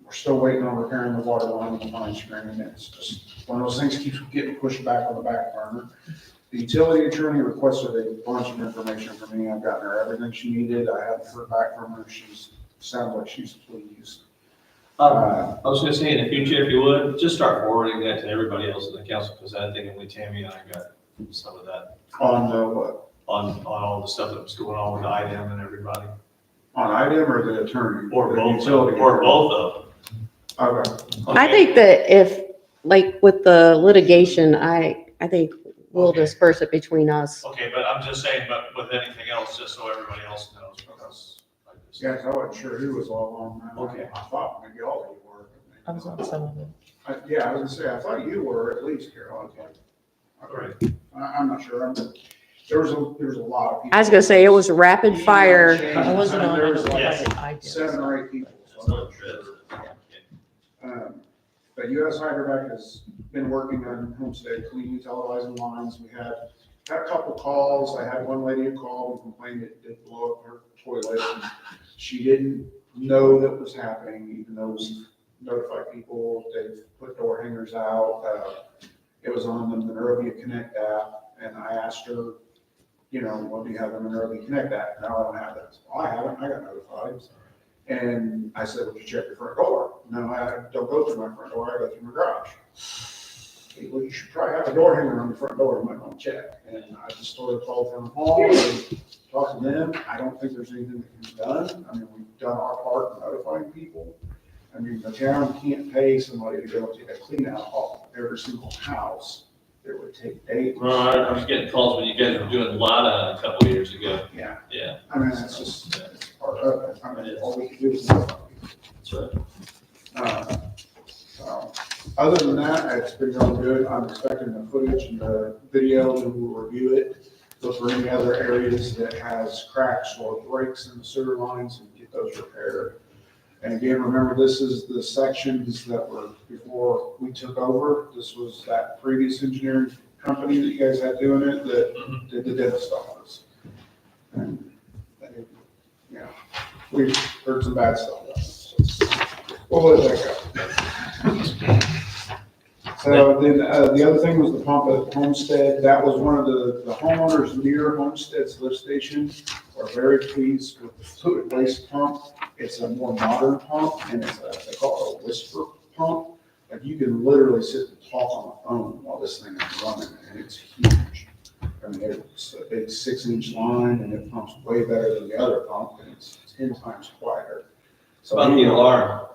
We're still waiting on repairing the water line and the line string, and it's just one of those things keeps getting pushed back on the back burner. The utility attorney requested a bunch of information from me. I've gotten her everything she needed. I haven't heard back from her. Sounds like she's pleased. I was gonna say, in the future, if you would, just start forwarding that to everybody else in the council, because I think only Tammy and I got some of that. On the what? On all the stuff that was going on with the IDM and everybody. On IDM or the attorney? Or The both, utility or attorney? both of them. Okay. I think that if, like with the litigation, I think we'll disperse it between us. Okay, but I'm just saying, but with anything else, just so everybody else knows, because I just. Yeah, 'cause I wasn't sure who was all on that. Okay. I thought maybe all of you were. I was on some of it. Yeah, I was gonna say, I thought you were at least, Carol. Okay. I'm not sure. There was a lot of people. I was gonna say, it was rapid fire. I wasn't on There it. was Yes. I did. 7 or 8 people. So I'm not sure. But US Hydrovac has been working on Homestead cleaning televising lines. We had a couple calls. I had one lady who called and complained it did blow up her toilet. And she didn't know that was happening, even though we notified people. They've put door hangers out. It was on the Monrovia Connect app, and I asked her, well, do you have the Monrovia Connect app? No, I don't have that. Well, I haven't. I got notified. And I said, would you check your front door? No, I don't go through my front door. I go through my garage. Okay, well, you should probably have a door hanger on the front door. You might want to check. And I just sort of called town hall and talked to them. I don't think there's anything that can be done. I mean, we've done our part in notifying people. I mean, the town can't pay somebody to go take a clean out of every single house. It would take days. Well, I was getting calls when you guys were doing Lada a couple of years ago. Yeah. Yeah. I mean, it's just, it's part of it. I mean, all we can do is notify people. That's right. So, other than that, it's been going good. I'm expecting the footage and the video, and we'll review it. Look for any other areas that has cracks or breaks in the sewer lines and get those repaired. And again, remember, this is the sections that were before we took over. This was that previous engineering company that you guys had doing it that did the dentist office. And, we've heard some bad stuff about it. So we'll let that go. So then the other thing was the pump at Homestead. That was one of the homeowners near Homestead's lift station are very pleased with the fluid waste pump. It's a more modern pump, and they call it a whisper pump. Like you can literally sit and talk on the phone while this thing is running, and it's huge. I mean, it's a big 6-inch line, and it pumps way better than the other pump, and it's 10 times quieter. So About the alarm.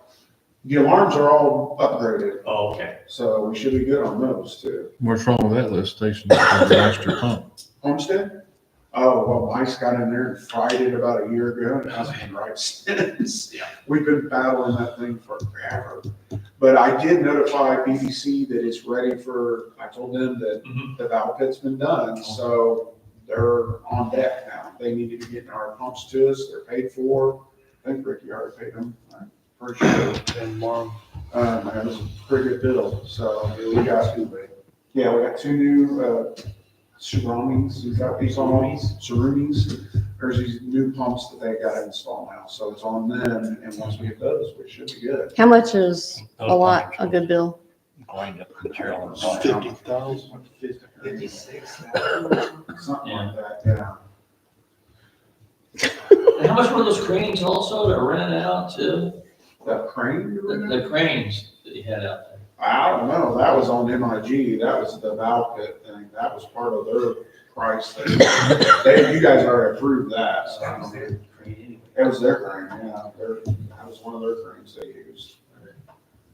The alarms are all upgraded, Oh, okay. so we should be good on those too. What's wrong with that lift station? Because they lost your pump. Homestead? Oh, well, Mike's got in there and fried it about a year ago, and it hasn't been right since. Yeah. We've been battling that thing for forever. But I did notify BBC that it's ready for, I told them that the valve pit's been done, so they're on deck now. They need to be getting our pumps to us, they're paid for. I think Ricky already paid them, I'm pretty sure. And more. It was a pretty good bill, so we got to wait. Yeah, we got two new, Sharomis, we've got these Sharomis. There's these new pumps that they got to install now, so it's on them, and once we get those, we should be good. How much is a good bill? Grind up material. and It's stuff. 50,000. 56. Something like that, yeah. And how much were those cranes also that were rented out too? That crane, The cranes that you had out there? I don't know, that was on MIG, that was the valve pit thing, that was part of their price. You guys already approved that, so I don't know. It was their crane, yeah, that was one of their cranes they used.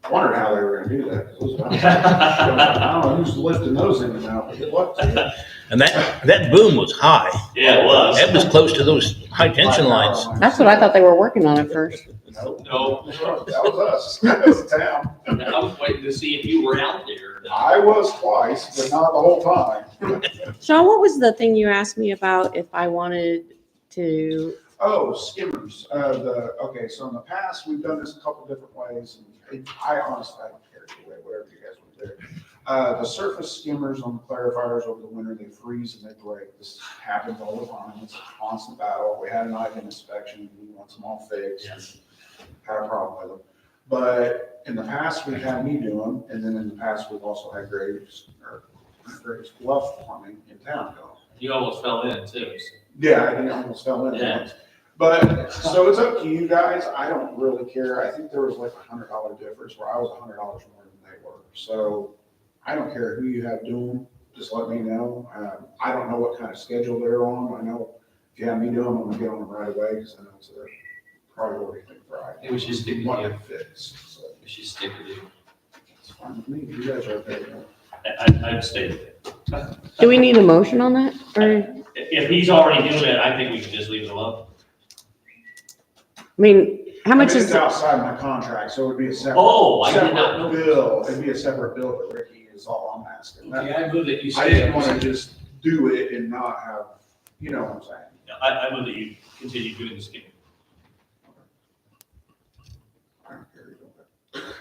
I wondered how they were gonna do that, 'cause those valves- I don't know who's lifting those in and out, but what? And that boom was high. Yeah, it was. That was close to those high tension lines. That's what I thought they were working on at first. No, That was us, that was the town. I was waiting to see if you were out there. I was twice, but not the whole time. Sean, what was the thing you asked me about if I wanted to, Oh, skimmers, okay, so in the past, we've done this a couple different ways, and I honestly, I don't care either way, whatever you guys want to do. The surface skimmers on the clarifiers over the winter, they freeze and they break, this happens all the time, it's a constant battle, we had an item inspection, we want them all fixed, had a problem with them. But in the past, we've had me do them, and then in the past, we've also had Graves Bluff Plumbing in town go. You almost fell in too. Yeah, I almost fell in. Yeah. But, so it's up to you guys, I don't really care, I think there was like $100 difference where I was $100 more than they were. So I don't care who you have doing them, just let me know. I don't know what kind of schedule they're on, I know if you have me do them, I'm gonna get on them right away, because I know it's their priority thing for I. It was just stick with What you. it fits, so We should stick with you. it's fine with me, you guys are okay. I'd stay with it. do we need a motion on that? Or, If he's already doing it, I think we can just leave it alone. I mean, how much It's is, outside my contract, so it'd be a separate. Oh, I did not know. Separate bill, it'd be a separate bill for Ricky is all I'm asking. Okay, I move that you I stay. didn't wanna just do it and not have, you know what I'm saying? I move that you continue doing the skimming. I don't care either way.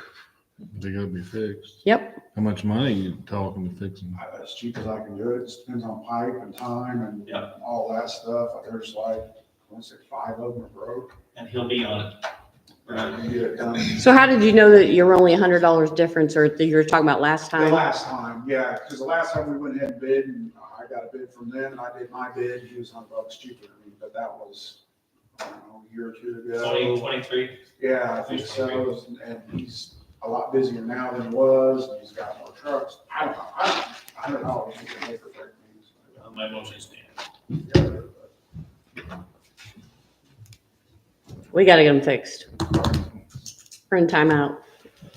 They gotta be fixed. yep, How much money you talking to fix them? As cheap as I can do it, it depends on pipe and time and Yeah. all that stuff. There's like, I want to say 5 of them are broke. And he'll be on it. And I can get it done. so how did you know that you're only $100 difference, or that you were talking about last The time? last time, yeah, because the last time we went ahead and bid, and I got a bid from them, and I did my bid, he was $100 cheaper than me, but that was, I don't know, a year or two ago. 2023. Yeah, I think so, and he's a lot busier now than he was, and he's got more trucks. I don't know, $100 you can make or break things. My motion stands. We gotta get them fixed. We're in timeout.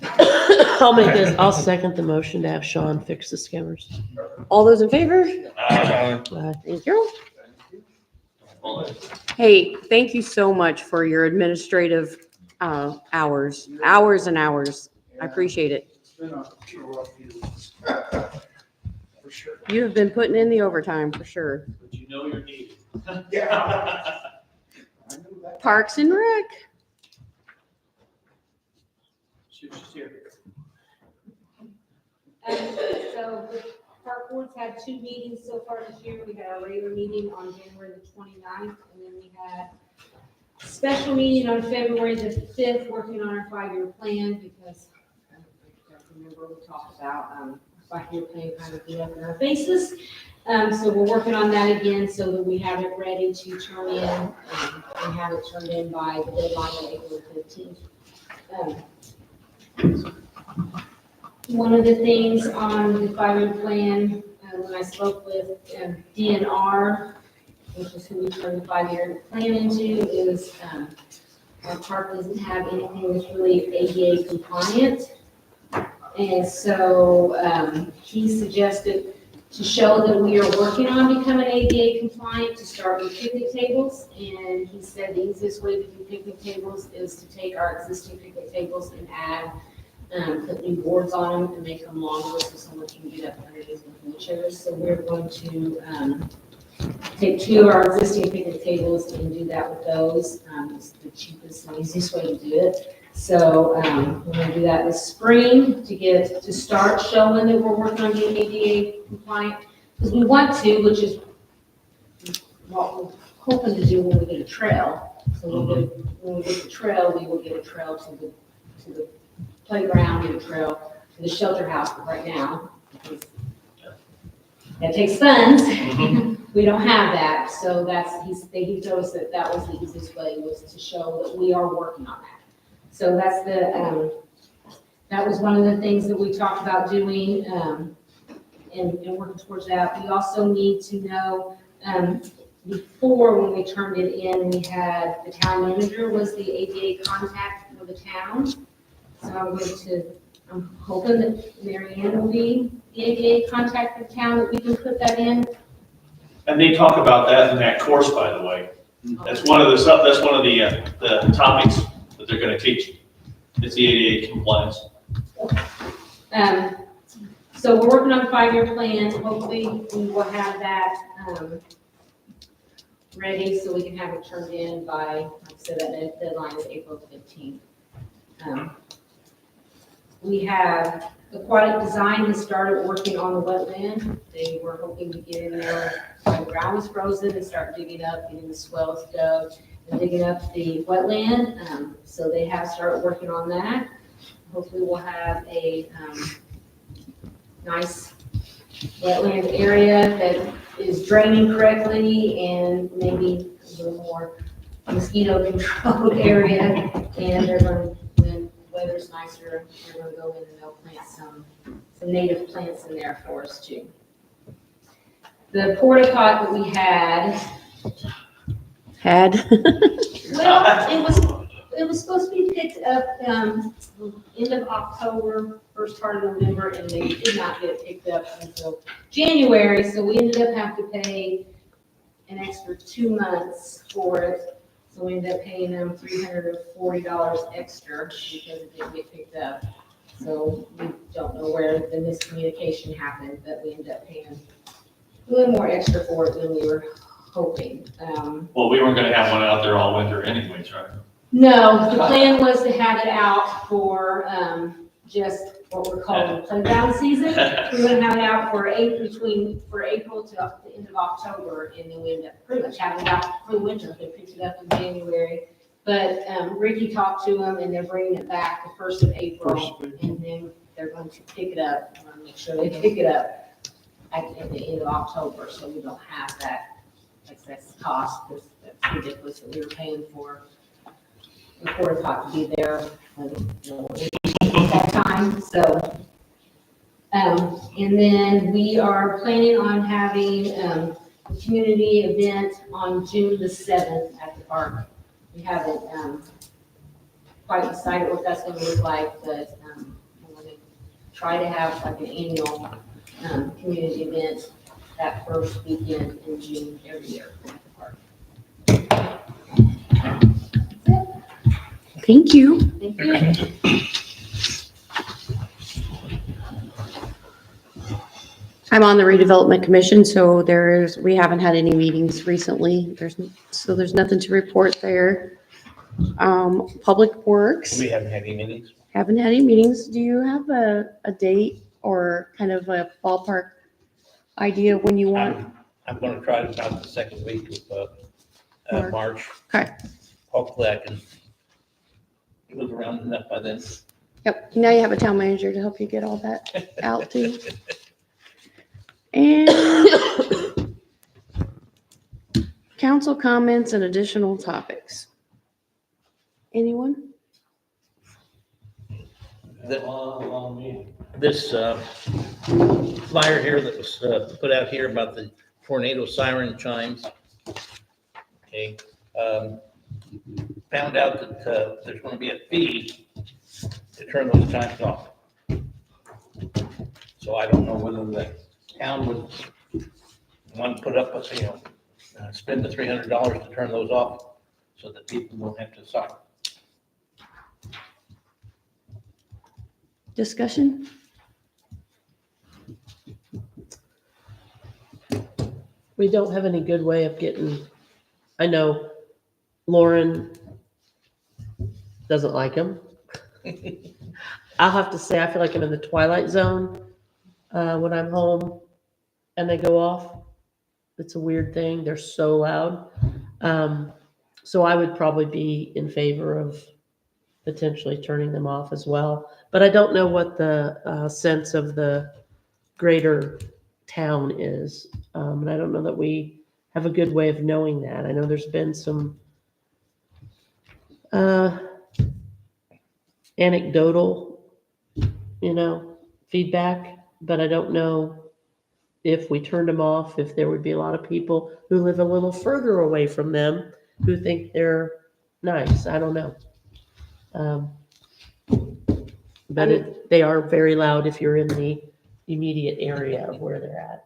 I'll second the motion to have Sean fix the skimmers. All those in favor? Bye. Thank you. Hey, thank you so much for your administrative hours and hours. I appreciate it. It's been a rough few weeks. For sure. You have been putting in the overtime for sure. But you know you're needed. Yeah. I knew that. Parks and Rec. She's here. So the park board's had 2 meetings so far this year. We had our regular meeting on January the 29th, and then we had a special meeting on February the 5th, working on our 5-year plan, because I don't remember we talked about 5-year plan kind of blew up in our faces. So we're working on that again so that we have it ready to turn in, and have it turned in by the deadline of April 15th. One of the things on the 5-year plan, when I spoke with DNR, which is who we turned the 5-year plan into, is our park doesn't have anything that's really ADA compliant. And so he suggested, to show that we are working on becoming ADA compliant, to start with picnic tables. And he said the easiest way to do picnic tables is to take our existing picnic tables and add, put new boards on them and make them longer so someone can get up underneath the chairs. So we're going to take 2 of our existing picnic tables and do that with those. It's the cheapest and easiest way to do it. So, we're gonna do that this spring to start showing that we're working on getting ADA compliant. Because we want to, which is what we're hoping to do when we get a trail. So when we get the trail, we will get a trail to the playground and a trail to the shelter house. But right now, because that takes funds, we don't have that. So he told us that was the easiest way, was to show that we are working on that. So that's that was one of the things that we talked about doing, and working towards that. We also need to know, before, when we turned it in, we had the town manager was the ADA contact for the town. So I'm hoping that Mary Ann will be the ADA contact for the town, that we can put that in. And they talk about that in that course, by the way. That's one of the topics that they're gonna teach. It's the ADA compliance. So we're working on a 5-year plan. Hopefully we will have that, ready so we can have it turned in by, like I said, that deadline is April 15th. We have Aquatic Design has started working on the wetland. They were hoping to get in there when the ground was frozen and start digging up, getting the swells dug and digging up the wetland. So they have started working on that. Hopefully we'll have a nice wetland area that is draining correctly and maybe a little more mosquito controlled area. And they're going, when the weather's nicer, they're going to go in and they'll plant some native plants in there for us too. The porta pot that we had, well, it was supposed to be picked up end of October, first part of November, and they did not get it picked up until January. So we ended up having to pay an extra 2 months for it. So we ended up paying them $340 extra because it didn't get picked up. So we don't know where the miscommunication happened, but we ended up paying a little more extra for it than we were hoping. Well, we weren't gonna have one out there all winter anyways, right? No, the plan was to have it out for just what we're calling playground season. We're gonna have it out for April to the end of October, and then we end up pretty much having it out for the winter. They picked it up in January. But Ricky talked to them, and they're bringing it back the 1st of April, and then they're going to pick it up. We're gonna make sure they pick it up at the end of October, so we don't have that excess cost. That's ridiculous that we were paying for the porta pot to be there at that time. So, and then we are planning on having a community event on June the 7th at the park. We haven't quite decided what that's going to look like, but we're going to try to have like an annual community event that first weekend in June every year at the park. Thank you. Thank you. I'm on the redevelopment commission, so we haven't had any meetings recently. There's nothing to report there. Public Works, We haven't had any meetings. haven't had any meetings. Do you have a date or kind of a ballpark idea when you want? I'm gonna try it about the second week of March. Okay. Hopefully I can move around enough by then. Yep, now you have a town manager to help you get all that out too. And council comments and additional topics. Anyone? This flyer here that was put out here about the tornado siren chimes. Okay, found out that there's going to be a fee to turn those chimes off. So I don't know whether the town would want to put up a, spend the $300 to turn those off so that people won't have to sign. Discussion? We don't have any good way of getting, I know Lauren doesn't like them. I'll have to say, I feel like I'm in the twilight zone when I'm home and they go off. It's a weird thing. They're so loud. So I would probably be in favor of potentially turning them off as well. But I don't know what the sense of the greater town is. And I don't know that we have a good way of knowing that. I know there's been some anecdotal, feedback, but I don't know if we turned them off, if there would be a lot of people who live a little further away from them who think they're nice. I don't know. But they are very loud if you're in the immediate area of where they're at.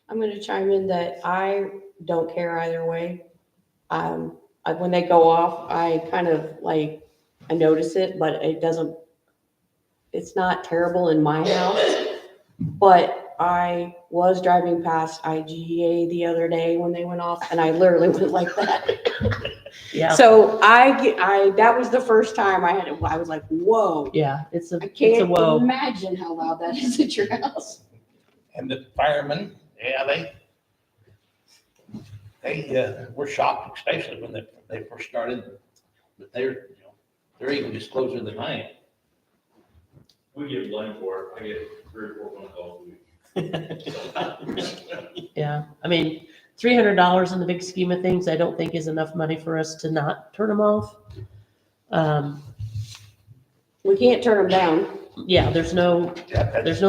I'm gonna chime in that I don't care either way. When they go off, I kind of like, I notice it, but it's not terrible in my house. But I was driving past IGA the other day when they went off, and I literally went like that. Yeah. So that was the first time I was like, whoa. Yeah, it's a I it's a can't whoa. imagine how loud that is at your house. And the firemen, yeah, they were shocked, especially when they first started. But they're even disclosing than I am. We get blamed for it. I get 3 or 4 phone calls a week. Yeah, I mean, $300 in the big scheme of things, I don't think is enough money for us to not turn them off. We can't turn them down. Yeah, there's no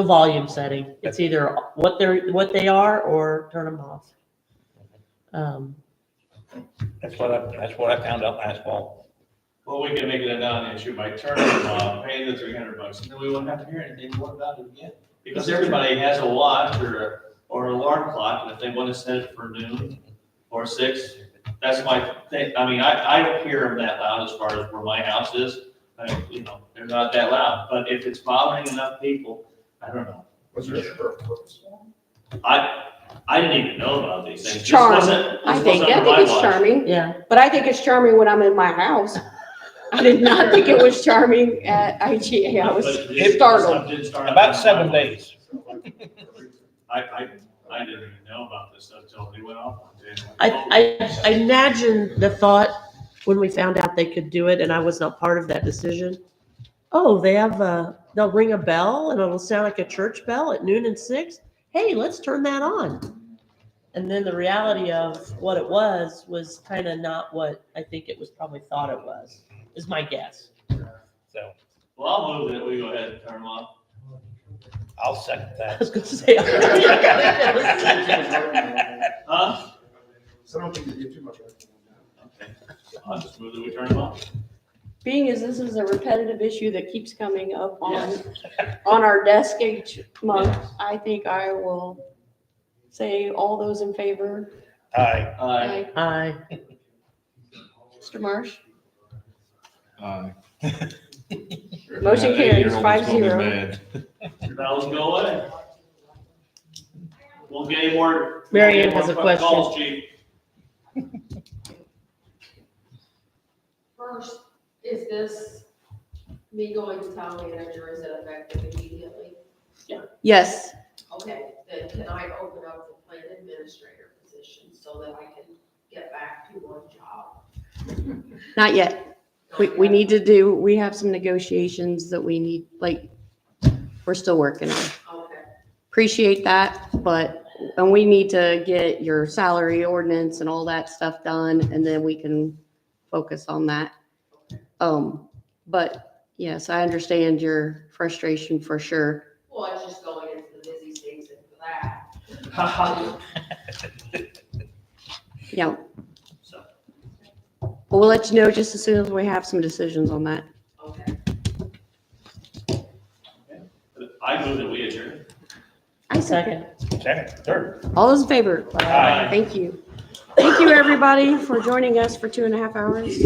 volume setting. It's either what they are or turn them off. That's what I found out last fall. Well, we can make it a non-issue by turning them off, paying the $300, and then we won't have to hear anything more about it again. Because everybody has a watch or an alarm clock, and if they want to set it for noon or 6, that's my thing. I mean, I don't hear them that loud as far as where my house is. They're not that loud. But if it's bothering enough people, I don't know. Was there ever a purpose for them? I didn't even know about these things. It's charming. I think it's watch. charming. Yeah. But I think it's charming when I'm in my house. I did not think it was charming at IGA. I was startled. About 7 days. I didn't even know about this stuff until they went off. I imagine the thought when we found out they could do it, and I was not part of that decision. Oh, they'll ring a bell and it'll sound like a church bell at noon and 6. Hey, let's turn that on. And then the reality of what it was kind of not what I think it was probably thought it was, is my guess. So, Well, I'll move that we go ahead and turn them off. I'll second I that. was going to say. Huh? So I don't think you get too much. Okay. I'll just move that we turn them off. Being as this is a repetitive issue that keeps coming up on our desk each month, I think I will say all those in favor. Aye. Aye. Mr. Marsh? Aye. Motion carries 5-0. Mad. Bells go away. Won't get any more. Mary Ann won't get has a more question. calls, Chief. First, is this me going to town manager, is it effective immediately? Yes. Okay, then can I open up the plan administrator position so that I can get back to one job? Not yet. We have some negotiations that we need, we're still working on. Okay, Appreciate that, and we need to get your salary ordinance and all that stuff done, and then we can focus on that. But yes, I understand your frustration for sure. well, it's just going into the busy season for that. Yeah. So, Well, we'll let you know just as soon as we have some decisions on that. Okay. I move that we adjourn. I second. Second, third. All those in favor? Aye. Thank you. Thank you, everybody, for joining us for 2.5 hours.